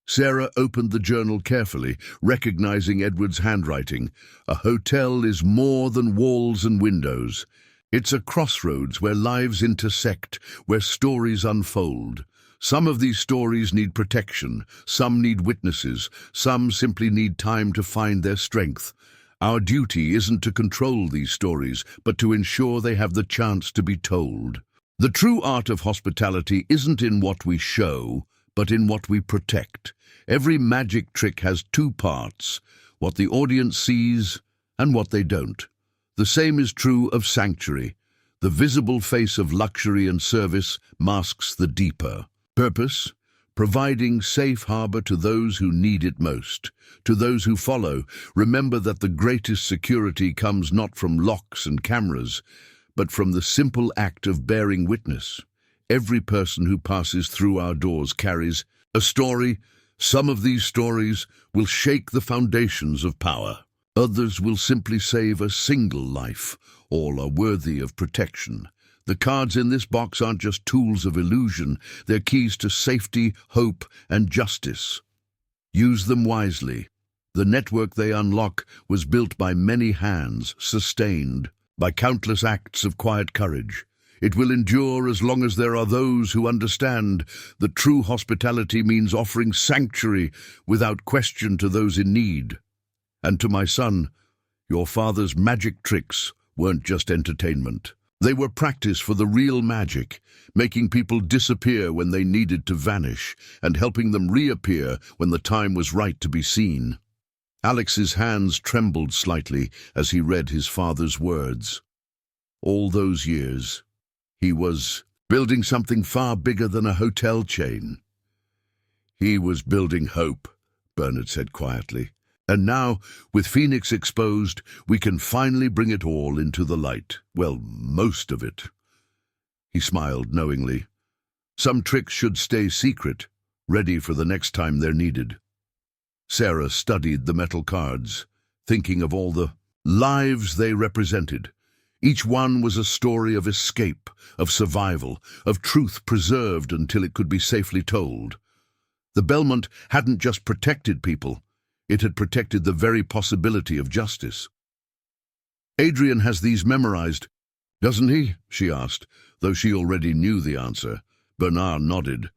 Sarah opened the journal carefully, recognizing Edward's handwriting. A hotel is more than walls and windows. It's a crossroads where lives intersect, where stories unfold. Some of these stories need protection, some need witnesses, some simply need time to find their strength. Our duty isn't to control these stories, but to ensure they have the chance to be told. The true art of hospitality isn't in what we show, but in what we protect. Every magic trick has two parts, what the audience sees and what they don't. The same is true of sanctuary. The visible face of luxury and service masks the deeper purpose, providing safe harbor to those who need it most. To those who follow, remember that the greatest security comes not from locks and cameras, but from the simple act of bearing witness. Every person who passes through our doors carries a story. Some of these stories will shake the foundations of power. Others will simply save a single life. All are worthy of protection. The cards in this box aren't just tools of illusion. They're keys to safety, hope, and justice. Use them wisely. The network they unlock was built by many hands, sustained by countless acts of quiet courage. It will endure as long as there are those who understand that true hospitality means offering sanctuary without question to those in need. And to my son, your father's magic tricks weren't just entertainment. They were practice for the real magic, making people disappear when they needed to vanish, and helping them reappear when the time was right to be seen. Alex's hands trembled slightly as he read his father's words. All those years, he was building something far bigger than a hotel chain. He was building hope, Bernard said quietly. And now, with Phoenix exposed, we can finally bring it all into the light. Well, most of it. He smiled knowingly. Some tricks should stay secret, ready for the next time they're needed. Sarah studied the metal cards, thinking of all the lives they represented. Each one was a story of escape, of survival, of truth preserved until it could be safely told. The Belmont hadn't just protected people, it had protected the very possibility of justice. Adrian has these memorized, doesn't he? She asked, though she already knew the answer. Bernard nodded.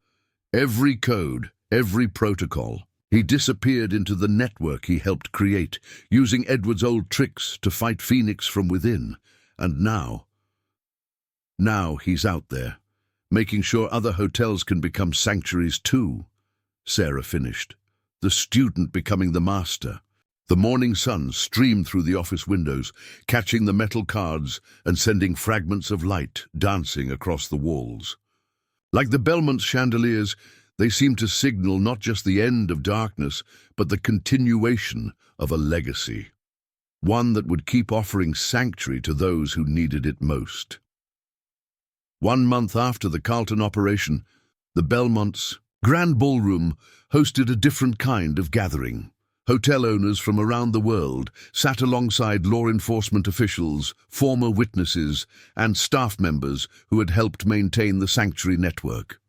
Every code, every protocol. He disappeared into the network he helped create, using Edward's old tricks to fight Phoenix from within. And now he's out there, making sure other hotels can become sanctuaries too. Sarah finished. The student becoming the master. The morning sun streamed through the office windows, catching the metal cards and sending fragments of light dancing across the walls. Like the Belmont's chandeliers, they seemed to signal not just the end of darkness, but the continuation of a legacy. One that would keep offering sanctuary to those who needed it most. 1 month after the Carlton operation, The Belmont's Grand Ballroom hosted a different kind of gathering. Hotel owners from around the world sat alongside law enforcement officials, former witnesses, and staff members who had helped maintain the sanctuary network.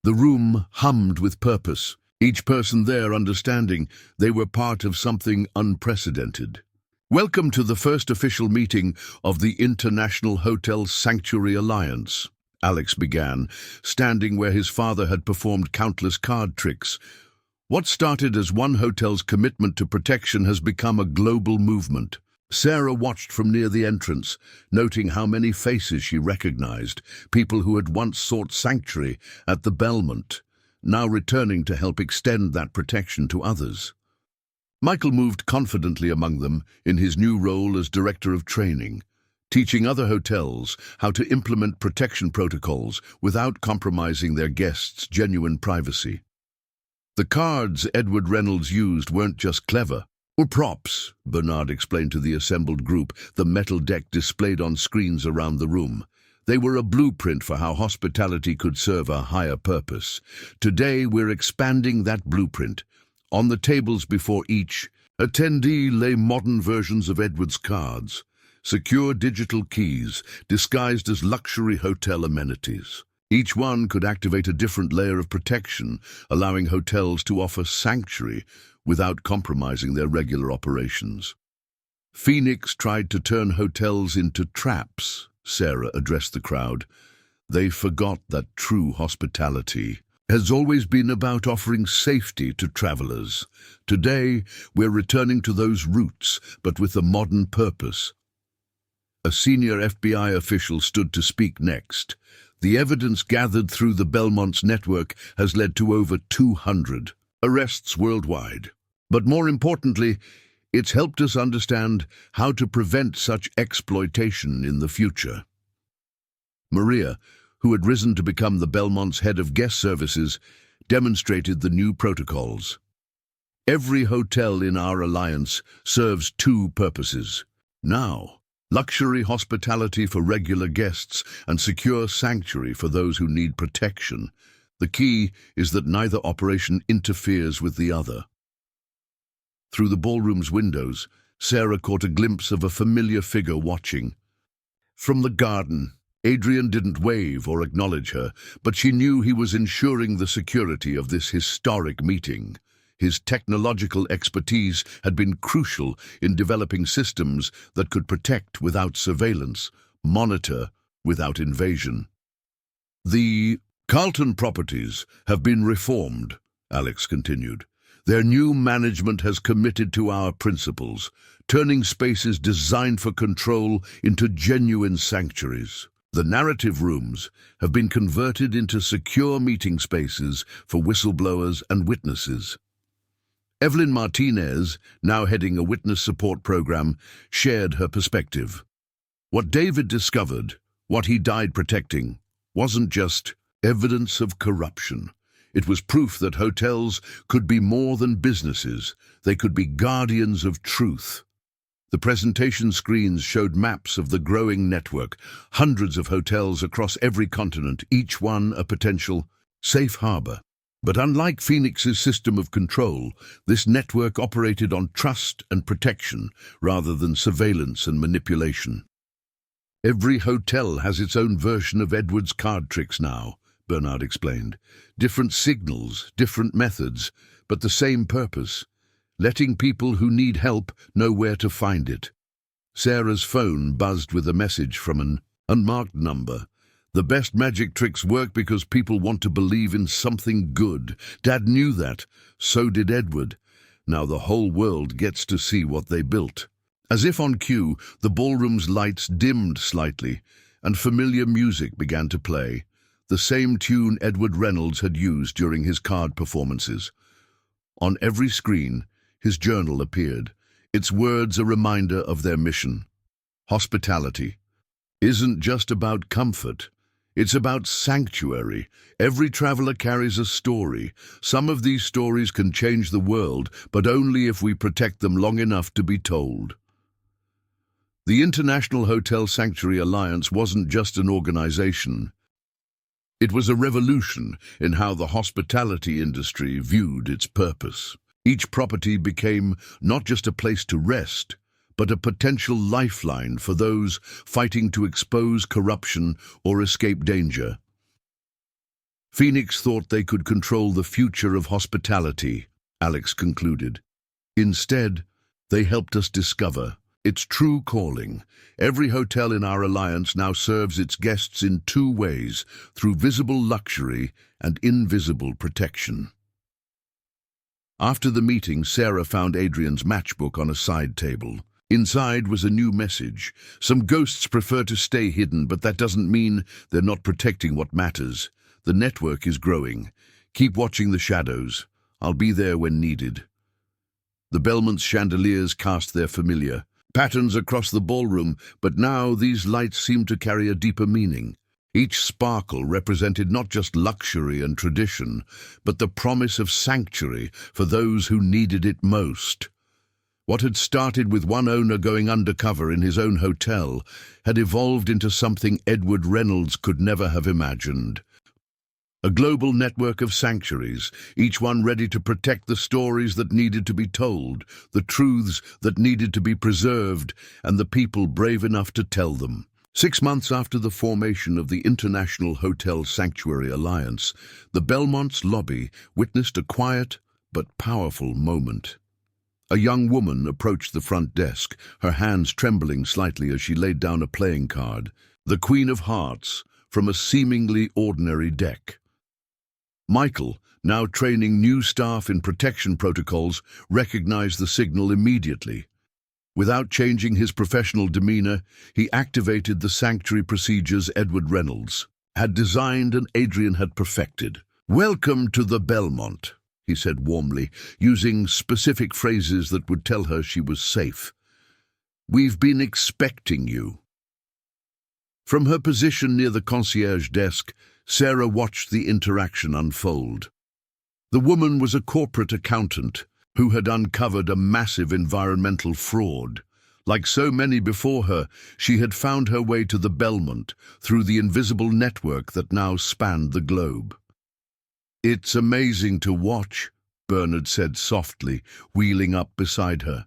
The room hummed with purpose, each person there understanding they were part of something unprecedented. "Welcome to the first official meeting of the International Hotel Sanctuary Alliance," Alex began, standing where his father had performed countless card tricks. What started as one hotel's commitment to protection has become a global movement. Sarah watched from near the entrance, noting how many faces she recognized, people who had once sought sanctuary at the Belmont, now returning to help extend that protection to others. Michael moved confidently among them in his new role as director of training, teaching other hotels how to implement protection protocols without compromising their guests' genuine privacy. The cards Edward Reynolds used weren't just clever, or props, Bernard explained to the assembled group, the metal deck displayed on screens around the room. They were a blueprint for how hospitality could serve a higher purpose. Today we're expanding that blueprint. On the tables before each attendee lay modern versions of Edward's cards, secure digital keys disguised as luxury hotel amenities. Each one could activate a different layer of protection, allowing hotels to offer sanctuary without compromising their regular operations. Phoenix tried to turn hotels into traps, Sarah addressed the crowd. They forgot that true hospitality has always been about offering safety to travelers. Today, we're returning to those roots, but with a modern purpose. A senior FBI official stood to speak next. The evidence gathered through the Belmont's network has led to over 200 arrests worldwide. But more importantly, it's helped us understand how to prevent such exploitation in the future. Maria, who had risen to become the Belmont's head of guest services, demonstrated the new protocols. Every hotel in our alliance serves two purposes. Now, luxury hospitality for regular guests and secure sanctuary for those who need protection. The key is that neither operation interferes with the other. Through the ballroom's windows, Sarah caught a glimpse of a familiar figure watching. From the garden, Adrian didn't wave or acknowledge her, but she knew he was ensuring the security of this historic meeting. His technological expertise had been crucial in developing systems that could protect without surveillance, monitor without invasion. "The Carlton properties have been reformed," Alex continued. "Their new management has committed to our principles, turning spaces designed for control into genuine sanctuaries. The narrative rooms have been converted into secure meeting spaces for whistleblowers and witnesses." Evelyn Martinez, now heading a witness support program, shared her perspective. What David discovered, what he died protecting, wasn't just evidence of corruption. It was proof that hotels could be more than businesses. They could be guardians of truth. The presentation screens showed maps of the growing network, hundreds of hotels across every continent, each one a potential safe harbor. But unlike Phoenix's system of control, this network operated on trust and protection rather than surveillance and manipulation. "Every hotel has its own version of Edward's card tricks now," Bernard explained. "Different signals, different methods, but the same purpose, letting people who need help know where to find it." Sarah's phone buzzed with a message from an unmarked number. "The best magic tricks work because people want to believe in something good. Dad knew that. So did Edward. Now the whole world gets to see what they built." As if on cue, the ballroom's lights dimmed slightly, and familiar music began to play, the same tune Edward Reynolds had used during his card performances. On every screen, his journal appeared, its words a reminder of their mission. Hospitality isn't just about comfort. It's about sanctuary. Every traveler carries a story. Some of these stories can change the world, but only if we protect them long enough to be told. The International Hotel Sanctuary Alliance wasn't just an organization. It was a revolution in how the hospitality industry viewed its purpose. Each property became not just a place to rest, but a potential lifeline for those fighting to expose corruption or escape danger. Phoenix thought they could control the future of hospitality, Alex concluded. Instead, they helped us discover its true calling. Every hotel in our alliance now serves its guests in two ways, through visible luxury and invisible protection. After the meeting, Sarah found Adrian's matchbook on a side table. Inside was a new message. Some ghosts prefer to stay hidden, but that doesn't mean they're not protecting what matters. The network is growing. Keep watching the shadows. I'll be there when needed. The Belmont's chandeliers cast their familiar patterns across the ballroom, but now these lights seemed to carry a deeper meaning. Each sparkle represented not just luxury and tradition, but the promise of sanctuary for those who needed it most. What had started with one owner going undercover in his own hotel had evolved into something Edward Reynolds could never have imagined. A global network of sanctuaries, each one ready to protect the stories that needed to be told, the truths that needed to be preserved, and the people brave enough to tell them. 6 months after the formation of the International Hotel Sanctuary Alliance, the Belmont's lobby witnessed a quiet but powerful moment. A young woman approached the front desk, her hands trembling slightly as she laid down a playing card, the Queen of Hearts, from a seemingly ordinary deck. Michael, now training new staff in protection protocols, recognized the signal immediately. Without changing his professional demeanor, he activated the sanctuary procedures Edward Reynolds had designed and Adrian had perfected. "Welcome to the Belmont," he said warmly, using specific phrases that would tell her she was safe. "We've been expecting you." From her position near the concierge desk, Sarah watched the interaction unfold. The woman was a corporate accountant who had uncovered a massive environmental fraud. Like so many before her, she had found her way to the Belmont through the invisible network that now spanned the globe. "It's amazing to watch," Bernard said softly, wheeling up beside her.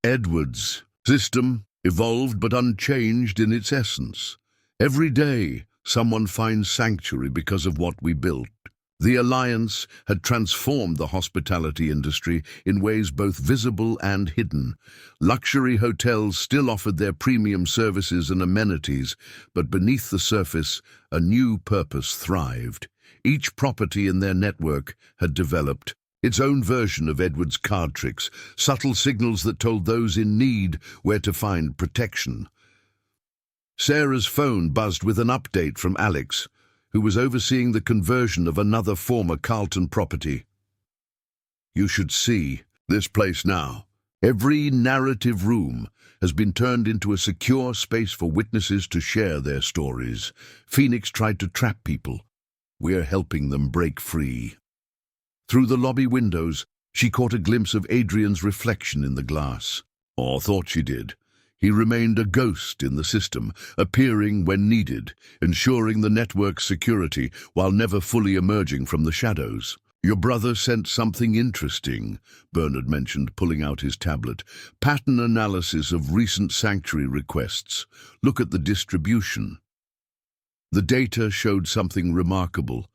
Edward's system evolved but unchanged in its essence. Every day, someone finds sanctuary because of what we built. The Alliance had transformed the hospitality industry in ways both visible and hidden. Luxury hotels still offered their premium services and amenities, but beneath the surface, a new purpose thrived. Each property in their network had developed its own version of Edward's card tricks, subtle signals that told those in need where to find protection. Sarah's phone buzzed with an update from Alex, who was overseeing the conversion of another former Carlton property. "You should see this place now. Every narrative room has been turned into a secure space for witnesses to share their stories. Phoenix tried to trap people. We're helping them break free." Through the lobby windows, she caught a glimpse of Adrian's reflection in the glass, or thought she did. He remained a ghost in the system, appearing when needed, ensuring the network's security while never fully emerging from the shadows. "Your brother sent something interesting," Bernard mentioned, pulling out his tablet. "Pattern analysis of recent sanctuary requests. Look at the distribution." The data showed something remarkable.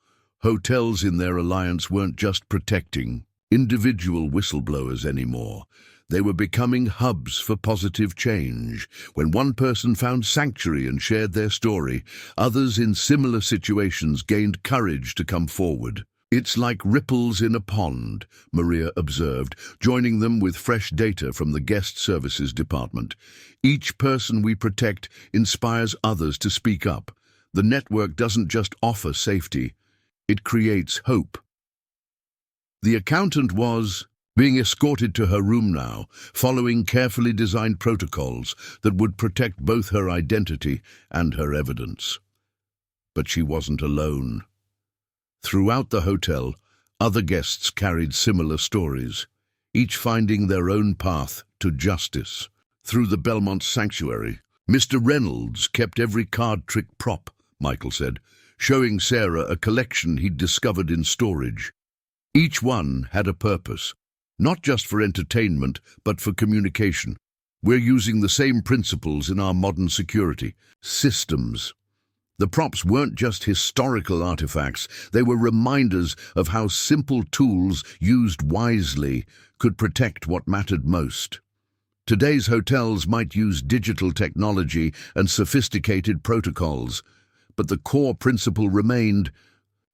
Hotels in their alliance weren't just protecting individual whistleblowers anymore. They were becoming hubs for positive change. When one person found sanctuary and shared their story, others in similar situations gained courage to come forward. "It's like ripples in a pond," Maria observed, joining them with fresh data from the guest services department. "Each person we protect inspires others to speak up. The network doesn't just offer safety, it creates hope." The accountant was being escorted to her room now, following carefully designed protocols that would protect both her identity and her evidence. But she wasn't alone. Throughout the hotel, other guests carried similar stories, each finding their own path to justice. Through the Belmont sanctuary, Mr. Reynolds kept every card trick prop, Michael said, showing Sarah a collection he'd discovered in storage. Each one had a purpose, not just for entertainment, but for communication. We're using the same principles in our modern security systems. The props weren't just historical artifacts, they were reminders of how simple tools used wisely could protect what mattered most. Today's hotels might use digital technology and sophisticated protocols, but the core principle remained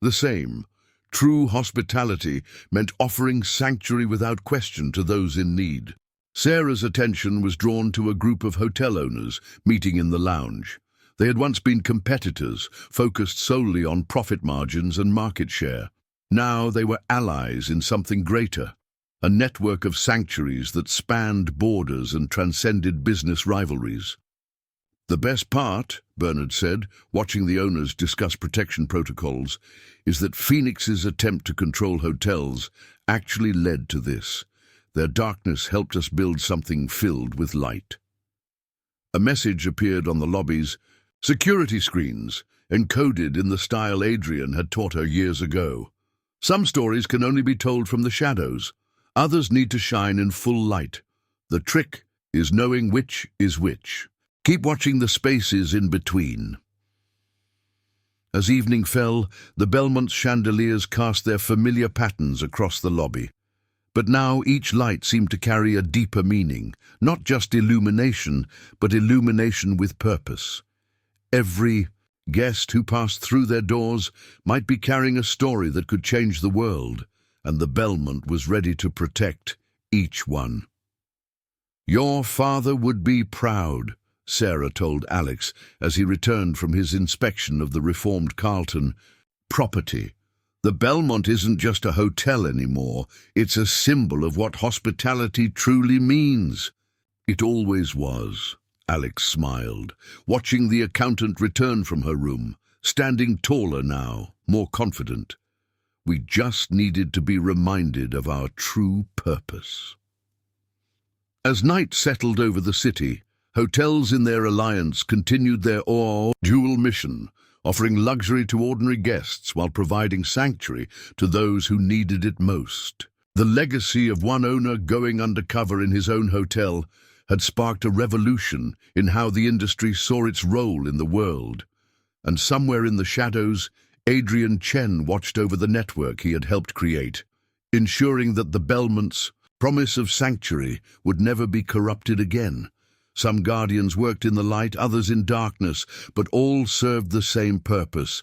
the same. True hospitality meant offering sanctuary without question to those in need. Sarah's attention was drawn to a group of hotel owners meeting in the lounge. They had once been competitors, focused solely on profit margins and market share. Now they were allies in something greater, a network of sanctuaries that spanned borders and transcended business rivalries. "The best part," Bernard said, watching the owners discuss protection protocols, "is that Phoenix's attempt to control hotels actually led to this. Their darkness helped us build something filled with light." A message appeared on the lobby's security screens, encoded in the style Adrian had taught her years ago. Some stories can only be told from the shadows. Others need to shine in full light. The trick is knowing which is which. Keep watching the spaces in between. As evening fell, the Belmont's chandeliers cast their familiar patterns across the lobby. But now each light seemed to carry a deeper meaning, not just illumination, but illumination with purpose. Every guest who passed through their doors might be carrying a story that could change the world, and the Belmont was ready to protect each one. "Your father would be proud," Sarah told Alex as he returned from his inspection of the reformed Carlton property. "The Belmont isn't just a hotel anymore, it's a symbol of what hospitality truly means." "It always was," Alex smiled, watching the accountant return from her room, standing taller now, more confident. "We just needed to be reminded of our true purpose." As night settled over the city, hotels in their alliance continued their dual mission, offering luxury to ordinary guests while providing sanctuary to those who needed it most. The legacy of one owner going undercover in his own hotel had sparked a revolution in how the industry saw its role in the world. And somewhere in the shadows, Adrian Chen watched over the network he had helped create, ensuring that the Belmont's promise of sanctuary would never be corrupted again. Some guardians worked in the light, others in darkness, but all served the same purpose,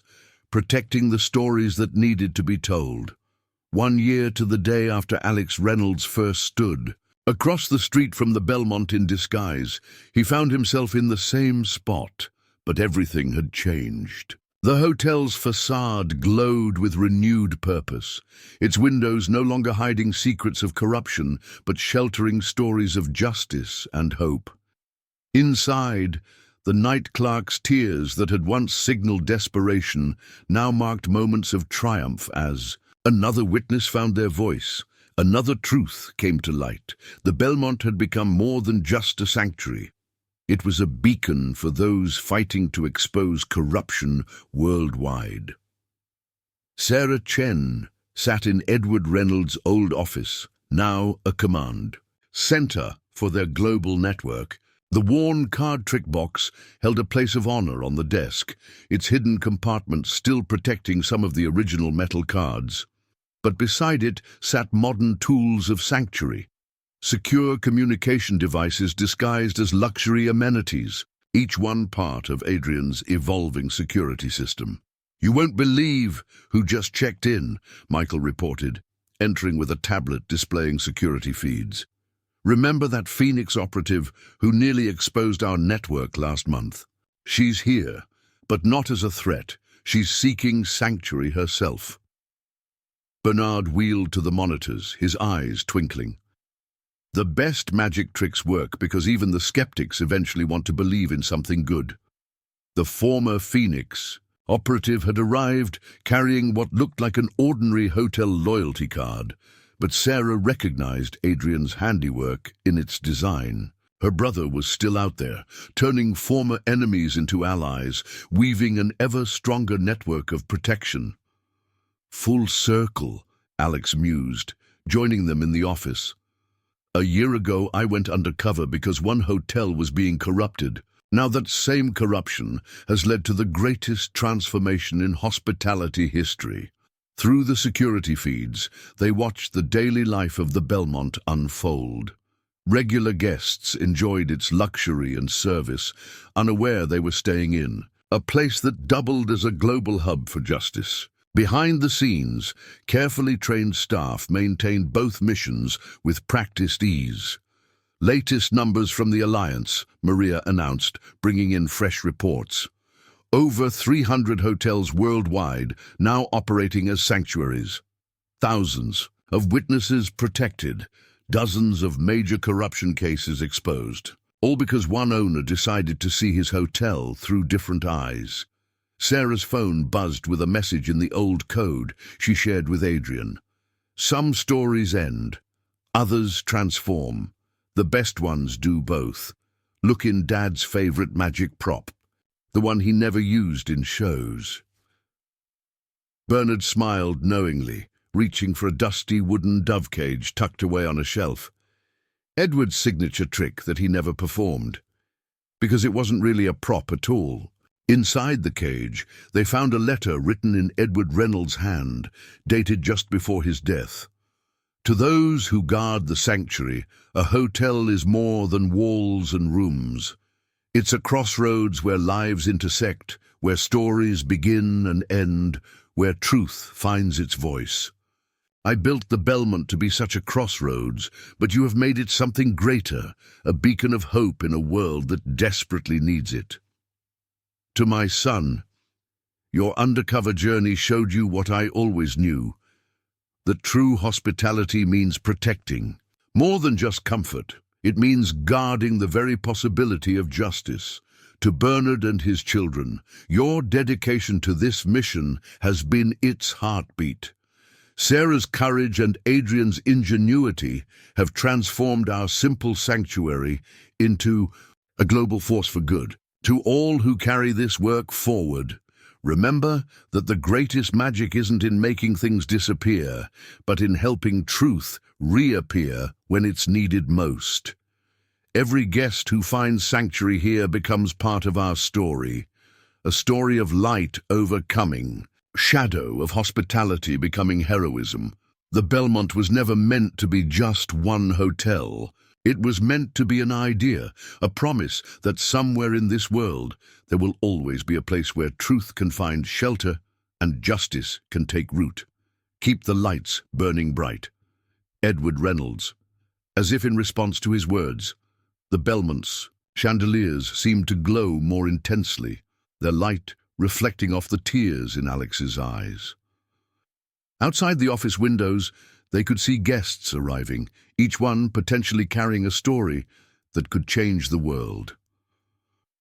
protecting the stories that needed to be told. 1 year to the day after Alex Reynolds first stood across the street from the Belmont in disguise, he found himself in the same spot, but everything had changed. The hotel's facade glowed with renewed purpose, its windows no longer hiding secrets of corruption, but sheltering stories of justice and hope. Inside, the night clerk's tears that had once signaled desperation now marked moments of triumph as another witness found their voice. Another truth came to light. The Belmont had become more than just a sanctuary. It was a beacon for those fighting to expose corruption worldwide. Sarah Chen sat in Edward Reynolds' old office, now a command center for their global network. The worn card trick box held a place of honor on the desk, its hidden compartment still protecting some of the original metal cards. But beside it sat modern tools of sanctuary, secure communication devices disguised as luxury amenities, each one part of Adrian's evolving security system. "You won't believe who just checked in," Michael reported, entering with a tablet displaying security feeds. "Remember that Phoenix operative who nearly exposed our network last month? She's here, but not as a threat. She's seeking sanctuary herself." Bernard wheeled to the monitors, his eyes twinkling. The best magic tricks work because even the skeptics eventually want to believe in something good. The former Phoenix operative had arrived carrying what looked like an ordinary hotel loyalty card, but Sarah recognized Adrian's handiwork in its design. Her brother was still out there, turning former enemies into allies, weaving an ever-stronger network of protection. Full circle, Alex mused, joining them in the office. A year ago, I went undercover because one hotel was being corrupted. Now that same corruption has led to the greatest transformation in hospitality history. Through the security feeds, they watched the daily life of the Belmont unfold. Regular guests enjoyed its luxury and service, unaware they were staying in, a place that doubled as a global hub for justice. Behind the scenes, carefully trained staff maintained both missions with practiced ease. Latest numbers from the Alliance, Maria announced, bringing in fresh reports. Over 300 hotels worldwide now operating as sanctuaries. Thousands of witnesses protected, dozens of major corruption cases exposed. All because one owner decided to see his hotel through different eyes. Sarah's phone buzzed with a message in the old code she shared with Adrian. Some stories end, others transform. The best ones do both. Look in Dad's favorite magic prop, the one he never used in shows. Bernard smiled knowingly, reaching for a dusty wooden dove cage tucked away on a shelf. Edward's signature trick that he never performed, because it wasn't really a prop at all. Inside the cage, they found a letter written in Edward Reynolds' hand, dated just before his death. To those who guard the sanctuary, a hotel is more than walls and rooms. It's a crossroads where lives intersect, where stories begin and end, where truth finds its voice. I built the Belmont to be such a crossroads, but you have made it something greater, a beacon of hope in a world that desperately needs it. To my son, your undercover journey showed you what I always knew, that true hospitality means protecting. More than just comfort, it means guarding the very possibility of justice. To Bernard and his children, your dedication to this mission has been its heartbeat. Sarah's courage and Adrian's ingenuity have transformed our simple sanctuary into a global force for good. To all who carry this work forward, remember that the greatest magic isn't in making things disappear, but in helping truth reappear when it's needed most. Every guest who finds sanctuary here becomes part of our story, a story of light overcoming, shadow of hospitality becoming heroism. The Belmont was never meant to be just one hotel. It was meant to be an idea, a promise that somewhere in this world there will always be a place where truth can find shelter and justice can take root. Keep the lights burning bright. Edward Reynolds. As if in response to his words, the Belmont's chandeliers seemed to glow more intensely, their light reflecting off the tears in Alex's eyes. Outside the office windows, they could see guests arriving, each one potentially carrying a story that could change the world.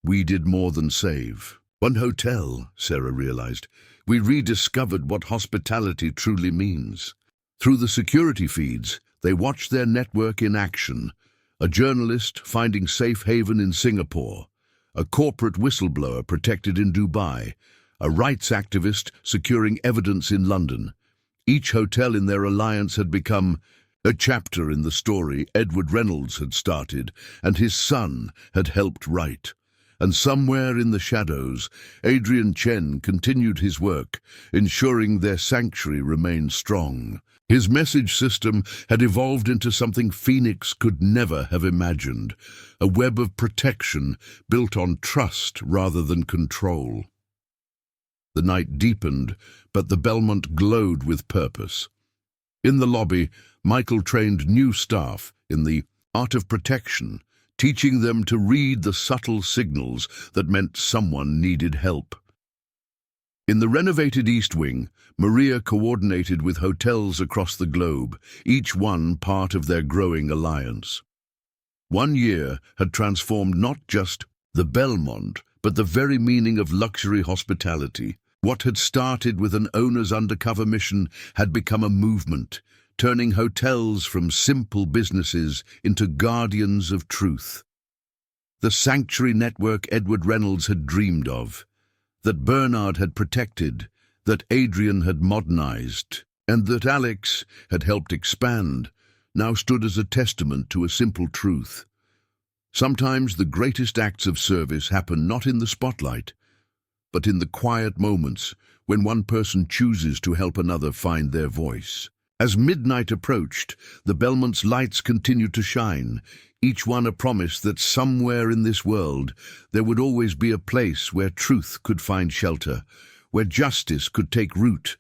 We did more than save. One hotel, Sarah realized. We rediscovered what hospitality truly means. Through the security feeds, they watched their network in action. A journalist finding safe haven in Singapore, a corporate whistleblower protected in Dubai, a rights activist securing evidence in London. Each hotel in their alliance had become a chapter in the story Edward Reynolds had started and his son had helped write. And somewhere in the shadows, Adrian Chen continued his work, ensuring their sanctuary remained strong. His message system had evolved into something Phoenix could never have imagined, a web of protection built on trust rather than control. The night deepened, but the Belmont glowed with purpose. In the lobby, Michael trained new staff in the art of protection, teaching them to read the subtle signals that meant someone needed help. In the renovated East Wing, Maria coordinated with hotels across the globe, each one part of their growing alliance. 1 year had transformed not just the Belmont, but the very meaning of luxury hospitality. What had started with an owner's undercover mission had become a movement, turning hotels from simple businesses into guardians of truth. The sanctuary network Edward Reynolds had dreamed of, that Bernard had protected, that Adrian had modernized, and that Alex had helped expand, now stood as a testament to a simple truth. Sometimes the greatest acts of service happen not in the spotlight, but in the quiet moments when one person chooses to help another find their voice. As midnight approached, the Belmont's lights continued to shine, each one a promise that somewhere in this world there would always be a place where truth could find shelter, where justice could take root,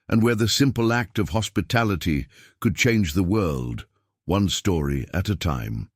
and where the simple act of hospitality could change the world, one story at a time.